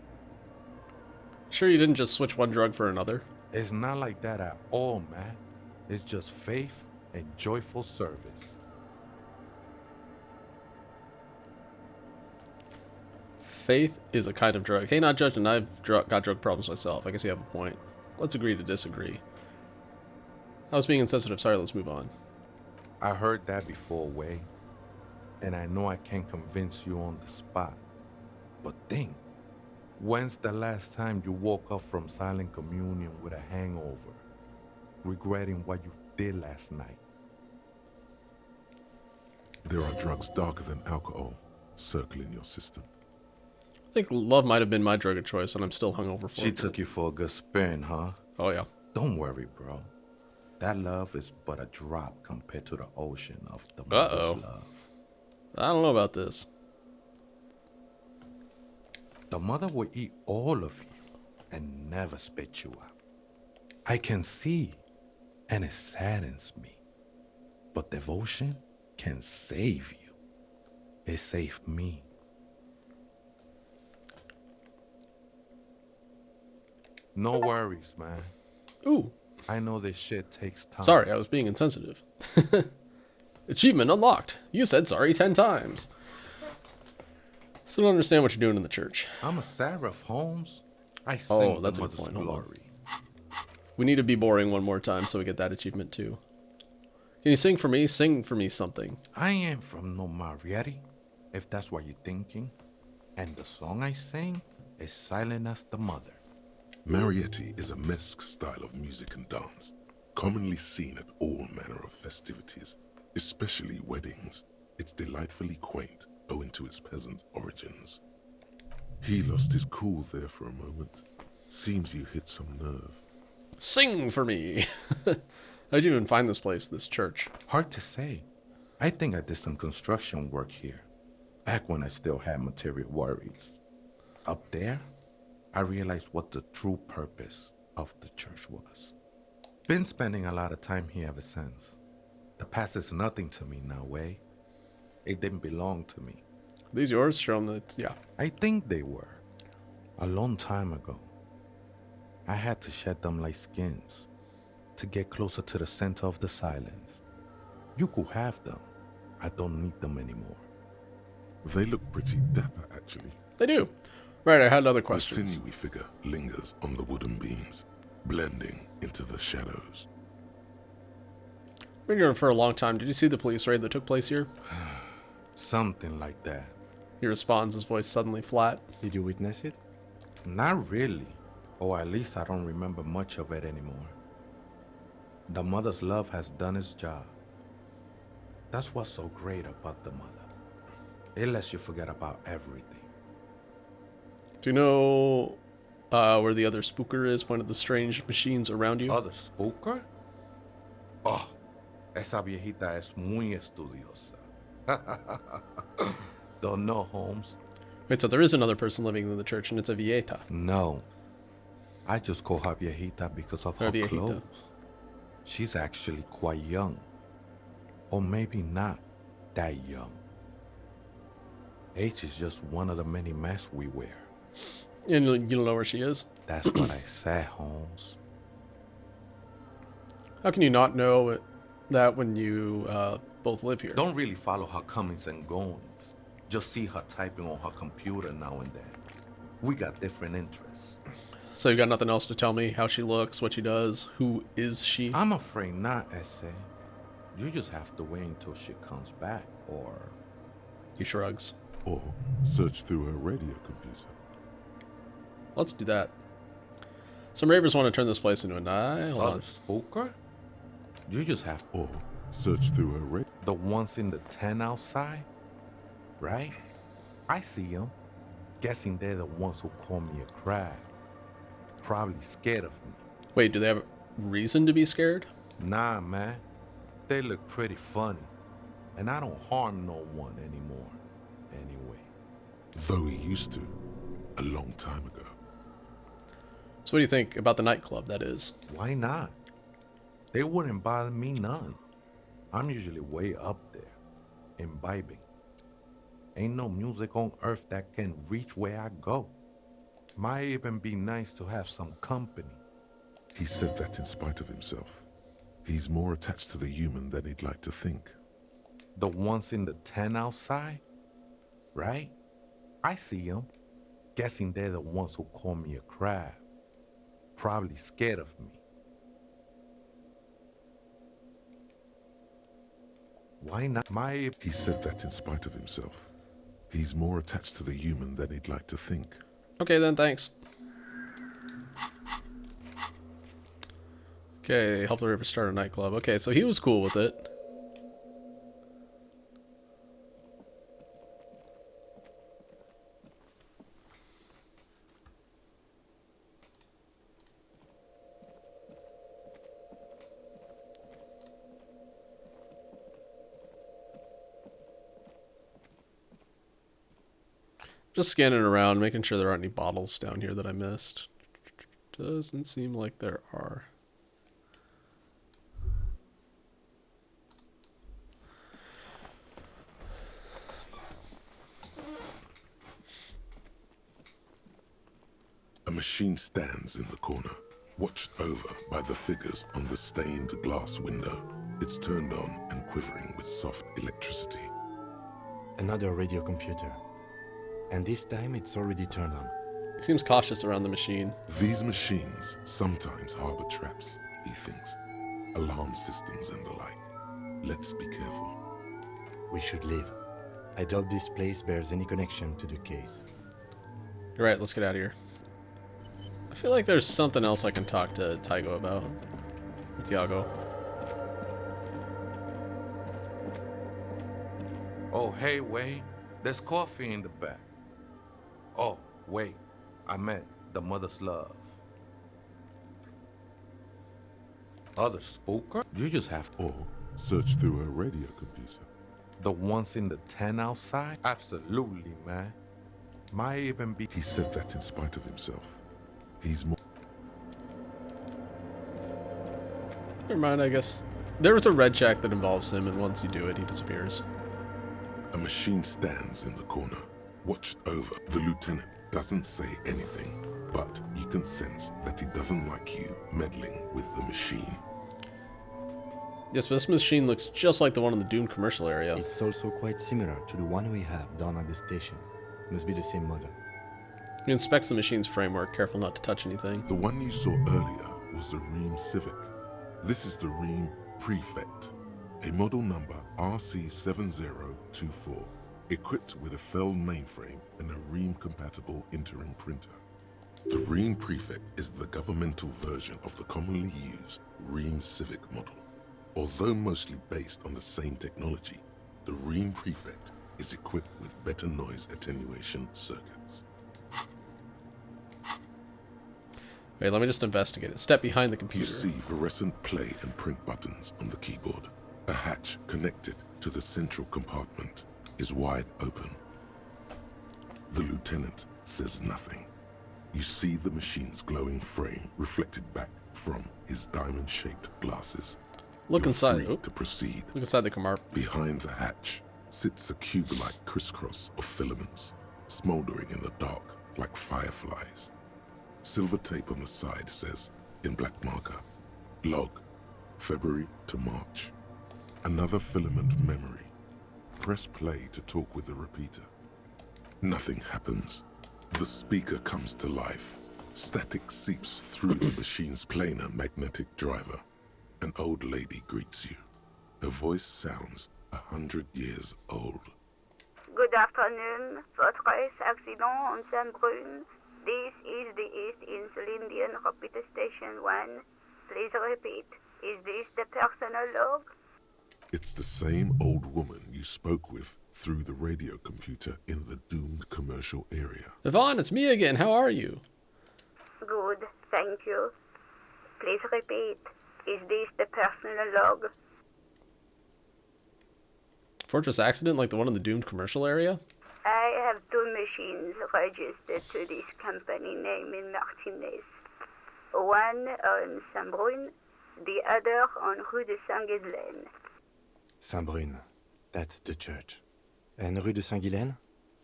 A: Sure you didn't just switch one drug for another?
K: It's not like that at all, man. It's just faith and joyful service.
A: Faith is a kind of drug. Hey, not judging. I've got drug problems myself. I guess you have a point. Let's agree to disagree. I was being insensitive. Sorry, let's move on.
K: I heard that before, Way. And I know I can't convince you on the spot. But think, when's the last time you woke up from silent communion with a hangover, regretting what you did last night?
B: There are drugs darker than alcohol circling your system.
A: I think love might have been my drug of choice, and I'm still hungover for it.
K: She took you for a good spin, huh?
A: Oh, yeah.
K: Don't worry, bro. That love is but a drop compared to the ocean of the
A: Uh-oh.
K: mother's love.
A: I don't know about this.
K: The mother will eat all of you and never spit you out. I can see, and it saddens me. But devotion can save you. It saved me. No worries, man.
A: Ooh.
K: I know this shit takes time.
A: Sorry, I was being insensitive. Achievement unlocked. You said sorry 10 times. Still don't understand what you're doing in the church.
K: I'm a seraph, Holmes. I sing
A: that's
K: the
A: a good
K: mother's
A: point. Hold on.
K: glory.
A: We need to be boring one more time so we get that achievement too. Can you sing for me? Sing for me something.
K: I ain't from no Mariette, if that's what you're thinking. And the song I sing is silent as the mother.
B: Marietti is a mesque style of music and dance, commonly seen at all manner of festivities, especially weddings. It's delightfully quaint, owing to its peasant origins. He lost his cool there for a moment. Seems you hit some nerve.
A: Sing for me. How'd you even find this place, this church?
K: Hard to say. I think I did some construction work here, back when I still had material worries. Up there, I realized what the true purpose of the church was. Been spending a lot of time here ever since. The past is nothing to me now, Way. It didn't belong to me.
A: These yours? Show them that, yeah.
K: I think they were. A long time ago. I had to shed them like skins to get closer to the center of the silence. You could have them. I don't need them anymore.
B: They look pretty dapper, actually.
A: They do. Right, I had other
B: The
A: questions.
B: sinewy figure lingers on the wooden beams, blending into the shadows.
A: Been here for a long time. Did you see the police raid that took place here?
K: Something like that.
A: He responds, his voice suddenly flat.
D: Did you witness it?
K: Not really.
L: Or at least I don't remember much of it anymore. The mother's love has done its job. That's what's so great about the mother. It lets you forget about everything.
A: Do you know where the other spooker is? One of the strange machines around you?
K: Other spooker? Oh, esa viejita es muy estudiosa. Don't know, Holmes.
A: Wait, so there is another person living in the church, and it's a viejita.
L: No. I just call her viejita because of her clothes. She's actually quite young. Or maybe not that young. Age is just one of the many masks we wear.
A: And you don't know where she is?
L: That's what I said, Holmes.
A: How can you not know that when you both live here?
K: Don't really follow her comings and goings. Just see her typing on her computer now and then. We got different interests.
A: So you got nothing else to tell me? How she looks, what she does, who is she?
L: I'm afraid not, Essay. You just have to wait until she comes back, or...
A: He shrugs.
B: Or search through her radio computer.
A: Let's do that. Some ravers want to turn this place into a night. Hold on.
K: Spooker? You just have
B: Or search through her radio.
K: the ones in the tent outside, right? I see them. Guessing they're the ones who call me a crab. Probably scared of me.
A: Wait, do they have reason to be scared?
K: Nah, man. They look pretty funny. And I don't harm no one anymore. Anyway.
B: Though he used to, a long time ago.
A: So what do you think about the nightclub, that is?
K: Why not? They wouldn't bother me none. I'm usually way up there, imbibing. Ain't no music on earth that can reach where I go. Might even be nice to have some company.
B: He said that in spite of himself. He's more attached to the human than he'd like to think.
K: The ones in the tent outside, right? I see them. Guessing they're the ones who call me a crab. Probably scared of me. Why not?
B: He said that in spite of himself. He's more attached to the human than he'd like to think.
A: Okay then, thanks. Okay, help the river start a nightclub. Okay, so he was cool with it. Just scanning around, making sure there aren't any bottles down here that I missed. Doesn't seem like there are.
B: A machine stands in the corner, watched over by the figures on the stained glass window. It's turned on and quivering with soft electricity.
D: Another radio computer. And this time it's already turned on.
A: He seems cautious around the machine.
B: These machines sometimes harbor traps, he thinks. Alarm systems and the like. Let's be careful.
D: We should leave. I doubt this place bears any connection to the case.
A: You're right, let's get out of here. I feel like there's something else I can talk to Tygo about. Or Tiago.
K: Oh, hey, wait. There's coffee in the back. Oh, wait. I meant the mother's love. Other spooker? You just have to...
B: Or search through her radio computer.
K: The ones in the tent outside? Absolutely, man. Might even be...
B: He said that in spite of himself. He's more...
A: Never mind, I guess. There was a red check that involves him, and once you do it, he disappears.
B: A machine stands in the corner, watched over. The lieutenant doesn't say anything, but you can sense that he doesn't like you meddling with the machine.
A: Yes, but this machine looks just like the one in the Dune commercial area.
D: It's also quite similar to the one we have down at the station. Must be the same model.
A: He inspects the machine's framework, careful not to touch anything.
B: The one you saw earlier was the Ream Civic. This is the Ream Prefect, a model number RC7024, equipped with a Feld mainframe and a Ream-compatible interim printer. The Ream Prefect is the governmental version of the commonly used Ream Civic model. Although mostly based on the same technology, the Ream Prefect is equipped with better noise attenuation circuits.
A: Wait, let me just investigate it. Step behind the
B: You
A: computer.
B: see fluorescent play and print buttons on the keyboard. A hatch connected to the central compartment is wide open. The lieutenant says nothing. You see the machine's glowing frame reflected back from his diamond-shaped glasses.
A: Look
B: You're
A: inside.
B: free
A: Oop.
B: to proceed.
A: Look inside the compartment.
B: Behind the hatch sits a cube-like crisscross of filaments, smoldering in the dark like fireflies. Silver tape on the side says, in black marker, log, February to March. Another filament memory. Press play to talk with the repeater. Nothing happens. The speaker comes to life. Static seeps through the machine's planar magnetic driver. An old lady greets you. Her voice sounds 100 years old.
M: Good afternoon. Fortress accident on Saint-Brune. This is the East Insulindian Repeater Station 1. Please repeat. Is this the personal log?
B: It's the same old woman you spoke with through the radio computer in the doomed commercial area.
A: Yvonne, it's me again. How are you?
M: Good, thank you. Please repeat. Is this the personal log?
A: Fortress accident like the one in the doomed commercial area?
M: I have two machines registered to this company name in Martinez. One on Saint-Brune, the other on Rue de Saint-Ghislaine.
D: Saint-Brune, that's the church. And Rue de Saint-Ghislaine?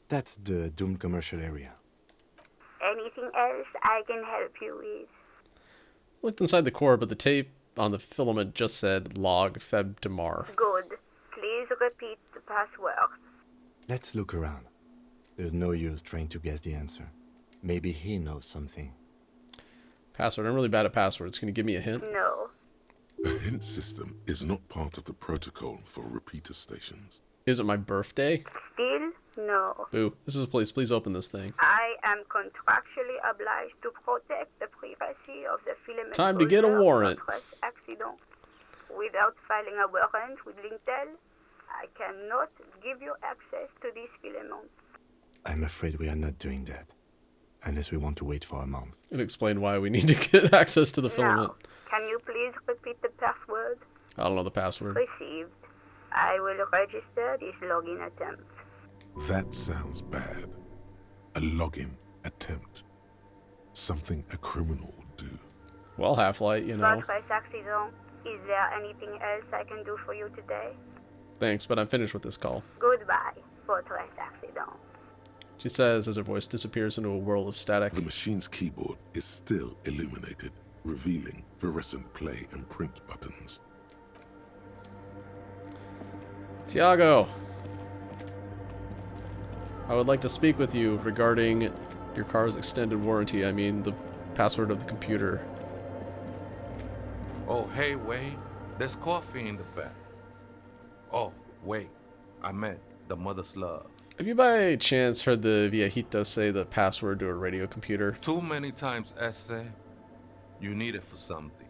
D: That's the doomed commercial area.
M: Anything else I can help you with?
A: Looked inside the core, but the tape on the filament just said log Feb to Mar.
M: Good. Please repeat the password.
D: Let's look around. There's no use trying to guess the answer. Maybe he knows something.
A: Password. I'm really bad at passwords. Can you give me a hint?
M: No.
B: A hint system is not part of the protocol for repeater stations.
A: Is it my birthday?
M: Still, no.
A: Boo. This is a place. Please open this thing.
M: I am contractually obliged to protect the privacy of the filament.
A: Time to get a warrant.
M: Accident. Without filing a warrant with Lintel, I cannot give you access to this filament.
D: I'm afraid we are not doing that. Unless we want to wait for a month.
A: And explain why we need to get access to the filament.
M: Now, can you please repeat the password?
A: I don't know the password.
M: Received. I will register this login attempt.
B: That sounds bad. A login attempt. Something a criminal would do.
A: Well, Half-Light, you know.
M: Fortress accident. Is there anything else I can do for you today?
A: Thanks, but I'm finished with this call.
M: Goodbye, Fortress accident.
A: She says as her voice disappears into a whirl of static.
B: The machine's keyboard is still illuminated, revealing fluorescent play and print buttons.
A: Tiago, I would like to speak with you regarding your car's extended warranty. I mean, the password of the computer.
K: Oh, hey, wait. There's coffee in the back. Oh, wait. I meant the mother's love.
A: Have you by chance heard the viejita say the password to a radio computer?
K: Too many times, Ese. You need it for something.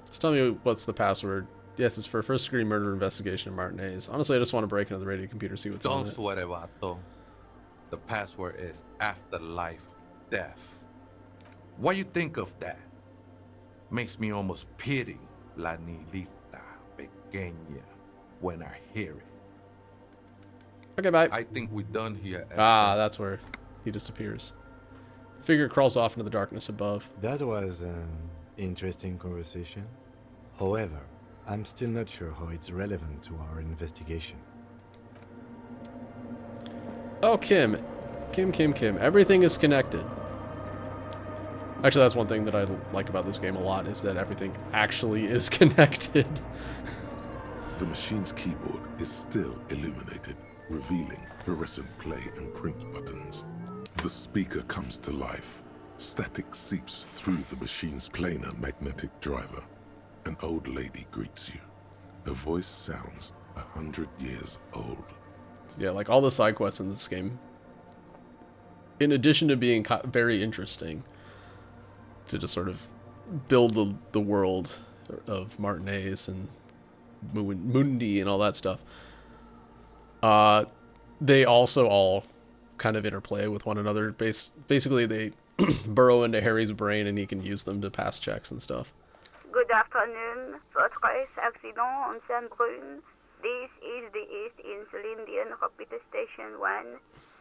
A: Just tell me what's the password. Yes, it's for a first-degree murder investigation in Martinez. Honestly, I just want to break into the radio computer, see what's on
K: Don't
A: it.
K: sweat it, vato. The password is afterlife death. What you think of that? Makes me almost pity La Nilita Pequeña when I hear it.
A: Okay, bye.
K: I think we're done here.
A: Ah, that's where he disappears. The figure crawls off into the darkness above.
D: That was an interesting conversation. However, I'm still not sure how it's relevant to our investigation.
A: Oh, Kim. Kim. Everything is connected. Actually, that's one thing that I like about this game a lot, is that everything actually is connected.
B: The machine's keyboard is still illuminated, revealing fluorescent play and print buttons. The speaker comes to life. Static seeps through the machine's planar magnetic driver. An old lady greets you. Her voice sounds 100 years old.
A: Yeah, like all the side quests in this game. in addition to being very interesting, to just sort of build the world of Martinez and Mundi and all that stuff, they also all kind of interplay with one another. Basically, they burrow into Harry's brain, and he can use them to pass checks and stuff.
M: Good afternoon, Fortress Accident on Saint-Brune. This is the East Insulindian Repeater Station 1.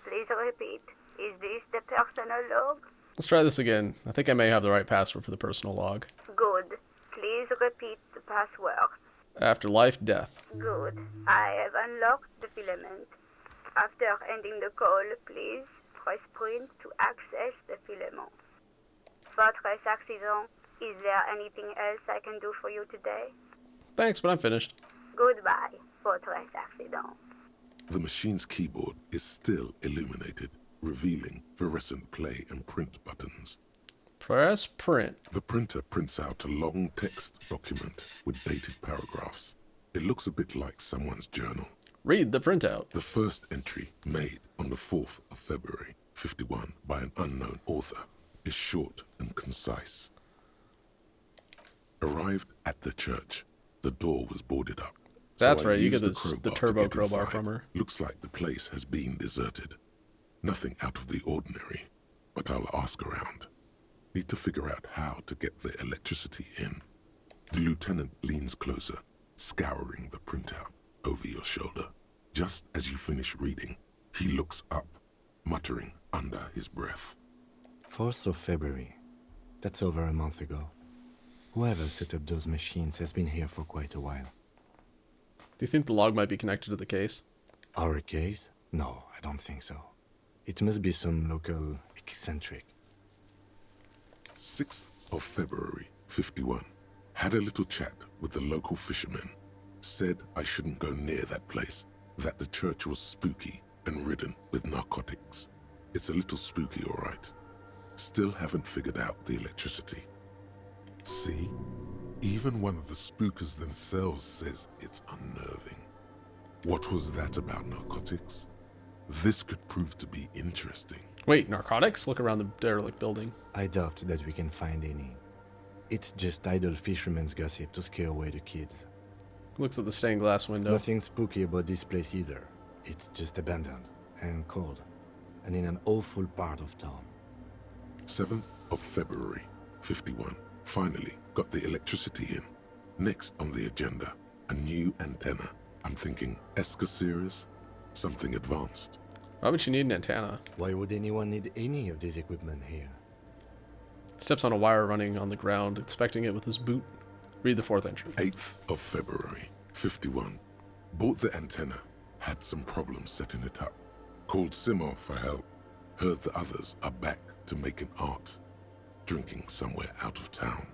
M: Please repeat. Is this the personal log?
A: Let's try this again. I think I may have the right password for the personal log.
M: Good. Please repeat the password.
A: Afterlife, death.
M: Good. I have unlocked the filament. After ending the call, please press print to access the filament. Fortress Accident, is there anything else I can do for you today?
A: Thanks, but I'm finished.
M: Goodbye, Fortress Accident.
B: The machine's keyboard is still illuminated, revealing fluorescent play and print buttons.
A: Press print.
B: The printer prints out a long text document with dated paragraphs. It looks a bit like someone's journal.
A: Read the printout.
B: The first entry, made on the 4th of February, 51, by an unknown author, is short and concise. Arrived at the church. The door was boarded up.
A: That's
B: so I
A: right, you
B: used
A: get the
B: to
A: turbo
B: get
A: crowbar
B: inside.
A: from her.
B: Looks like the place has been deserted. Nothing out of the ordinary, but I'll ask around. Need to figure out how to get the electricity in. The lieutenant leans closer, scouring the printout over your shoulder. Just as you finish reading, he looks up, muttering under his breath.
D: 4th of February. That's over a month ago. Whoever set up those machines has been here for quite a while.
A: Do you think the log might be connected to the case?
D: Our case? No, I don't think so. It must be some local eccentric.
B: 6th of February, 51. Had a little chat with the local fishermen. Said I shouldn't go near that place, that the church was spooky and ridden with narcotics. It's a little spooky, all right. Still haven't figured out the electricity. See? Even one of the spookers themselves says it's unnerving. What was that about narcotics? This could prove to be interesting.
A: Wait, narcotics? Look around the derelict building.
D: I doubt that we can find any. It's just idle fishermen's gossip to scare away the kids.
A: Looks at the stained glass window.
D: Nothing spooky about this place either. It's just abandoned and cold, and in an awful part of town.
B: 7th of February, 51. Finally got the electricity in. Next on the agenda, a new antenna. I'm thinking ESCA series, something advanced.
A: Why would you need an antenna?
D: Why would anyone need any of this equipment here?
A: Steps on a wire running on the ground, inspecting it with his boot. Read the 4th entry.
B: 8th of February, 51. Bought the antenna. Had some problems setting it up. Called Simor for help. Heard the others are back to making art. Drinking somewhere out of town.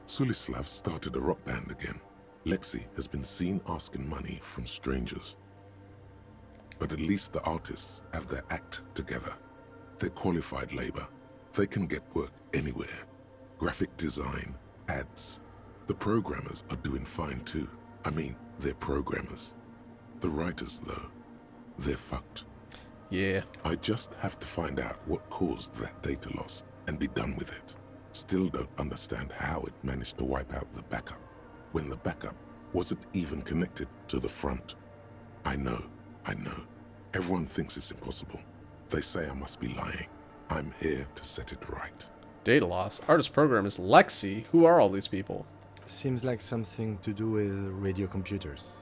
B: Sulislav started a rock band again. Lexi has been seen asking money from strangers. But at least the artists have their act together. They're qualified labor. They can get work anywhere. Graphic design, ads. The programmers are doing fine too. I mean, they're programmers. The writers, though, they're fucked.
A: Yeah.
B: I just have to find out what caused that data loss and be done with it. Still don't understand how it managed to wipe out the backup, when the backup wasn't even connected to the front. I know. Everyone thinks it's impossible. They say I must be lying. I'm here to set it right.
A: Data loss. Artist program is Lexi. Who are all these people?
D: Seems like something to do with radio computers.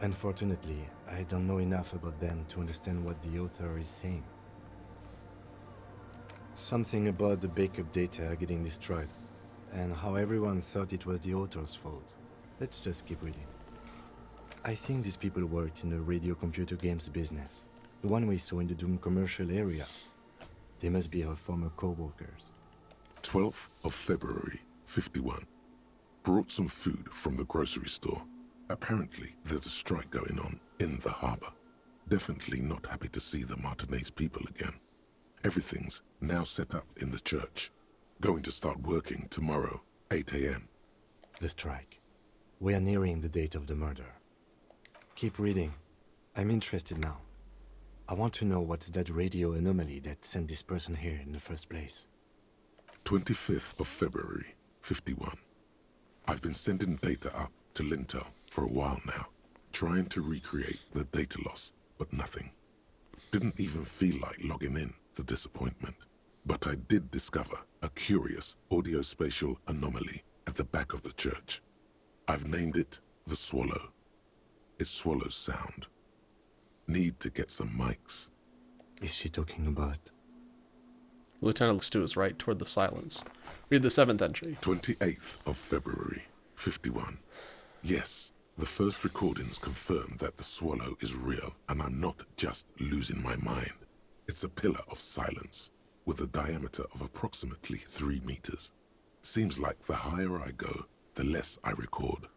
D: Unfortunately, I don't know enough about them to understand what the author is saying. Something about the backup data getting destroyed, and how everyone thought it was the author's fault. Let's just keep reading. I think these people worked in the radio computer games business, the one we saw in the Doom commercial area. They must be our former co-workers.
B: 12th of February, 51. Brought some food from the grocery store. Apparently, there's a strike going on in the harbor. Definitely not happy to see the Martinez people again. Everything's now set up in the church. Going to start working tomorrow, 8 a.m.
D: The strike. We are nearing the date of the murder. Keep reading. I'm interested now. I want to know what's that radio anomaly that sent this person here in the first place.
B: 25th of February, 51. I've been sending data up to Lintel for a while now, trying to recreate the data loss, but nothing. Didn't even feel like logging in, the disappointment. But I did discover a curious audio-spatial anomaly at the back of the church. I've named it the Swallow. It swallows sound. Need to get some mics.
D: Is she talking about?
A: The lieutenant looks to his right toward the silence. Read the 7th entry.
B: 28th of February, 51. Yes, the first recordings confirm that the Swallow is real, and I'm not just losing my mind. It's a pillar of silence, with a diameter of approximately 3 meters. Seems like the higher I go, the less I record.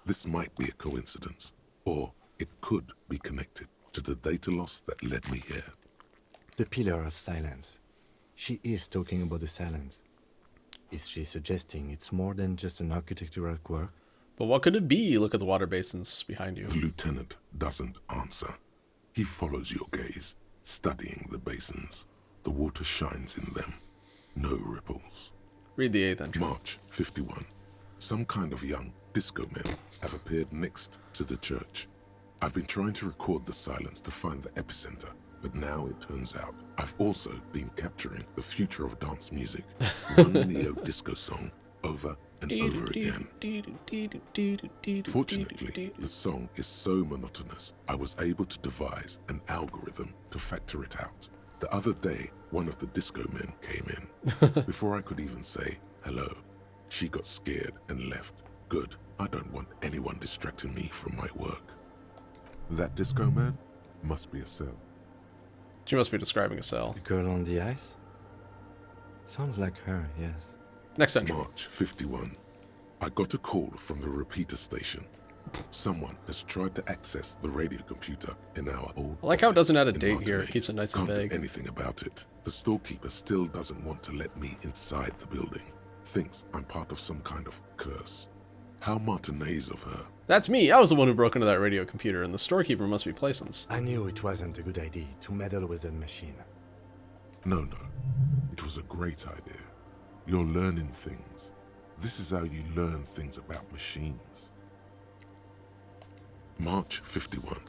B: This might be a coincidence, or it could be connected to the data loss that led me here.
D: The pillar of silence. She is talking about the silence. Is she suggesting it's more than just an architectural quirk?
A: But what could it be? Look at the water basins behind you.
B: The lieutenant doesn't answer. He follows your gaze, studying the basins. The water shines in them. No ripples.
A: Read the 8th entry.
B: March 51. Some kind of young disco men have appeared next to the church. I've been trying to record the silence to find the epicenter, but now it turns out I've also been capturing the future of dance music, one neo-disco song over and over again. Fortunately, the song is so monotonous, I was able to devise an algorithm to factor it out. The other day, one of the disco men came in. Before I could even say hello, she got scared and left. Good, I don't want anyone distracting me from my work. That disco man must be a cell.
A: She must be describing a cell.
D: The girl on the ice? Sounds like her, yes.
A: Next entry.
B: March 51. I got a call from the repeater station. Someone has tried to access the radio computer in our old
A: I like how it doesn't add a
B: in
A: date here. It
B: Martinez.
A: keeps it nice and
B: Can't do
A: vague.
B: anything about it. The storekeeper still doesn't want to let me inside the building. Thinks I'm part of some kind of curse. How Martinez of her.
A: That's me. I was the one who broke into that radio computer, and the storekeeper must be Plaisance.
D: I knew it wasn't a good idea to meddle with that machine.
B: No. It was a great idea. You're learning things. This is how you learn things about machines. March 51.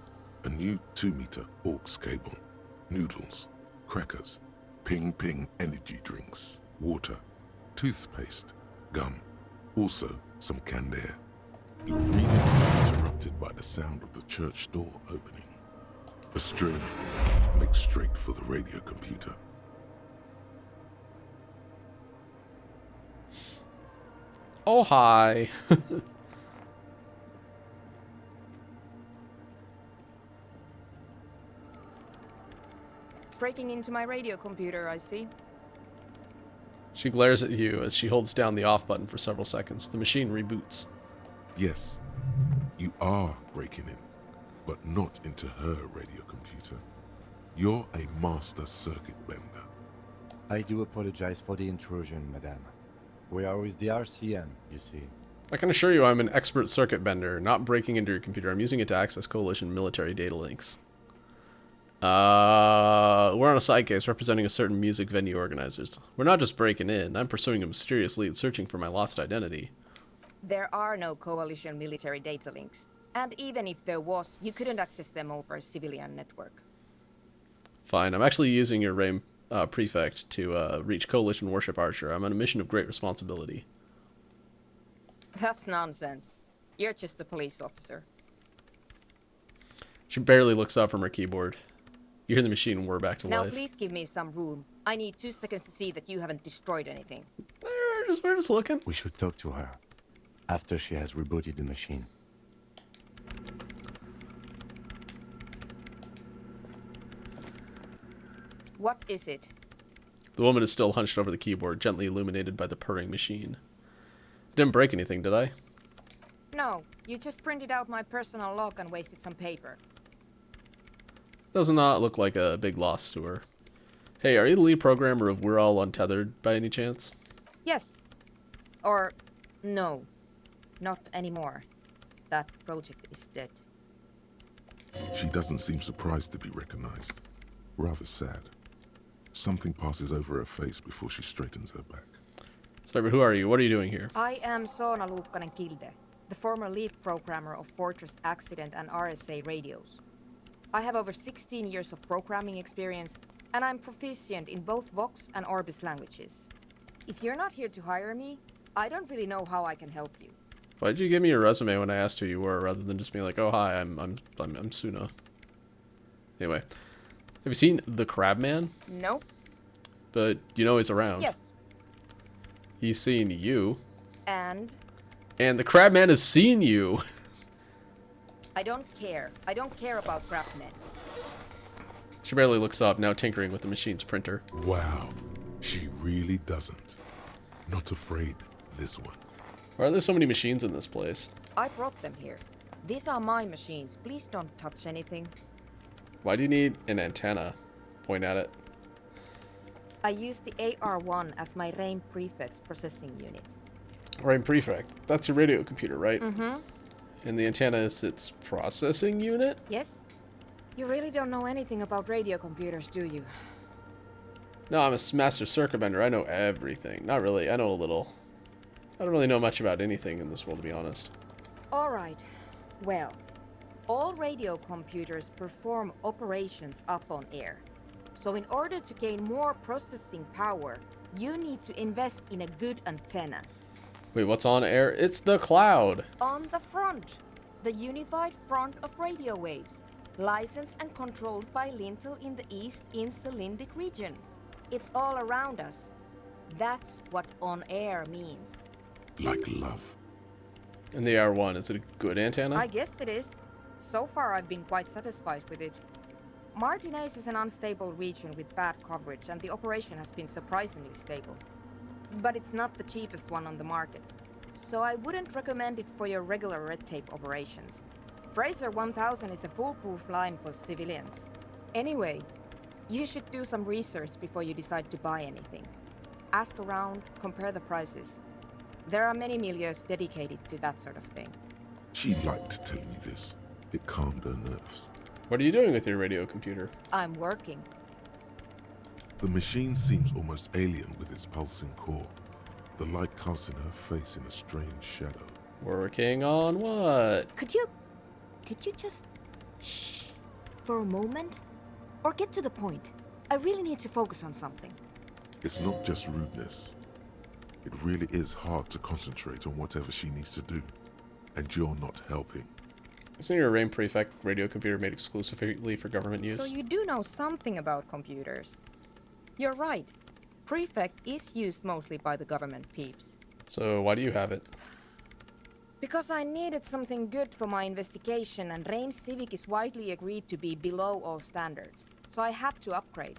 B: A new 2-meter aux cable. Noodles. Crackers. Ping energy drinks. Water. Toothpaste. Gum. Also, some canned air. Your reading is interrupted by the sound of the church door opening. A strange woman makes straight for the radio computer.
A: Oh, hi.
N: Breaking into my radio computer, I see.
A: She glares at you as she holds down the off button for several seconds. The machine reboots.
B: Yes, you are breaking in, but not into her radio computer. You're a master circuit bender.
D: I do apologize for the intrusion, madame. We are with the RCM, you see.
A: I can assure you I'm an expert circuit bender, not breaking into your computer. I'm using it to access Coalition military data links. We're on a side case representing a certain music venue organizers. We're not just breaking in. I'm pursuing a mysterious lead, searching for my lost identity.
N: There are no Coalition military data links. And even if there was, you couldn't access them over a civilian network.
A: Fine. I'm actually using your RAIM prefect to reach Coalition Warship Archer. I'm on a mission of great responsibility.
N: That's nonsense. You're just a police officer.
A: She barely looks up from her keyboard. You hear the machine whir back to
N: Now
A: life.
N: please give me some room. I need 2 seconds to see that you haven't destroyed anything.
A: We're just looking.
D: We should talk to her after she has rebooted the machine.
N: What is it?
A: The woman is still hunched over the keyboard, gently illuminated by the purring machine. Didn't break anything, did I?
N: No, you just printed out my personal log and wasted some paper.
A: Does not look like a big loss to her. Hey, are you the lead programmer of We're All Untethered by any chance?
N: Yes. Or, no. Not anymore. That project is dead.
B: She doesn't seem surprised to be recognized. rather sad. Something passes over her face before she straightens her back.
A: Sorry, but who are you? What are you doing here?
N: I am Soona Luukkanen-Kilde, the former lead programmer of Fortress Accident and RSA radios. I have over 16 years of programming experience, and I'm proficient in both Vox and Orbis languages. If you're not here to hire me, I don't really know how I can help you.
A: Why did you give me your resume when I asked who you were, rather than just being like, "Oh, hi, I'm Soona." Anyway, have you seen the Crabman?
N: Nope.
A: But you know he's around.
N: Yes.
A: He's seen you.
N: And?
A: And the Crabman has seen you.
N: I don't care. I don't care about Crabmen.
A: She barely looks up, now tinkering with the machine's printer.
B: Wow, she really doesn't. Not afraid, this one.
A: Why are there so many machines in this place?
N: I brought them here. These are my machines. Please don't touch anything.
A: Why do you need an antenna? Point at it.
N: I use the AR-1 as my RAIM prefix processing unit.
A: RAIM prefect. That's your radio computer, right?
N: Mm-hmm.
A: And the antenna is its processing unit?
N: Yes. You really don't know anything about radio computers, do you?
A: No, I'm a master circuit bender. I know everything. Not really. I know a little. I don't really know much about anything in this world, to be honest.
N: All right. Well, all radio computers perform operations up on air. So in order to gain more processing power, you need to invest in a good antenna.
A: Wait, what's on air? It's the cloud.
N: On the front, the unified front of radio waves, licensed and controlled by Lintel in the East Insulindic region. It's all around us. That's what on air means.
B: Like love.
A: And the AR-1, is it a good antenna?
N: I guess it is. So far I've been quite satisfied with it. Martinez is an unstable region with bad coverage, and the operation has been surprisingly stable. But it's not the cheapest one on the market, so I wouldn't recommend it for your regular red tape operations. Fraser 1000 is a foolproof line for civilians. Anyway, you should do some research before you decide to buy anything. Ask around, compare the prices. There are many milieus dedicated to that sort of thing.
B: She liked telling me this. It calmed her nerves.
A: What are you doing with your radio computer?
N: I'm working.
B: The machine seems almost alien with its pulsing core. The light casting her face in a strange shadow.
A: Working on what?
N: Could you just shh for a moment? Or get to the point. I really need to focus on something.
B: It's not just rudeness. It really is hard to concentrate on whatever she needs to do. And you're not helping.
A: Isn't your RAIM prefect radio computer made exclusively for government use?
N: So you do know something about computers. You're right. Prefect is used mostly by the government peeps.
A: So why do you have it?
N: Because I needed something good for my investigation, and RAIM Civic is widely agreed to be below all standards. So I had to upgrade.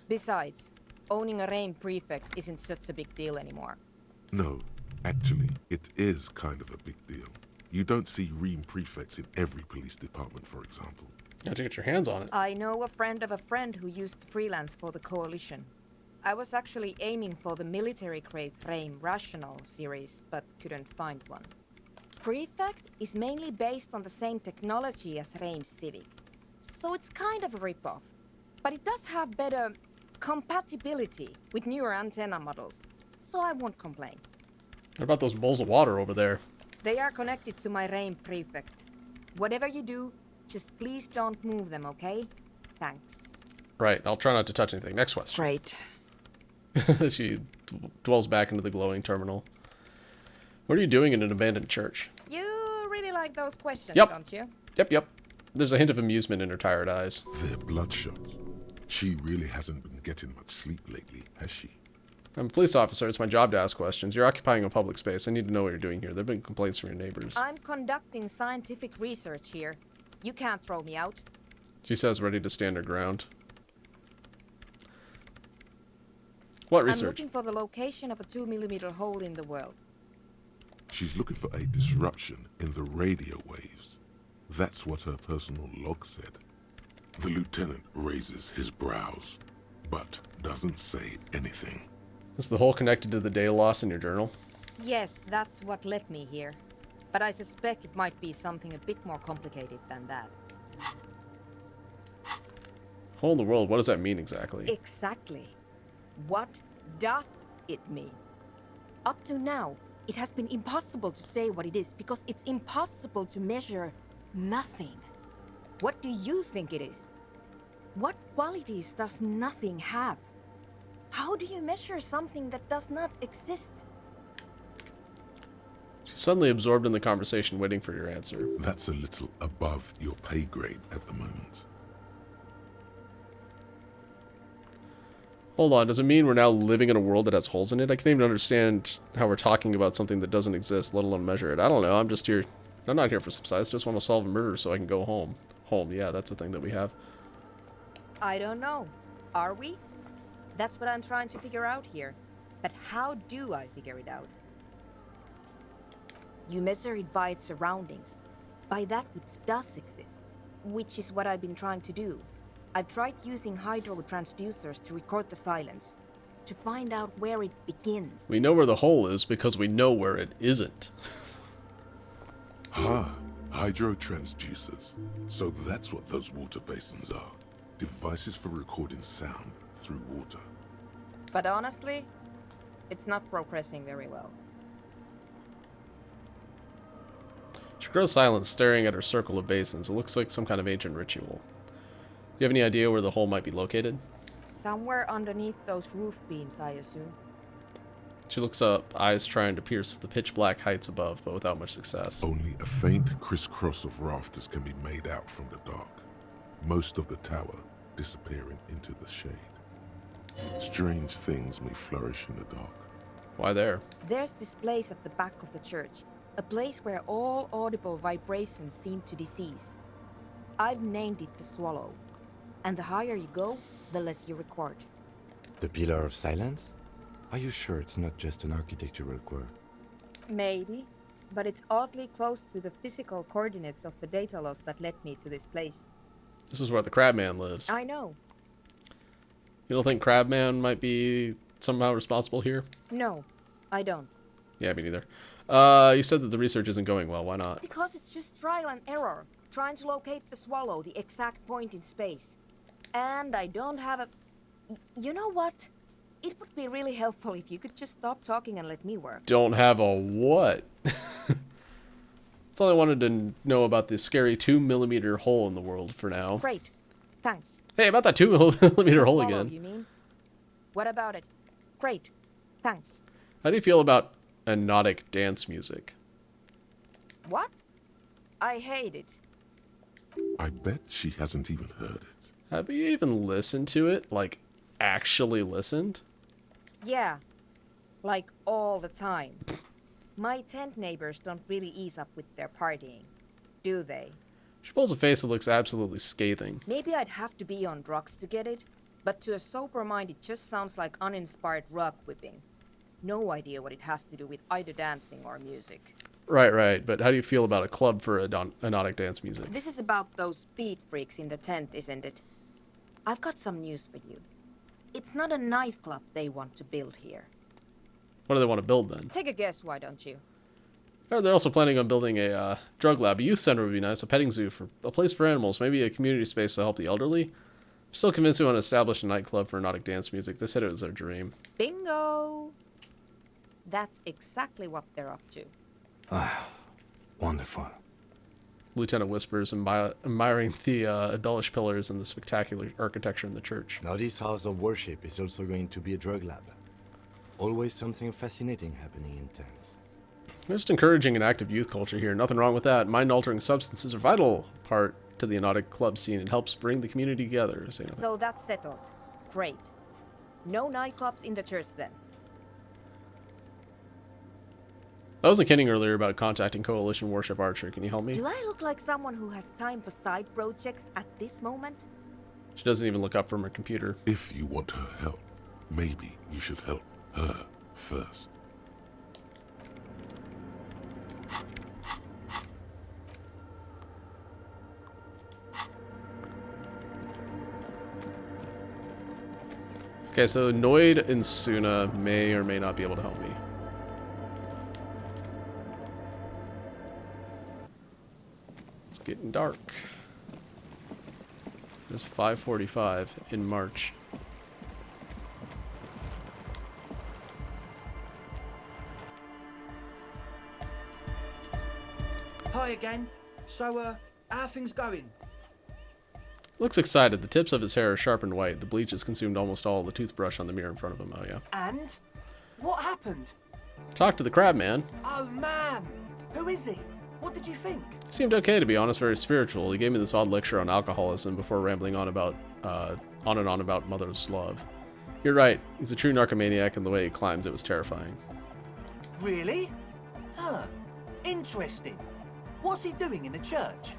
N: Besides, owning a RAIM prefect isn't such a big deal anymore.
B: No, actually, it is kind of a big deal. You don't see RAIM prefects in every police department, for example.
A: You have to get your hands on it.
N: I know a friend of a friend who used to freelance for the Coalition. I was actually aiming for the military-grade RAIM Rational series, but couldn't find one. Prefect is mainly based on the same technology as RAIM Civic, so it's kind of a rip-off. But it does have better compatibility with newer antenna models, so I won't complain.
A: What about those bowls of water over there?
N: They are connected to my RAIM prefect. Whatever you do, just please don't move them, okay? Thanks.
A: Right, I'll try not to touch anything. Next question.
N: Great.
A: She dwells back into the glowing terminal. What are you doing in an abandoned church?
N: You really like those questions,
A: Yep.
N: don't you?
A: Yep. There's a hint of amusement in her tired eyes.
B: They're bloodshot. She really hasn't been getting much sleep lately, has she?
A: I'm a police officer. It's my job to ask questions. You're occupying a public space. I need to know what you're doing here. There have been complaints from your neighbors.
N: I'm conducting scientific research here. You can't throw me out.
A: She says, ready to stand her ground. What
N: I'm
A: research?
N: looking for the location of a 2mm hole in the world.
B: She's looking for a disruption in the radio waves. That's what her personal log said. The lieutenant raises his brows, but doesn't say anything.
A: Is the hole connected to the data loss in your journal?
N: Yes, that's what led me here. But I suspect it might be something a bit more complicated than that.
A: Hole in the world, what does that mean exactly?
N: Exactly. What does it mean? Up to now, it has been impossible to say what it is because it's impossible to measure nothing. What do you think it is? What qualities does nothing have? How do you measure something that does not exist?
A: She's suddenly absorbed in the conversation, waiting for your answer.
B: That's a little above your pay grade at the moment.
A: Hold on, does it mean we're now living in a world that has holes in it? I can't even understand how we're talking about something that doesn't exist, let alone measure it. I don't know, I'm just here. I'm not here for some size, just want to solve a murder so I can go home. Home, yeah, that's a thing that we have.
N: I don't know. Are we? That's what I'm trying to figure out here. But how do I figure it out? You measure it by its surroundings, by that which does exist, which is what I've been trying to do. I've tried using hydro transducers to record the silence, to find out where it begins.
A: We know where the hole is because we know where it isn't.
B: Hydro transducers. So that's what those water basins are. Devices for recording sound through water.
N: But honestly, it's not progressing very well.
A: She grows silent, staring at her circle of basins. It looks like some kind of ancient ritual. Do you have any idea where the hole might be located?
N: Somewhere underneath those roof beams, I assume.
A: She looks up, eyes trying to pierce the pitch-black heights above, but without much success.
B: Only a faint crisscross of rafters can be made out from the dark. Most of the tower disappearing into the shade. Strange things may flourish in the dark.
A: Why there?
N: There's this place at the back of the church. A place where all audible vibrations seem to cease. I've named it the Swallow. And the higher you go, the less you record.
D: The Pillar of Silence? Are you sure it's not just an architectural quirk?
N: Maybe, but it's oddly close to the physical coordinates of the data loss that led me to this place.
A: This is where the Crabman lives.
N: I know.
A: You don't think Crabman might be somehow responsible here?
N: No, I don't.
A: Yeah, me neither. You said that the research isn't going well. Why not?
N: Because it's just trial and error, trying to locate the Swallow, the exact point in space. And I don't have a... You know what? It would be really helpful if you could just stop talking and let me work.
A: Don't have a what? That's all I wanted to know about this scary 2mm hole in the world for now.
N: Great. Thanks.
A: Hey, about that 2mm hole again.
N: You mean? What about it? Great. Thanks.
A: How do you feel about hypnotic dance music?
N: What? I hate it.
B: I bet she hasn't even heard it.
A: Have you even listened to it? Like, actually listened?
N: Yeah. Like, all the time. My tent neighbors don't really ease up with their partying, do they?
A: She pulls a face that looks absolutely scathing.
N: Maybe I'd have to be on drugs to get it, but to a sober mind it just sounds like uninspired rug whipping. No idea what it has to do with either dancing or music.
A: Right, but how do you feel about a club for hypnotic dance music?
N: This is about those speed freaks in the tent, isn't it? I've got some news for you. It's not a nightclub they want to build here.
A: What do they want to build then?
N: Take a guess, why don't you?
A: They're also planning on building a drug lab. A youth center would be nice, a petting zoo, for a place for animals, maybe a community space to help the elderly. I'm still convinced we want to establish a nightclub for hypnotic dance music. They said it was their dream.
N: Bingo! That's exactly what they're up to.
D: Ah, wonderful.
A: Lieutenant whispers, admiring the embellished pillars and the spectacular architecture in the church.
D: Now this house of worship is also going to be a drug lab. Always something fascinating happening in tents.
A: They're just encouraging an active youth culture here. Nothing wrong with that. Mind-altering substances are a vital part to the hypnotic club scene. It helps bring the community together.
N: So that's settled. Great. No nightclubs in the church then.
A: I wasn't kidding earlier about contacting Coalition Worship Archer. Can you help me?
N: Do I look like someone who has time for side projects at this moment?
A: She doesn't even look up from her computer.
B: If you want her help, maybe you should help her first.
A: Okay, so Noid and Suna may or may not be able to help me. It's getting dark. It's 5:45 in March.
C: Hi again. So, how are things going?
A: Looks excited. The tips of his hair are sharpened white. The bleach has consumed almost all the toothbrush on the mirror in front of him. Oh, yeah.
C: And? What happened?
A: Talk to the crab man.
C: Oh, man. Who is he? What did you think?
A: He seemed okay, to be honest, very spiritual. He gave me this odd lecture on alcoholism before rambling on and on about mother's love. You're right. He's a true narcomaniac, and the way he climbs it was terrifying.
C: Really? Huh. Interesting. What's he doing in the church?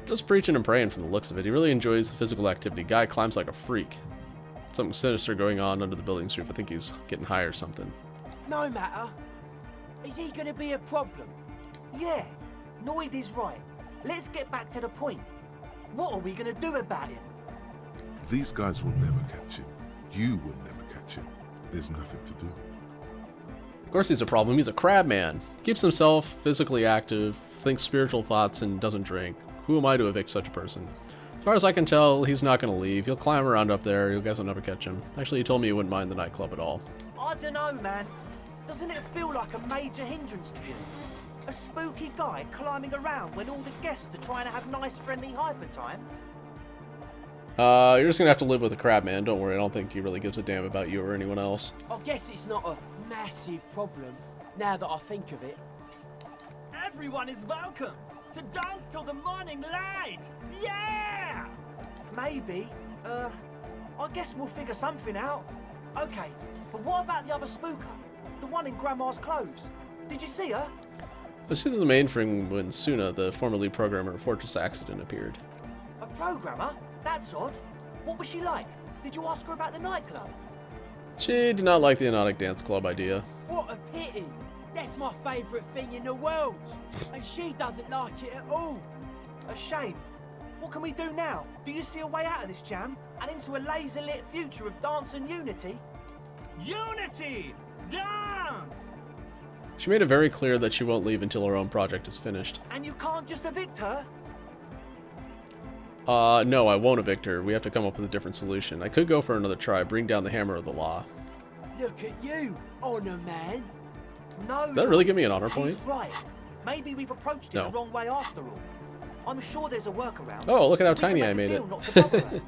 A: Just preaching and praying from the looks of it. He really enjoys the physical activity. Guy climbs like a freak. Something sinister going on under the building's roof. I think he's getting high or something.
H: No matter. Is he gonna be a problem?
C: Yeah. Noid is right. Let's get back to the point. What are we gonna do about him?
B: These guys will never catch him. You will never catch him. There's nothing to do.
A: Of course he's a problem. He's a crab man. Keeps himself physically active, thinks spiritual thoughts, and doesn't drink. Who am I to evict such a person? As far as I can tell, he's not going to leave. He'll climb around up there. You guys will never catch him. Actually, he told me he wouldn't mind the nightclub at all.
C: I don't know, man. Doesn't it feel like a major hindrance to you? A spooky guy climbing around when all the guests are trying to have nice, friendly hyper time?
A: You're just going to have to live with a crab man. Don't worry. I don't think he really gives a damn about you or anyone else.
H: I guess it's not a massive problem, now that I think of it.
E: Everyone is welcome to dance till the morning light. Yeah!
C: Maybe. I guess we'll figure something out. Okay, but what about the other spooker? The one in Grandma's clothes? Did you see her?
A: This is the mainframe when Suna, the former lead programmer of Fortress Accident, appeared.
C: A programmer? That's odd. What was she like? Did you ask her about the nightclub?
A: She did not like the Anodic Dance Club idea.
H: What a pity. That's my favourite thing in the world. And she doesn't like it at all.
C: A shame. What can we do now? Do you see a way out of this jam? And into a laser-lit future of dance and unity?
E: Unity! Dance!
A: She made it very clear that she won't leave until her own project is finished.
C: And you can't just evict her?
A: No, I won't evict her. We have to come up with a different solution. I could go for another try, bring down the hammer of the law.
H: Look at you, honor man.
C: No.
A: Did that really give me an honor point?
C: He's right. Maybe we've approached it
A: No.
C: the wrong way after all. I'm sure there's a workaround.
A: Oh, look at how
C: We can
A: tiny
C: make
A: I
C: a
A: made
C: deal
A: it.
C: not to bother her.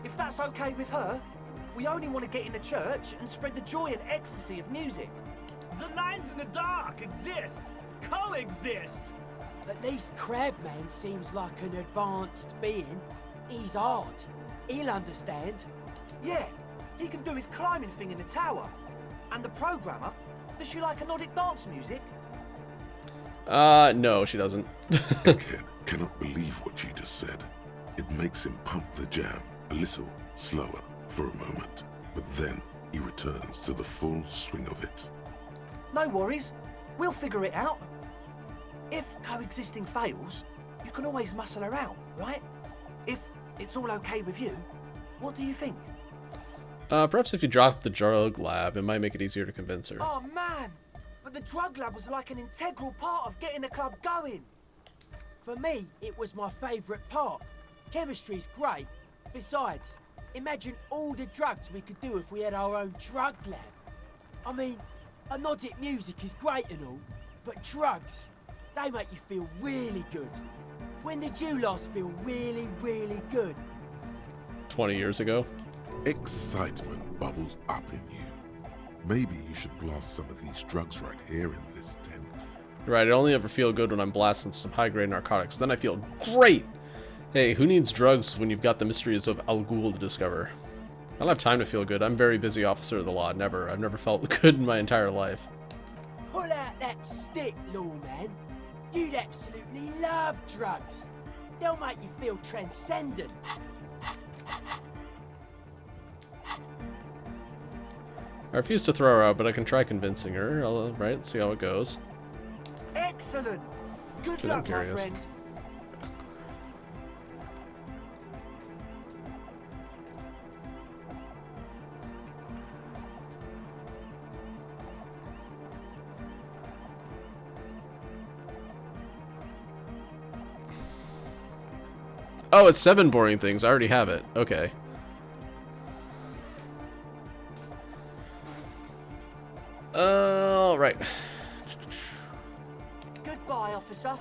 C: If that's okay with her, we only want to get in the church and spread the joy and ecstasy of music.
E: The lines in the dark exist, coexist.
H: At least Crabman seems like an advanced being. He's hard. He'll understand.
C: Yeah, he can do his climbing thing in the tower. And the programmer, does she like Anodic dance music?
A: No, she doesn't.
B: Egghead cannot believe what you just said. It makes him pump the jam a little slower for a moment, but then he returns to the full swing of it.
C: No worries. We'll figure it out. If coexisting fails, you can always muscle her out, right? If it's all okay with you, what do you think?
A: Perhaps if you drop the drug lab, it might make it easier to convince her.
C: Oh man, but the drug lab was like an integral part of getting the club going.
H: For me, it was my favourite part. Chemistry's great. Besides, imagine all the drugs we could do if we had our own drug lab. I mean, Anodic music is great and all, but drugs, they make you feel really good. When did you last feel really, really good?
A: 20 years ago.
B: Excitement bubbles up in you. Maybe you should blast some of these drugs right here in this tent.
A: Right, I only ever feel good when I'm blasting some high-grade narcotics. Then I feel great! Hey, who needs drugs when you've got the mysteries of Al Ghul to discover? I don't have time to feel good. I'm a very busy officer of the law. I've never felt good in my entire life.
H: Pull out that stick, lawman. You'd absolutely love drugs. They'll make you feel transcendent.
A: I refuse to throw her out, but I can try convincing her. Right, see how it goes.
C: Excellent. Good
A: Dude, I'm
C: luck, my
A: curious.
C: friend.
A: Oh, it's 7 boring things. I already have it. Okay. Right.
C: Goodbye, officer.
A: I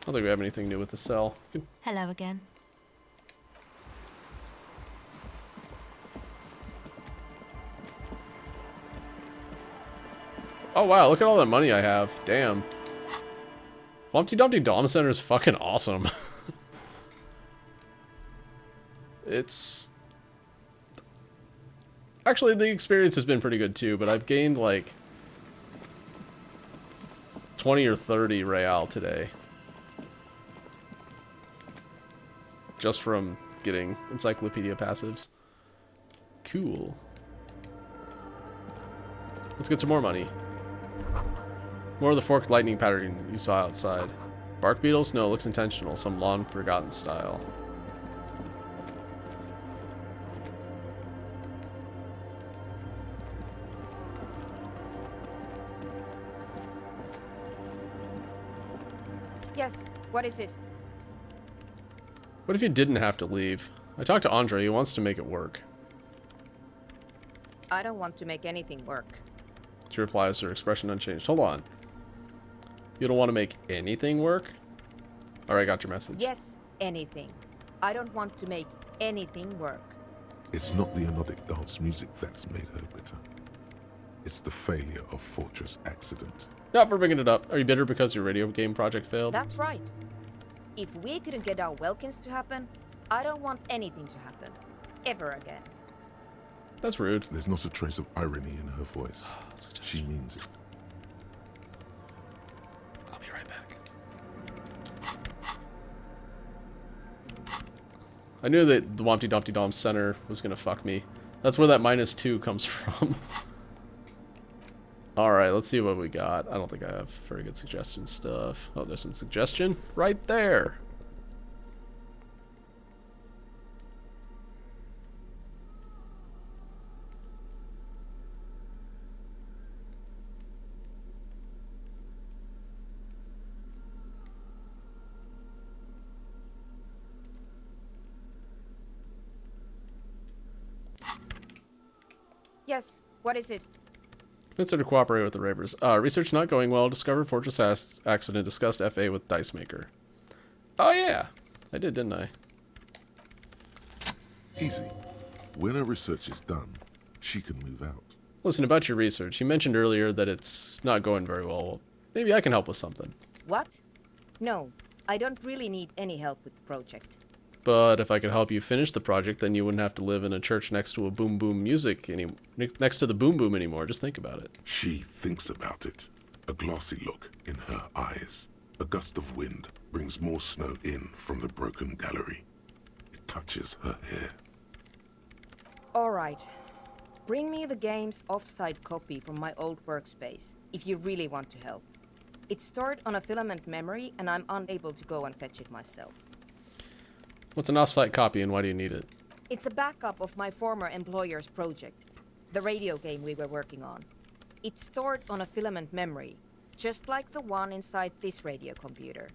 A: don't think we have anything new with the cell.
I: Hello again.
A: Oh wow, look at all that money I have. Damn. Humpty Dumpty Dom Center is fucking awesome. It's... Actually, the experience has been pretty good too, but I've gained like 20 or 30 real today. Just from getting encyclopedia passives. Cool. Let's get some more money. More of the forked lightning pattern you saw outside. Bark beetles? No, it looks intentional. Some long forgotten style.
N: Yes, what is it?
A: What if you didn't have to leave? I talked to Andre. He wants to make it work.
N: I don't want to make anything work.
A: She replies, her expression unchanged. Hold on. You don't want to make anything work? Alright, got your message.
N: Yes, anything. I don't want to make anything work.
B: It's not the anodic dance music that's made her bitter. It's the failure of Fortress Accident.
A: Yep, we're bringing it up. Are you bitter because your radio game project failed?
N: That's right. If we couldn't get our Welkins to happen, I don't want anything to happen. Ever again.
A: That's rude.
B: There's not a trace of irony in her voice. She means it.
A: I'll be right back. I knew that the Wompty Dumpty Dom Center was gonna fuck me. That's where that -2 comes from. Alright, let's see what we got. I don't think I have very good suggestion stuff. Oh, there's some suggestion right there.
N: Yes, what is it?
A: Convince her to cooperate with the Ravers. Research not going well. Discovered Fortress accident. Discussed FA with Dice Maker. Oh yeah, I did, didn't I?
B: Easy. When her research is done, she can move out.
A: Listen, about your research, you mentioned earlier that it's not going very well. Maybe I can help with something.
N: What? No, I don't really need any help with the project.
A: But if I could help you finish the project, then you wouldn't have to live in a church next to a boom boom music next to the boom boom anymore. Just think about it.
B: She thinks about it. A glassy look in her eyes. A gust of wind brings more snow in from the broken gallery. It touches her hair.
N: All right. Bring me the game's offsite copy from my old workspace, if you really want to help. It's stored on a filament memory, and I'm unable to go and fetch it myself.
A: What's an offsite copy and why do you need it?
N: It's a backup of my former employer's project, the radio game we were working on. It's stored on a filament memory, just like the one inside this radio computer.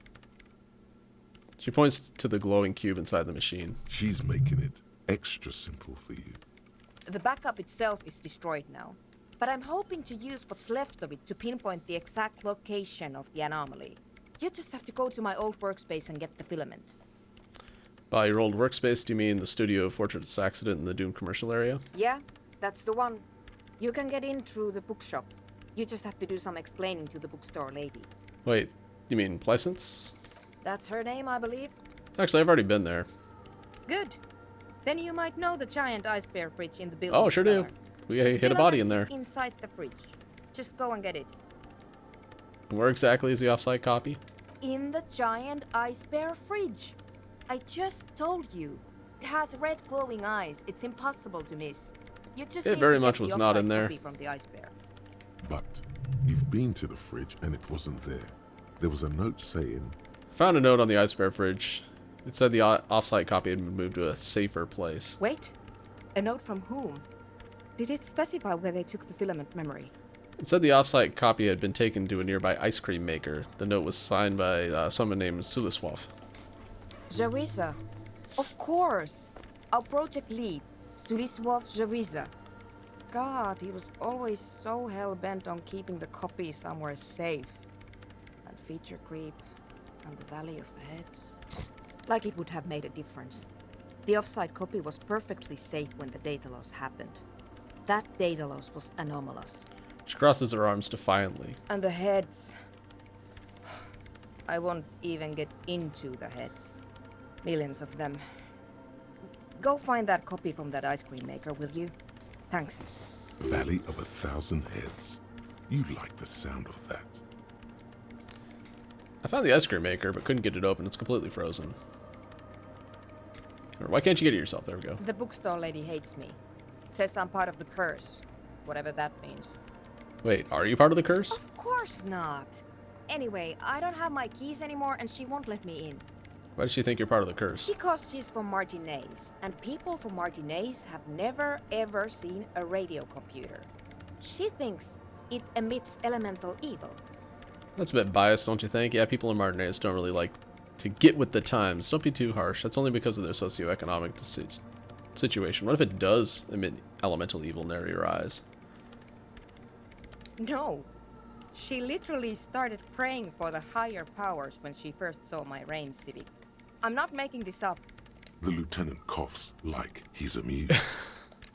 A: She points to the glowing cube inside the machine.
B: She's making it extra simple for you.
N: The backup itself is destroyed now, but I'm hoping to use what's left of it to pinpoint the exact location of the anomaly. You just have to go to my old workspace and get the filament.
A: By your old workspace, do you mean the studio of Fortress Accident in the Doom commercial area?
N: Yeah, that's the one. You can get in through the bookshop. You just have to do some explaining to the bookstore lady.
A: Wait, you mean Pleasance?
N: That's her name, I believe.
A: Actually, I've already been there.
N: Good. Then you might know the giant ice bear fridge in the building.
A: Oh, sure do. We hit a body in there.
N: Inside the fridge. Just go and get it.
A: Where exactly is the offsite copy?
N: In the giant ice bear fridge. I just told you. It has red glowing eyes. It's impossible to miss. You just
A: It
N: need
A: very
N: to
A: much
N: get
A: was
N: the
A: not in
N: offsite
A: there.
N: copy from the ice bear.
B: But you've been to the fridge and it wasn't there. There was a note saying...
A: I found a note on the ice bear fridge. It said the offsite copy had been moved to a safer place.
N: Wait. A note from whom? Did it specify where they took the filament memory?
A: It said the offsite copy had been taken to a nearby ice cream maker. The note was signed by someone named Suliswaf.
N: Jawiza. Of course! Our project lead, Suliswaf Jawiza. God, he was always so hell-bent on keeping the copy somewhere safe. And feature creep, and the Valley of the Heads. Like it would have made a difference. The offsite copy was perfectly safe when the data loss happened. That data loss was anomalous.
A: She crosses her arms defiantly.
N: And the heads... I won't even get into the heads. Millions of them. Go find that copy from that ice cream maker, will you? Thanks.
B: Valley of 1,000 Heads. You like the sound of that.
A: I found the ice cream maker, but couldn't get it open. It's completely frozen. Or why can't you get it yourself? There we go.
N: The bookstore lady hates me. Says I'm part of the curse. Whatever that means.
A: Wait, are you part of the curse?
N: Of course not. Anyway, I don't have my keys anymore and she won't let me in.
A: Why does she think you're part of the curse?
N: Because she's from Martinez, and people from Martinez have never ever seen a radio computer. She thinks it emits elemental evil.
A: That's a bit biased, don't you think? Yeah, people in Martinez don't really like to get with the times. Don't be too harsh. That's only because of their socioeconomic situation. What if it does emit elemental evil in your eyes?
N: No. She literally started praying for the higher powers when she first saw my Rame Civic. I'm not making this up.
B: The lieutenant coughs like he's amused.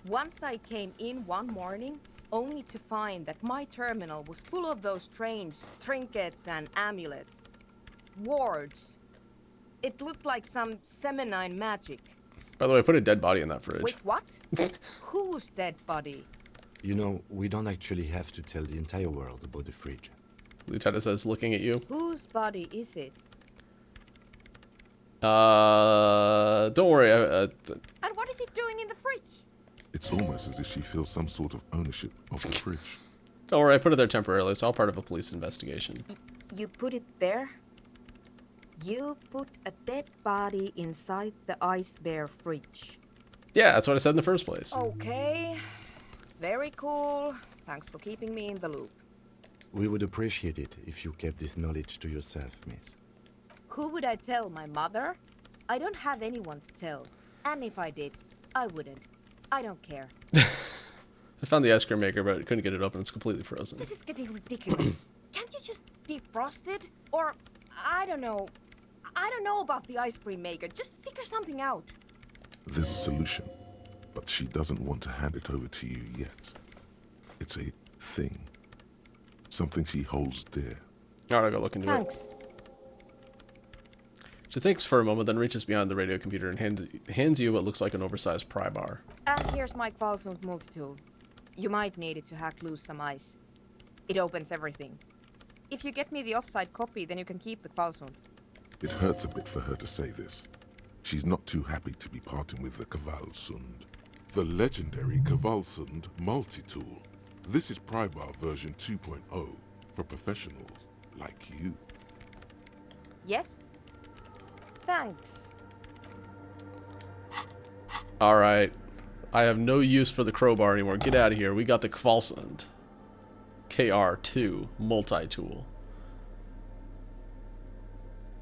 N: Once I came in one morning, only to find that my terminal was full of those strange trinkets and amulets. Wards. It looked like some Semenine magic.
A: By the way, I put a dead body in that fridge.
N: Wait, what? Whose dead body?
D: You know, we don't actually have to tell the entire world about the fridge.
A: Lieutenant says, looking at you.
N: Whose body is it?
A: Don't worry.
N: And what is it doing in the fridge?
B: It's almost as if she feels some sort of ownership of the fridge.
A: Don't worry, I put it there temporarily. It's all part of a police investigation.
N: You put it there? You put a dead body inside the ice bear fridge.
A: Yeah, that's what I said in the first place.
N: Okay. Very cool. Thanks for keeping me in the loop.
D: We would appreciate it if you kept this knowledge to yourself, miss.
N: Who would I tell? My mother? I don't have anyone to tell. And if I did, I wouldn't. I don't care.
A: I found the ice cream maker, but I couldn't get it open. It's completely frozen.
N: This is getting ridiculous. Can't you just defrost it? Or, I don't know. I don't know about the ice cream maker. Just figure something out.
B: There's a solution, but she doesn't want to hand it over to you yet. It's a thing. Something she holds dear.
A: Alright, I'll go look into it.
N: Thanks.
A: She thinks for a moment, then reaches behind the radio computer and hands you what looks like an oversized pry bar.
N: And here's my Kvalsund multi-tool. You might need it to hack loose some ice. It opens everything. If you get me the offside copy, then you can keep the Kvalsund.
B: It hurts a bit for her to say this. She's not too happy to be parting with the Kvalsund. The legendary Kvalsund multi-tool. This is Prybar version 2.0 for professionals like you.
N: Yes? Thanks.
A: Alright. I have no use for the crowbar anymore. Get out of here. We got the Kvalsund. KR2 multi-tool.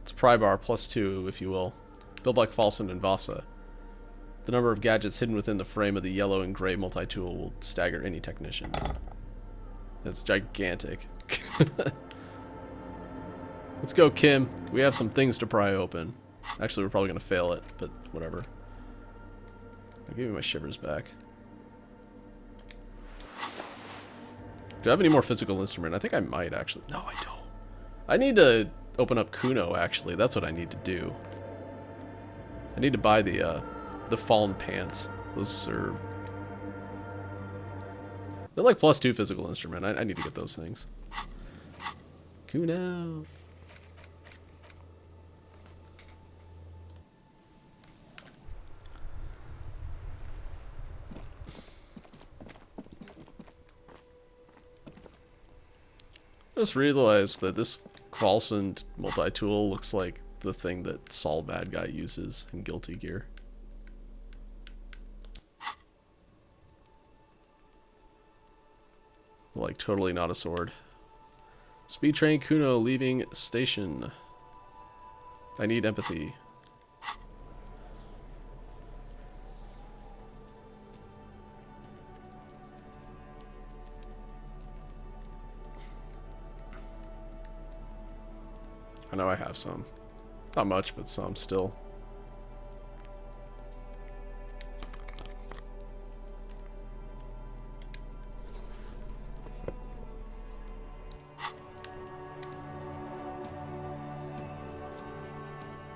A: It's Prybar +2, if you will. Built by Kvalsund and Vasa. The number of gadgets hidden within the frame of the yellow and gray multi-tool will stagger any technician. It's gigantic. Let's go, Kim. We have some things to pry open. Actually, we're probably going to fail it, but whatever. I'll give you my shivers back. Do I have any more physical instrument? I think I might, actually. No, I don't. I need to open up Kuno, actually. That's what I need to do. I need to buy the Fallen Pants. Those are... They're like +2 physical instrument. I need to get those things. Kuno. I just realized that this Kvalsund multi-tool looks like the thing that Saul Bad Guy uses in Guilty Gear. Like, totally not a sword. Speed train Kuno leaving station. I need empathy. I know I have some. Not much, but some still.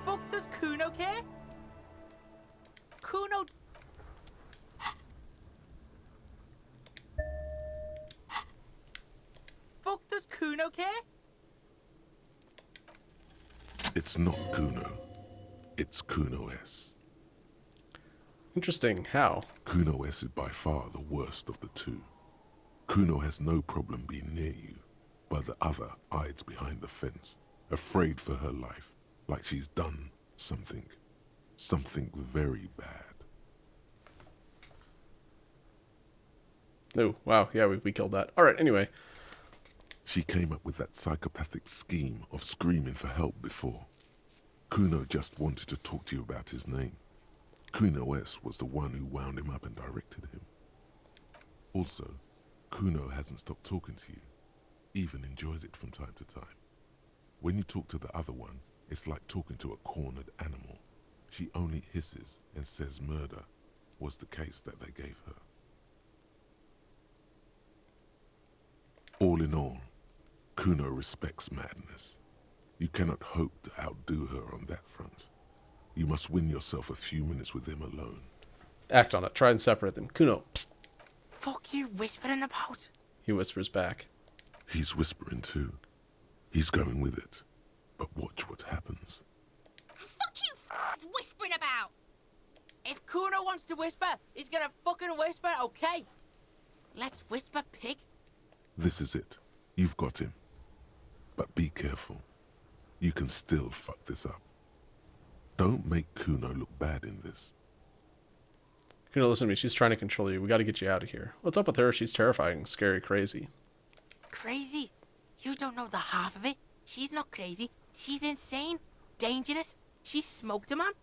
F: Fuck does Kuno care? Kuno... Fuck does Kuno care?
B: It's not Kuno. It's Kuno S.
A: Interesting. How?
B: Kuno S is by far the worst of the two. Kuno has no problem being near you, but the other hides behind the fence, afraid for her life, like she's done something very bad.
A: Oh, wow. Yeah, we killed that. Alright, anyway.
B: She came up with that psychopathic scheme of screaming for help before. Kuno just wanted to talk to you about his name. Kuno S was the one who wound him up and directed him. Also, Kuno hasn't stopped talking to you, even enjoys it from time to time. When you talk to the other one, it's like talking to a cornered animal. She only hisses and says murder was the case that they gave her. All in all, Kuno respects madness. You cannot hope to outdo her on that front. You must win yourself a few minutes with him alone.
A: Act on it. Try and separate them. Kuno, psst.
F: Fuck you whispering about?
A: He whispers back.
B: He's whispering too. He's going with it. But watch what happens.
O: Fuck you whispering about!
F: If Kuno wants to whisper, he's gonna fucking whisper, okay? Let's whisper, pig.
B: This is it. You've got him. But be careful. You can still fuck this up. Don't make Kuno look bad in this.
A: Kuno, listen to me. She's trying to control you. We gotta get you out of here. What's up with her? She's terrifying, scary, crazy.
F: Crazy? You don't know the half of it. She's not crazy. She's insane. Dangerous. She's smoked a man.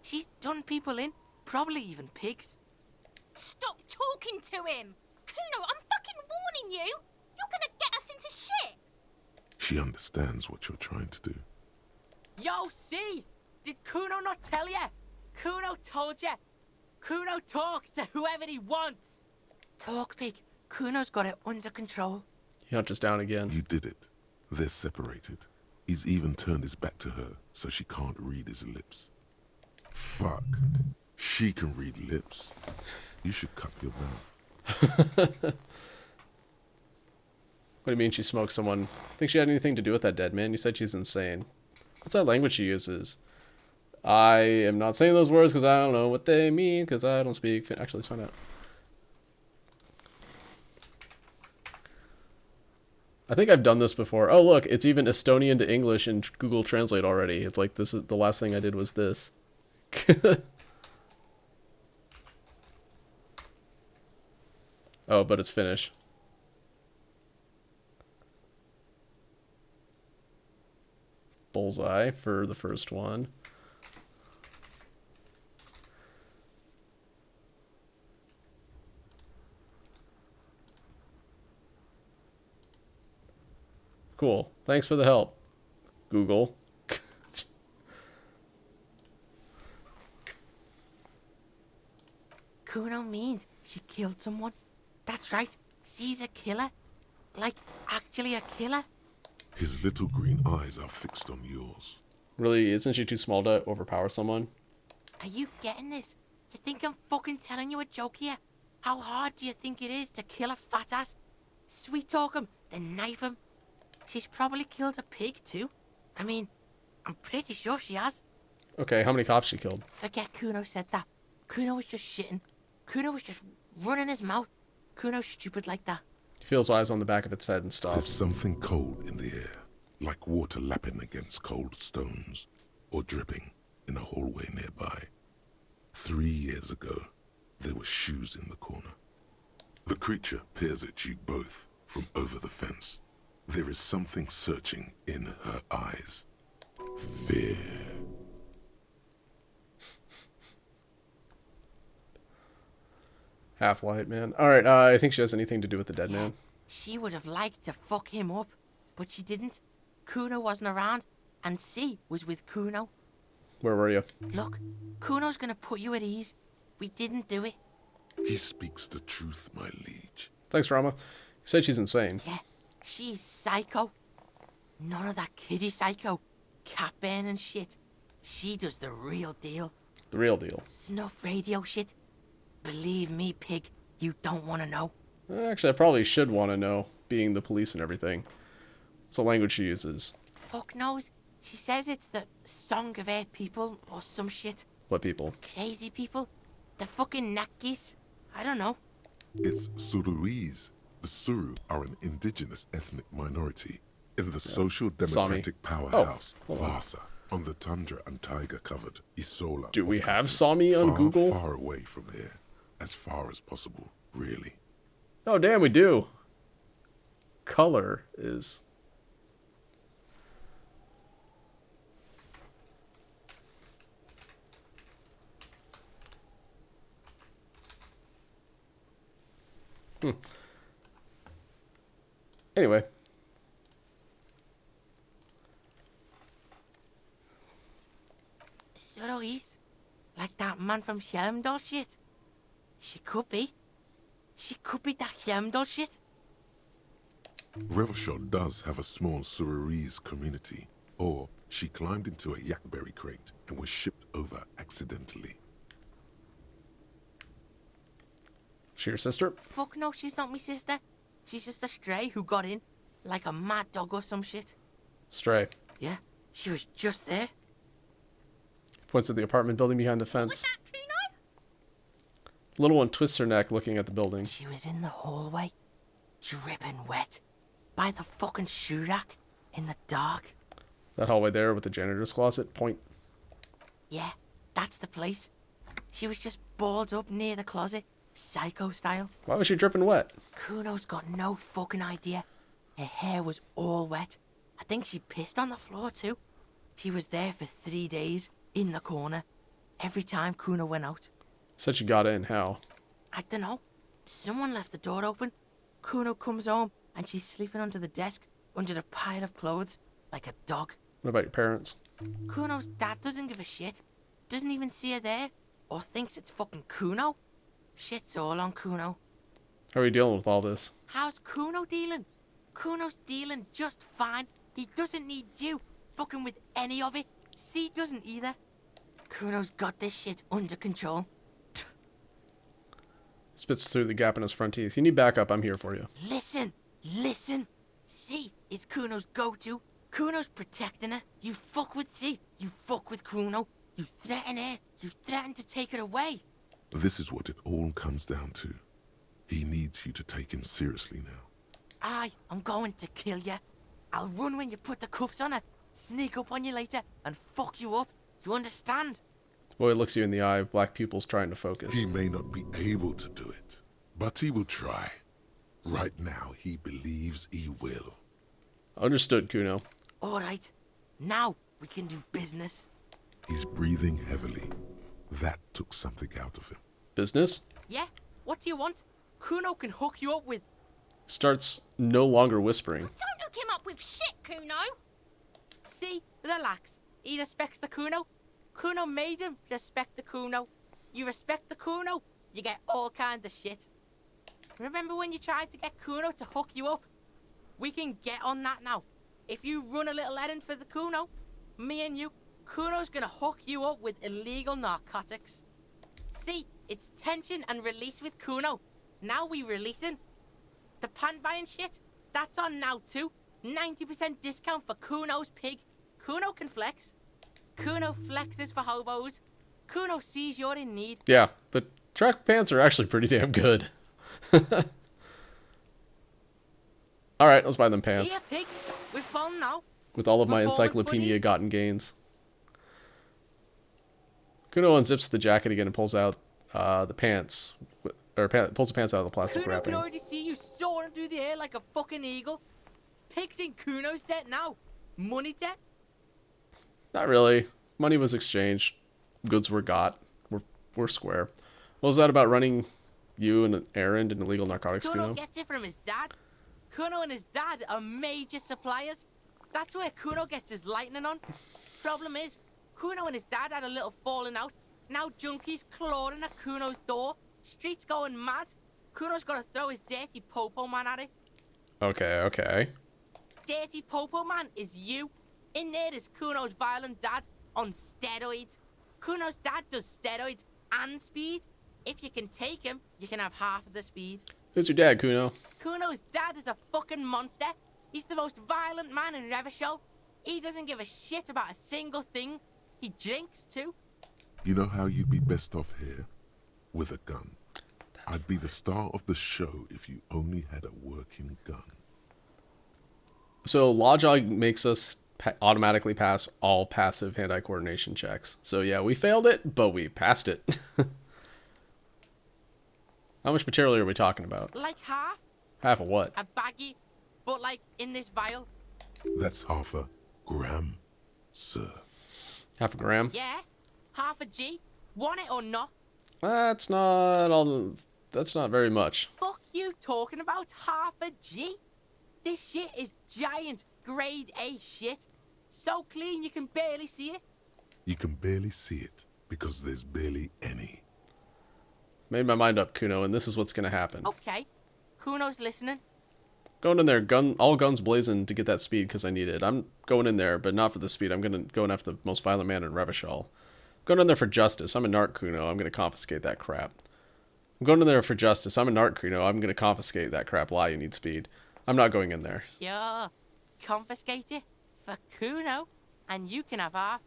F: She's done people in. Probably even pigs.
O: Stop talking to him! Kuno, I'm fucking warning you! You're gonna get us into shit!
B: She understands what you're trying to do.
F: Yo, see? Did Kuno not tell you? Kuno told you. Kuno talks to whoever he wants. Talk, pig. Kuno's got it under control.
A: He hunches down again.
B: You did it. They're separated. He's even turned his back to her so she can't read his lips. Fuck. She can read lips. You should cup your mouth.
A: What do you mean she smoked someone? Think she had anything to do with that dead man? You said she's insane. What's that language she uses? I am not saying those words because I don't know what they mean because I don't speak. Actually, let's find out. I think I've done this before. Oh, look, it's even Estonian to English in Google Translate already. It's like this is the last thing I did was this. Oh, but it's Finnish. Bullseye for the first one. Cool. Thanks for the help, Google.
F: Kuno means she killed someone. That's right. She's a killer. Like, actually a killer.
B: His little green eyes are fixed on yours.
A: Really, isn't she too small to overpower someone?
F: Are you getting this? You think I'm fucking telling you a joke here? How hard do you think it is to kill a fat ass? Sweet talk him, then knife him. She's probably killed a pig too. I mean, I'm pretty sure she has.
A: Okay, how many cops she killed?
F: Forget Kuno said that. Kuno was just shitting. Kuno was just running his mouth. Kuno's stupid like that.
A: He feels eyes on the back of its head and stops.
B: There's something cold in the air, like water lapping against cold stones, or dripping in a hallway nearby. 3 years ago, there were shoes in the corner. The creature peers at you both, from over the fence. There is something searching in her eyes. Fear.
A: Half-Light, man. Alright, I think she has anything to do with the dead man.
P: She would have liked to fuck him up, but she didn't. Kuno wasn't around, and C was with Kuno.
A: Where were you?
P: Look, Kuno's gonna put you at ease. We didn't do it.
B: He speaks the truth, my liege.
A: Thanks, Rama. He said she's insane.
P: Yeah, she's psycho. None of that kiddie psycho. Cat burning shit. She does the real deal.
A: The real deal.
P: Snuff radio shit. Believe me, pig, you don't want to know.
A: Actually, I probably should want to know, being the police and everything. What's the language she uses?
P: Fuck knows. She says it's the song of her people or some shit.
A: What people?
P: Crazy people. The fucking Nakis. I don't know.
B: It's Suruese. The Suru are an indigenous ethnic minority in the social democratic powerhouse, Vasa, on the tundra and tiger-covered Isola.
A: Do we have Sami on Google?
B: Far away from here. As far as possible, really.
A: Oh, damn, we do. Color is... Anyway.
P: Suruese? Like that man from Helmdall shit? She could be. She could be that Helmdall shit.
B: Revelshot does have a small Suruese community, or she climbed into a yakberry crate and was shipped over accidentally.
A: She your sister?
P: Fuck no, she's not my sister. She's just a stray who got in, like a mad dog or some shit.
A: Stray.
P: Yeah, she was just there.
A: Points at the apartment building behind the fence. Little one twists her neck looking at the building.
P: She was in the hallway, dripping wet, by the fucking shoe rack, in the dark.
A: That hallway there with the janitor's closet. Point.
P: Yeah, that's the place. She was just balled up near the closet, psycho style.
A: Why was she dripping wet?
P: Kuno's got no fucking idea. Her hair was all wet. I think she pissed on the floor too. She was there for 3 days, in the corner, every time Kuno went out.
A: Said she got in. How?
P: I don't know. Someone left the door open. Kuno comes home and she's sleeping under the desk, under the pile of clothes, like a dog.
A: What about your parents?
P: Kuno's dad doesn't give a shit. Doesn't even see her there, or thinks it's fucking Kuno. Shit's all on Kuno.
A: How are you dealing with all this?
P: How's Kuno dealing? Kuno's dealing just fine. He doesn't need you fucking with any of it. C doesn't either. Kuno's got this shit under control.
A: Spits through the gap in his front teeth. You need backup, I'm here for you.
P: Listen, listen. C is Kuno's go-to. Kuno's protecting her. You fuck with C, you fuck with Kuno. You threaten her, you threaten to take her away.
B: This is what it all comes down to. He needs you to take him seriously now.
P: I'm going to kill you. I'll run when you put the cuffs on her, sneak up on you later, and fuck you up. You understand?
A: The boy looks you in the eye, black pupils trying to focus.
B: He may not be able to do it, but he will try. Right now, he believes he will.
A: Understood, Kuno.
P: All right. Now we can do business.
B: He's breathing heavily. That took something out of him.
A: Business?
P: Yeah? What do you want? Kuno can hook you up with...
A: Starts no longer whispering.
O: Don't hook him up with shit, Kuno.
P: See? Relax. He respects the Kuno. Kuno made him respect the Kuno. You respect the Kuno, you get all kinds of shit. Remember when you tried to get Kuno to hook you up? We can get on that now. If you run a little errand for the Kuno, me and you, Kuno's gonna hook you up with illegal narcotics. See, it's tension and release with Kuno. Now we releasing. The pan buying shit, that's on now too. 90% discount for Kuno's pig. Kuno can flex. Kuno flexes for hobos. Kuno sees you're in need.
A: Yeah, the track pants are actually pretty damn good. Alright, let's buy them pants.
P: Here, pig. We're fun now.
A: With all of my
P: Performance
A: encyclopedia
P: buddies.
A: gotten gains. Kuno unzips the jacket again and pulls out the pants. Pulls the pants out of the plastic
P: Kuno
A: wrapping.
P: can already see you soaring through through the air like a fucking eagle. Pigs in Kuno's debt now. Money debt?
A: Not really. Money was exchanged. Goods were got. We're square. What was that about running you and an errand in illegal narcotics,
P: Kuno
A: Kuno?
P: gets it from his dad. Kuno and his dad are major suppliers. That's where Kuno gets his lightning on. Problem is, Kuno and his dad had a little falling out. Now junkies clawing at Kuno's door. Streets going mad. Kuno's got to throw his dirty popo man at it.
A: Okay, okay.
P: Dirty popo man is you. In there is Kuno's violent dad on steroids. Kuno's dad does steroids and speed. If you can take him, you can have half of the speed.
A: Who's your dad, Kuno?
P: Kuno's dad is a fucking monster. He's the most violent man in Revachol. He doesn't give a shit about a single thing. He drinks too.
B: You know how you'd be best off here? With a gun. I'd be the star of the show if you only had a working gun.
A: So Lodgog makes us automatically pass all passive hand-eye coordination checks. So yeah, we failed it, but we passed it. How much material are we talking about?
P: Like half.
A: Half of what?
P: A baggie, but like in this vial.
B: That's half a gram, sir.
A: Half a gram?
P: Yeah, half a G. Want it or not?
A: That's not all. That's not very much.
P: Fuck you talking about half a G? This shit is giant grade A shit. So clean you can barely see it.
B: You can barely see it because there's barely any.
A: Made my mind up, Kuno, and this is what's gonna happen.
P: Okay, Kuno's listening.
A: Going in there, all guns blazing to get that speed because I need it. I'm going in there, but not for the speed. I'm going after the most violent man in Revachol. Going in there for justice. I'm a narc, Kuno. I'm gonna confiscate that crap. I'm going in there for justice. I'm a narc, Kuno. I'm gonna confiscate that crap. Why you need speed? I'm not going in there.
P: Sure, confiscate it for Kuno, and you can have half.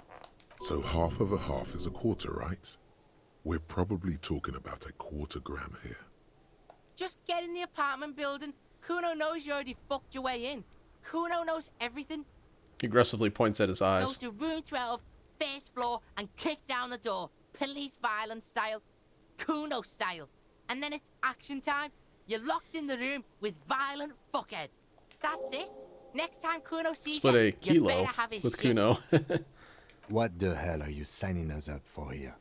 B: So half of a half is a quarter, right? We're probably talking about a quarter gram here.
P: Just get in the apartment building. Kuno knows you already fucked your way in. Kuno knows everything.
A: He aggressively points at his
P: Go
A: eyes.
P: to room 12, first floor, and kick down the door. Police violence style. Kuno style. And then it's action time. You're locked in the room with violent fuckheads. That's it. Next time Kuno sees
A: Split a
P: you
A: kilo
P: better have his
A: with
P: shit.
A: Kuno.
D: What the hell are you signing us up for here?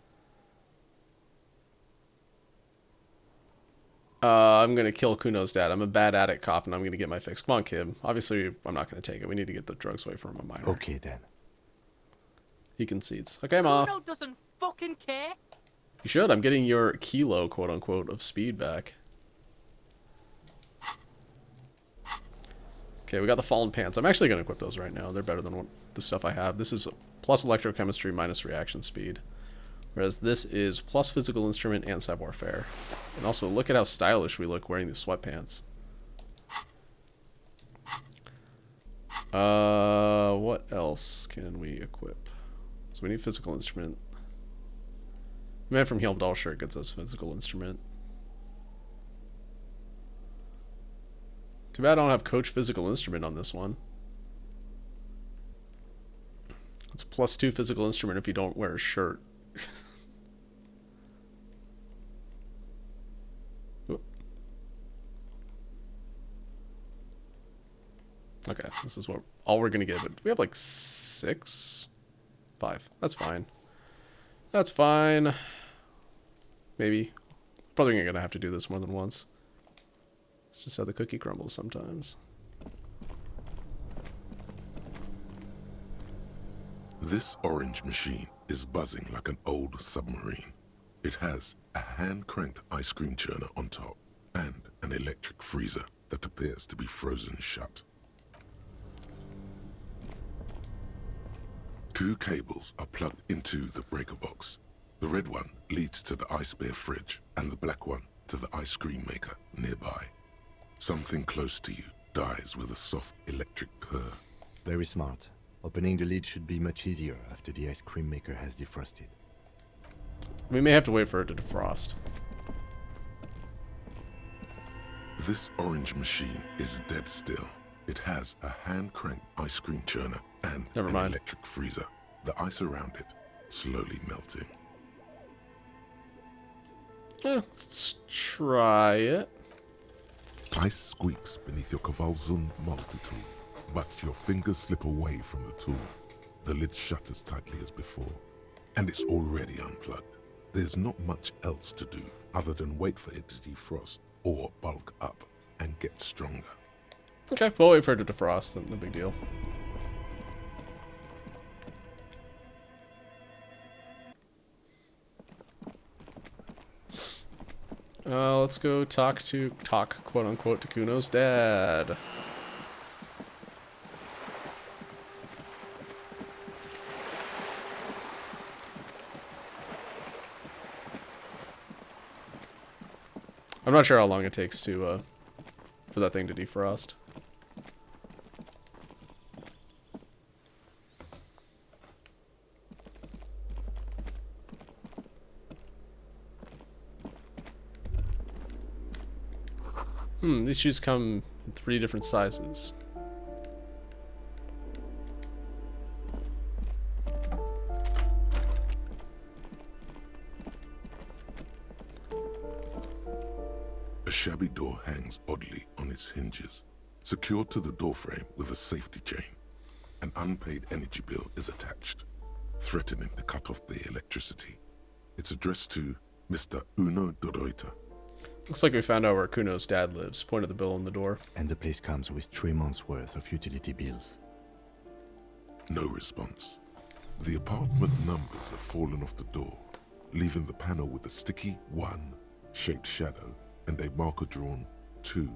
A: I'm gonna kill Kuno's dad. I'm a bad addict cop, and I'm gonna get my fix. Come on, kid. Obviously, I'm not gonna take it. We need to get the drugs away from a minor.
D: Okay, then.
A: He concedes. Okay, I'm off.
P: Kuno doesn't fucking care.
A: You should. I'm getting your kilo, quote unquote, of speed back. Okay, we got the fallen pants. I'm actually gonna equip those right now. They're better than what the stuff I have. This is plus electrochemistry minus reaction speed. Whereas this is plus physical instrument and savoir-faire. And also, look at how stylish we look wearing these sweatpants. What else can we equip? So we need physical instrument. The man from Helmdahl shirt gets us physical instrument. Too bad I don't have coach physical instrument on this one. It's +2 physical instrument if you don't wear a shirt. Okay, this is what all we're gonna get. But we have like 6, 5. That's fine. That's fine. Maybe. Probably gonna have to do this more than once. It's just how the cookie crumbles sometimes.
B: This orange machine is buzzing like an old submarine. It has a hand-cranked ice cream churner on top and an electric freezer that appears to be frozen shut. 2 cables are plugged into the breaker box. The red one leads to the ice bear fridge and the black one to the ice cream maker nearby. Something close to you dies with a soft electric purr.
D: Very smart. Opening the lid should be much easier after the ice cream maker has defrosted.
A: We may have to wait for it to defrost.
B: This orange machine is dead still. It has a hand-cranked ice cream churner and an electric freezer. The ice around it slowly melting.
A: Let's try it.
B: Ice squeaks beneath your Kavalzun multi-tool, but your fingers slip away from the tool. The lid shutters tightly as before, and it's already unplugged. There's not much else to do other than wait for it to defrost or bulk up and get stronger.
A: Okay, we'll wait for it to defrost. No big deal. Let's go talk quote unquote to Kuno's dad. I'm not sure how long it takes to for that thing to defrost. These shoes come in 3 different sizes.
B: A shabby door hangs oddly on its hinges, secured to the doorframe with a safety chain. An unpaid energy bill is attached, threatening to cut off the electricity. It's addressed to Mr. Uno Doroita.
A: Looks like we found out where Kuno's dad lives. Pointed the bill on the door.
D: And the place comes with 3 months' worth of utility bills.
B: No response. The apartment numbers have fallen off the door, leaving the panel with a sticky 1 shaped shadow and a marker drawn 2.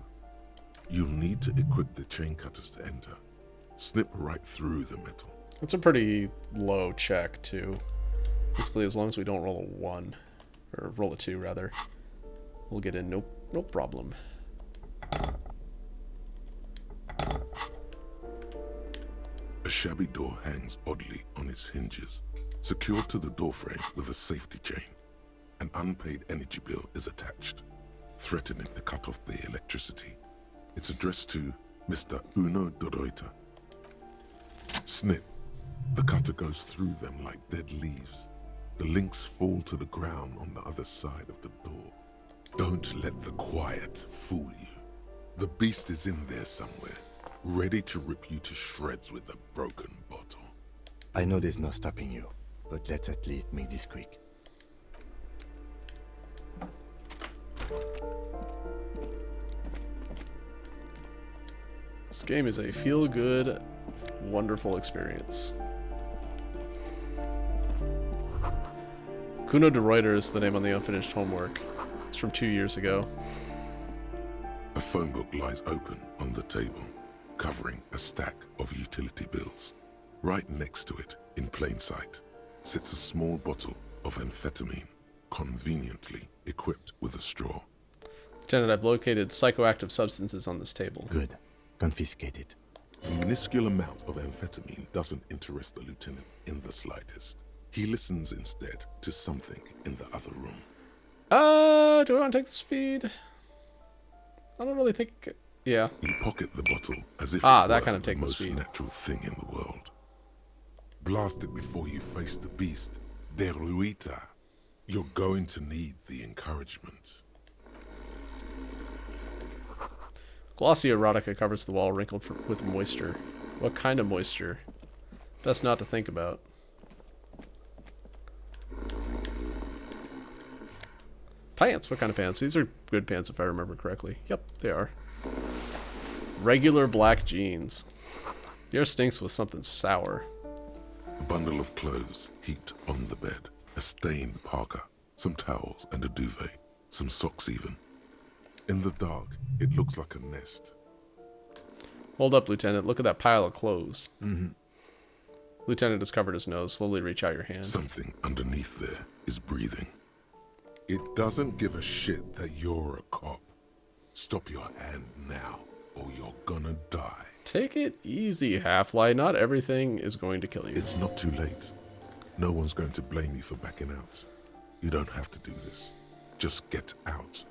B: You'll need to equip the chain cutters to enter. Snip right through the metal.
A: That's a pretty low check, too. Basically, as long as we don't roll a 1, or roll a 2, rather, we'll get in no problem.
B: A shabby door hangs oddly on its hinges, secured to the doorframe with a safety chain. An unpaid energy bill is attached, threatening to cut off the electricity. It's addressed to Mr. Uno Doroita. Snip. The cutter goes through them like dead leaves. The links fall to the ground on the other side of the door. Don't let the quiet fool you. The beast is in there somewhere, ready to rip you to shreds with a broken bottle.
D: I know there's no stopping you, but let's at least make this quick.
A: This game is a feel-good, wonderful experience. Kuno de Reuter is the name on the unfinished homework. It's from 2 years ago.
B: A phone book lies open on the table, covering a stack of utility bills. Right next to it, in plain sight, sits a small bottle of amphetamine, conveniently equipped with a straw.
A: Lieutenant, I've located psychoactive substances on this table.
D: Good. Confiscate it.
B: The minuscule amount of amphetamine doesn't interest the lieutenant in the slightest. He listens instead to something in the other room.
A: Do I want to take the speed? I don't really think... Yeah.
B: You pocket the bottle as if
A: that
B: it were
A: kind of
B: the
A: taking the
B: most
A: speed.
B: natural thing in the world. Blast it before you face the beast, De Ruita. You're going to need the encouragement.
A: Glossy erotica covers the wall, wrinkled with moisture. What kind of moisture? Best not to think about. Pants. What kind of pants? These are good pants if I remember correctly. Yep, they are. Regular black jeans. The air stinks with something sour.
B: A bundle of clothes heaped on the bed. A stained parka, some towels and a duvet. Some socks even. In the dark, it looks like a nest.
A: Hold up, Lieutenant. Look at that pile of clothes.
B: Mm-hmm.
A: Lieutenant has covered his nose. Slowly reach out your hand.
B: Something underneath there is breathing. It doesn't give a shit that you're a cop. Stop your hand now, or you're gonna die.
A: Take it easy, Half-Life. Not everything is going to kill you.
B: It's not too late. No one's going to blame you for backing out. You don't have to do this. Just get out.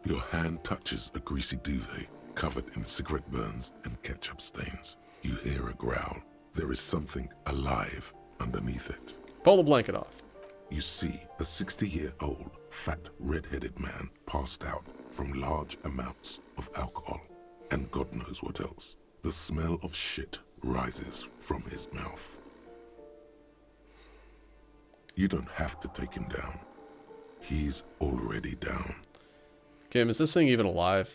B: Your hand touches a greasy duvet covered in cigarette burns and ketchup stains. You hear a growl. There is something alive underneath it.
A: Pull the blanket off.
B: You see a 60-year-old, fat, red-headed man passed out, from large amounts of alcohol, and God knows what else. The smell of shit rises from his mouth. You don't have to take him down. He's already down.
A: Kim, is this thing even alive?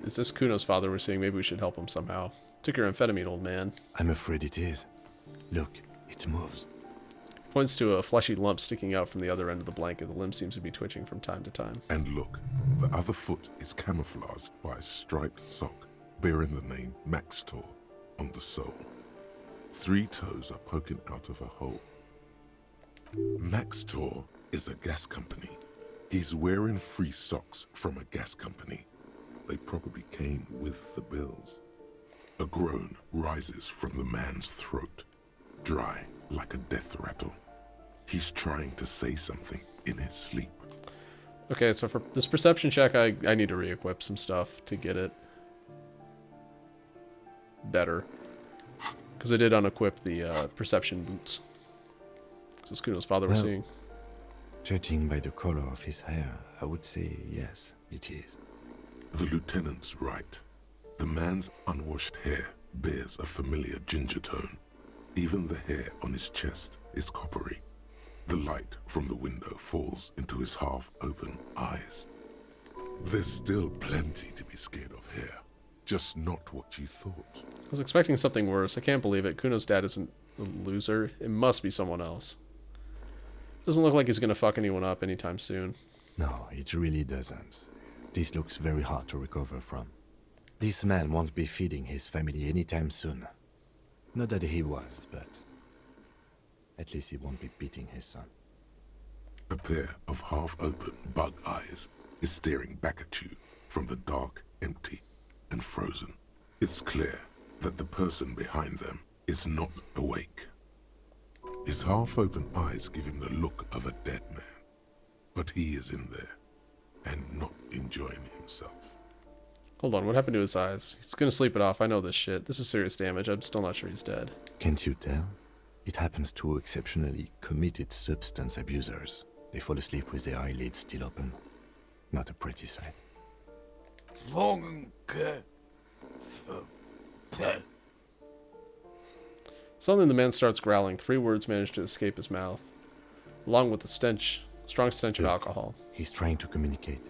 A: Is this Kuno's father we're seeing? Maybe we should help him somehow. Took your amphetamine, old man.
D: I'm afraid it is. Look, it moves.
A: Points to a fleshy lump sticking out from the other end of the blanket. The limb seems to be twitching from time to time.
B: And look, the other foot is camouflaged by a striped sock bearing the name Maxtor on the sole. 3 toes are poking out of a hole. Maxtor is a gas company. He's wearing free socks from a gas company. They probably came with the bills. A groan rises from the man's throat, dry like a death rattle. He's trying to say something in his sleep.
A: Okay, so for this perception check, I need to re-equip some stuff to get it better. Because I did unequip the perception boots. This is Kuno's father we're seeing.
D: Judging by the color of his hair, I would say yes, it is.
B: The lieutenant's right. The man's unwashed hair bears a familiar ginger tone. Even the hair on his chest is coppery. The light from the window falls into his half-open eyes. There's still plenty to be scared of here. Just not what you thought.
A: I was expecting something worse. I can't believe it. Kuno's dad isn't a loser. It must be someone else. Doesn't look like he's gonna fuck anyone up anytime soon.
D: No, it really doesn't. This looks very hard to recover from. This man won't be feeding his family anytime soon. Not that he was, but at least he won't be beating his son.
B: A pair of half-open bug eyes is staring back at you from the dark, empty, and frozen. It's clear that the person behind them is not awake. His half-open eyes give him the look of a dead man, but he is in there and not enjoying himself.
A: Hold on, what happened to his eyes? He's gonna sleep it off. I know this shit. This is serious damage. I'm still not sure he's dead.
D: Can't you tell? It happens to exceptionally committed substance abusers. They fall asleep with their eyelids still open. Not a pretty sight.
A: Suddenly the man starts growling. 3 words manage to escape his mouth, along with the stench, strong stench of alcohol.
D: He's trying to communicate.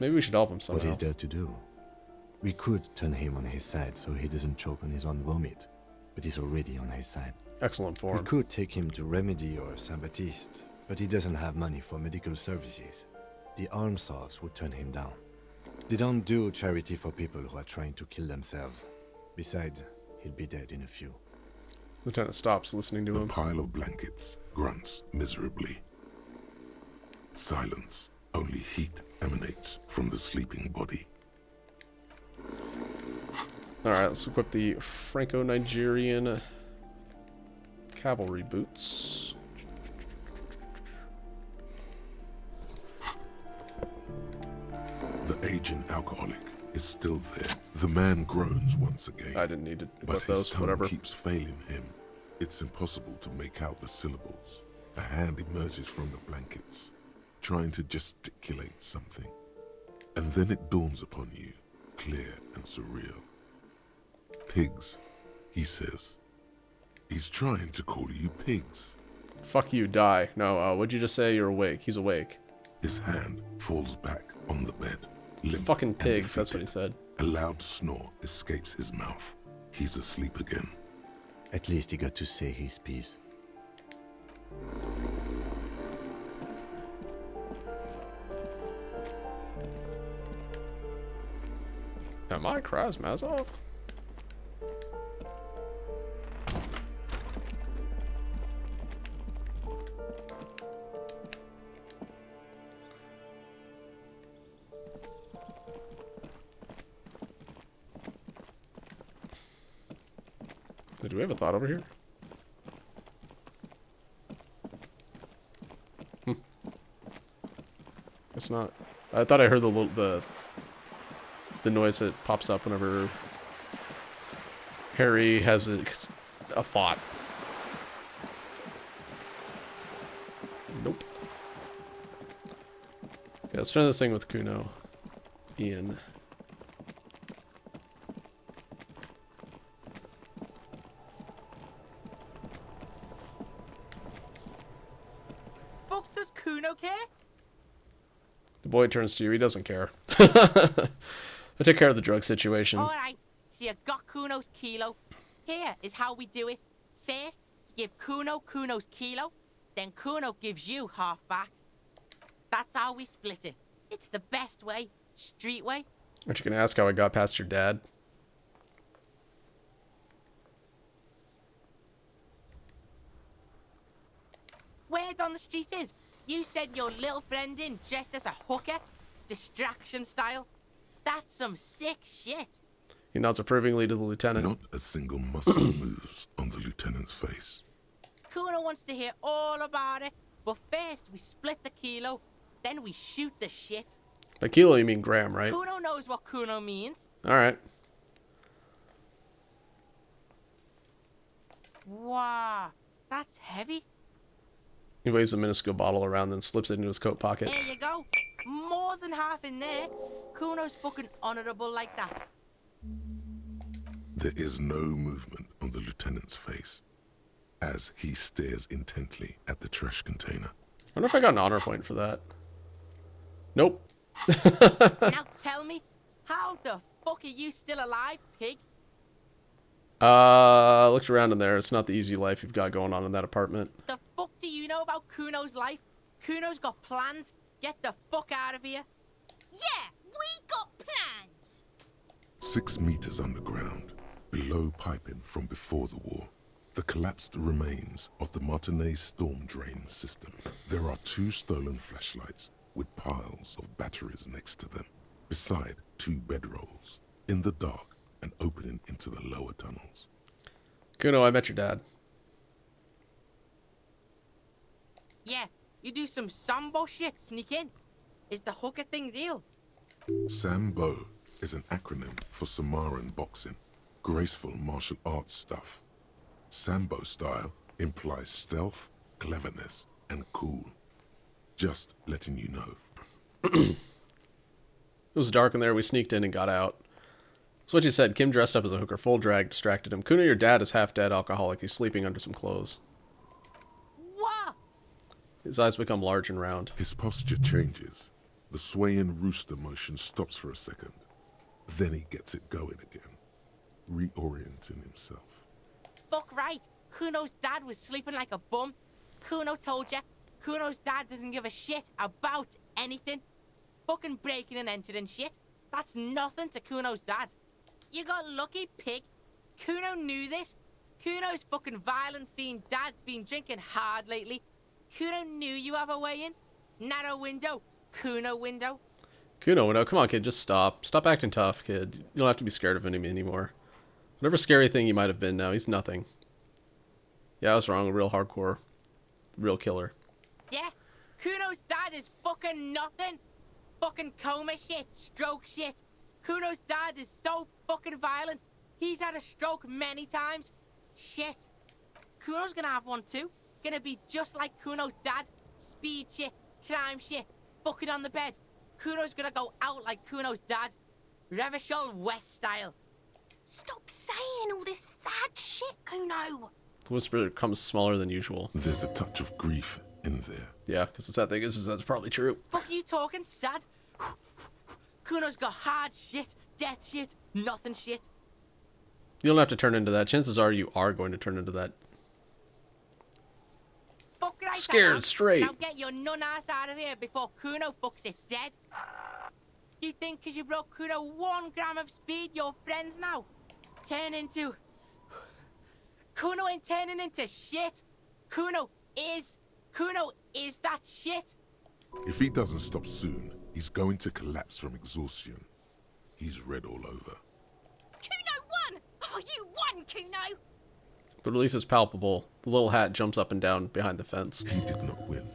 A: Maybe we should help him somehow.
D: What is there to do? We could turn him on his side so he doesn't choke on his own vomit, but he's already on his side.
A: Excellent form.
D: We could take him to Remedy or Saint-Baptiste, but he doesn't have money for medical services. The almshouse would turn him down. They don't do charity for people who are trying to kill themselves. Besides, he'll be dead in a few.
A: Lieutenant stops, listening to him.
B: The pile of blankets grunts miserably. Silence. Only heat emanates from the sleeping body.
A: Alright, let's equip the Franco-Nigerian cavalry boots.
B: The aging alcoholic is still there. The man groans once again.
A: I didn't need to
B: but
A: equip
B: his
A: those,
B: tongue
A: whatever.
B: keeps failing him. It's impossible to make out the syllables. A hand emerges from the blankets, trying to gesticulate something. And then it dawns upon you, clear and surreal. Pigs, he says. He's trying to call you pigs.
A: Fuck you, die. No, what'd you just say? You're awake. He's awake.
B: His hand falls back on the bed. Limp
A: Fucking
B: and
A: pigs, that's what he
B: defeated.
A: said.
B: A loud snore escapes his mouth. He's asleep again.
D: At least he got to say his piece.
A: Am I Krasmazov? Do we have a thought over here? Guess not. I thought I heard the noise that pops up whenever Harry has a thought. Nope. let's try this thing with Kuno. Ian.
P: Fuck does Kuno care?
A: The boy turns to you. He doesn't care. I took care of the drug situation.
P: Alright, so you got Kuno's kilo. Here is how we do it. First, you give Kuno Kuno's kilo, then Kuno gives you half back. That's how we split it. It's the best way. Street way.
A: Aren't you going to ask how I got past your dad?
P: Word on the street is, you sent your little friend in dressed as a hooker, distraction style. That's some sick shit.
A: He nods approvingly to the lieutenant.
B: Not a single muscle moves on the lieutenant's face.
P: Kuno wants to hear all about it, but first we split the kilo, then we shoot the shit.
A: By kilo, you mean gram, right?
P: Kuno knows what Kuno means.
A: Alright.
P: Wow, that's heavy.
A: He waves a minuscule bottle around, then slips it into his coat pocket.
P: There you go. More than half in there. Kuno's fucking honorable like that.
B: There is no movement on the lieutenant's face as he stares intently at the trash container.
A: I wonder if I got an honor point for that. Nope.
P: Now tell me, how the fuck are you still alive, pig?
A: Looked around in there. It's not the easy life you've got going on in that apartment.
P: The fuck do you know about Kuno's life? Kuno's got plans. Get the fuck out of here.
O: Yeah, we got plans.
B: 6 meters underground, below piping from before the war, the collapsed remains of the Martinez storm drain system. There are 2 stolen flashlights with piles of batteries next to them, beside 2 bedrolls, in the dark and opening into the lower tunnels.
A: Kuno, I met your dad.
P: Yeah, you do some Sambo shit, sneak in. Is the hooker thing real?
B: Sambo is an acronym for Samoan boxing, graceful martial arts stuff. Sambo style implies stealth, cleverness, and cool. Just letting you know.
A: It was dark in there. We sneaked in and got out. That's what you said. Kim dressed up as a hooker, full drag, distracted him. Kuno, your dad, is half dead, alcoholic. He's sleeping under some clothes.
P: What?
A: His eyes become large and round.
B: His posture changes. The swaying rooster motion stops for a second. Then he gets it going again, reorienting himself.
P: Fuck right. Kuno's dad was sleeping like a bum. Kuno told ya. Kuno's dad doesn't give a shit about anything. Fucking breaking and entering shit. That's nothing to Kuno's dad. You got lucky, pig. Kuno knew this. Kuno's fucking violent fiend dad's been drinking hard lately. Kuno knew you have a way in. Narrow window. Kuno window.
A: Kuno window. Come on, kid. Just stop. Stop acting tough, kid. You don't have to be scared of him anymore. Whatever scary thing he might have been now, he's nothing. Yeah, I was wrong. A real hardcore. Real killer.
P: Yeah? Kuno's dad is fucking nothing. Fucking coma shit. Stroke shit. Kuno's dad is so fucking violent. He's had a stroke many times. Shit. Kuno's gonna have one too. Gonna be just like Kuno's dad. Speed shit. Crime shit. Fucking on the bed. Kuno's gonna go out like Kuno's dad. Revachol West style.
O: Stop saying all this sad shit, Kuno.
A: The whisper becomes smaller than usual.
B: There's a touch of grief in there.
A: Yeah, because the sad thing is that's probably true.
P: Fuck you talking, sad? Kuno's got hard shit, death shit, nothing shit.
A: You don't have to turn into that. Chances are you are going to turn into that.
P: Fuck right
A: Scared straight.
P: Now get your nun ass out of here before Kuno fucks it dead. You think because you broke Kuno 1 gram of speed, you're friends now? Turn into... Kuno ain't turning into shit. Kuno is that shit.
B: If he doesn't stop soon, he's going to collapse from exhaustion. He's red all over.
O: Kuno won! Oh, you won, Kuno!
A: The relief is palpable. The little hat jumps up and down behind the fence.
B: He did not win.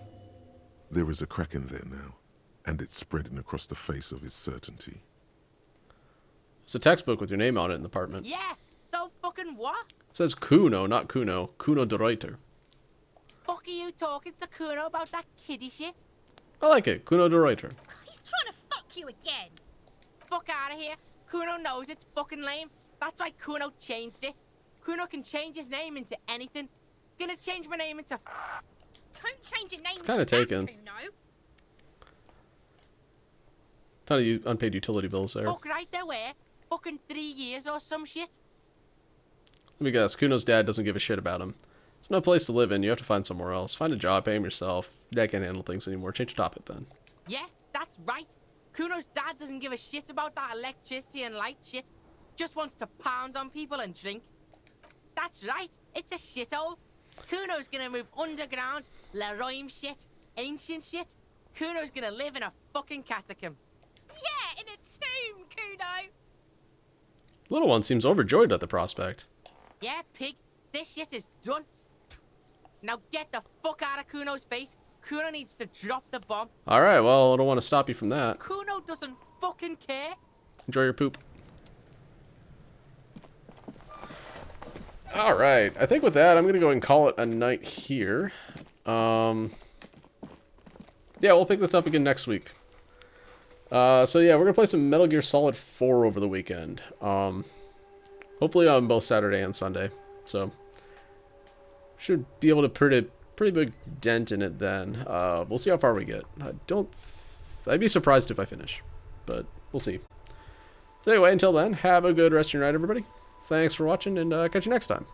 B: There is a crack in there now, and it's spreading across the face of his certainty.
A: It's a textbook with your name on it in the apartment.
P: Yeah, so fucking what?
A: It says Kuno, not Kuno. Kuno de Reuter.
P: Fuck are you talking to Kuno about that kiddie shit?
A: I like it. Kuno de Reuter.
O: He He's trying to fuck you again.
P: Fuck out of here. Kuno knows it's fucking lame. That's why Kuno changed it. Kuno can change his name into anything. Gonna change my name into...
O: Don't change your name
A: It's kind of taken.
O: Kuno.
A: Ton of unpaid utility bills there.
P: Fuck right there, where? Fucking 3 years or some shit.
A: Let me guess, Kuno's dad doesn't give a shit about him. It's no place to live in. You have to find somewhere else. Find a job, pay him yourself. Dad can't handle things anymore. Change the topic then.
P: Yeah, that's right. Kuno's dad doesn't give a shit about that electricity and light shit. Just wants to pound on people and drink. That's right. It's a shithole. Kuno's gonna move underground, Leroy shit, ancient shit. Kuno's gonna live in a fucking catacomb.
O: Yeah, in a tomb, Kuno.
A: Little one seems overjoyed at the prospect.
P: Yeah, pig. This shit is done. Now get the fuck out of Kuno's face. Kuno needs to drop the bomb.
A: Alright, well, I don't want to stop you from that.
P: Kuno doesn't fucking care.
A: Enjoy your poop. Alright, I think with that, I'm going to go and call it a night here. Yeah, we'll pick this up again next week. So yeah, we're going to play some Metal Gear Solid 4 over the weekend. Hopefully on both Saturday and Sunday. So, should be able to put a pretty big dent in it then. We'll see how far we get. I'd be surprised if I finish, but we'll see. So anyway, until then, have a good rest of your night, everybody. Thanks for watching, and catch you next time.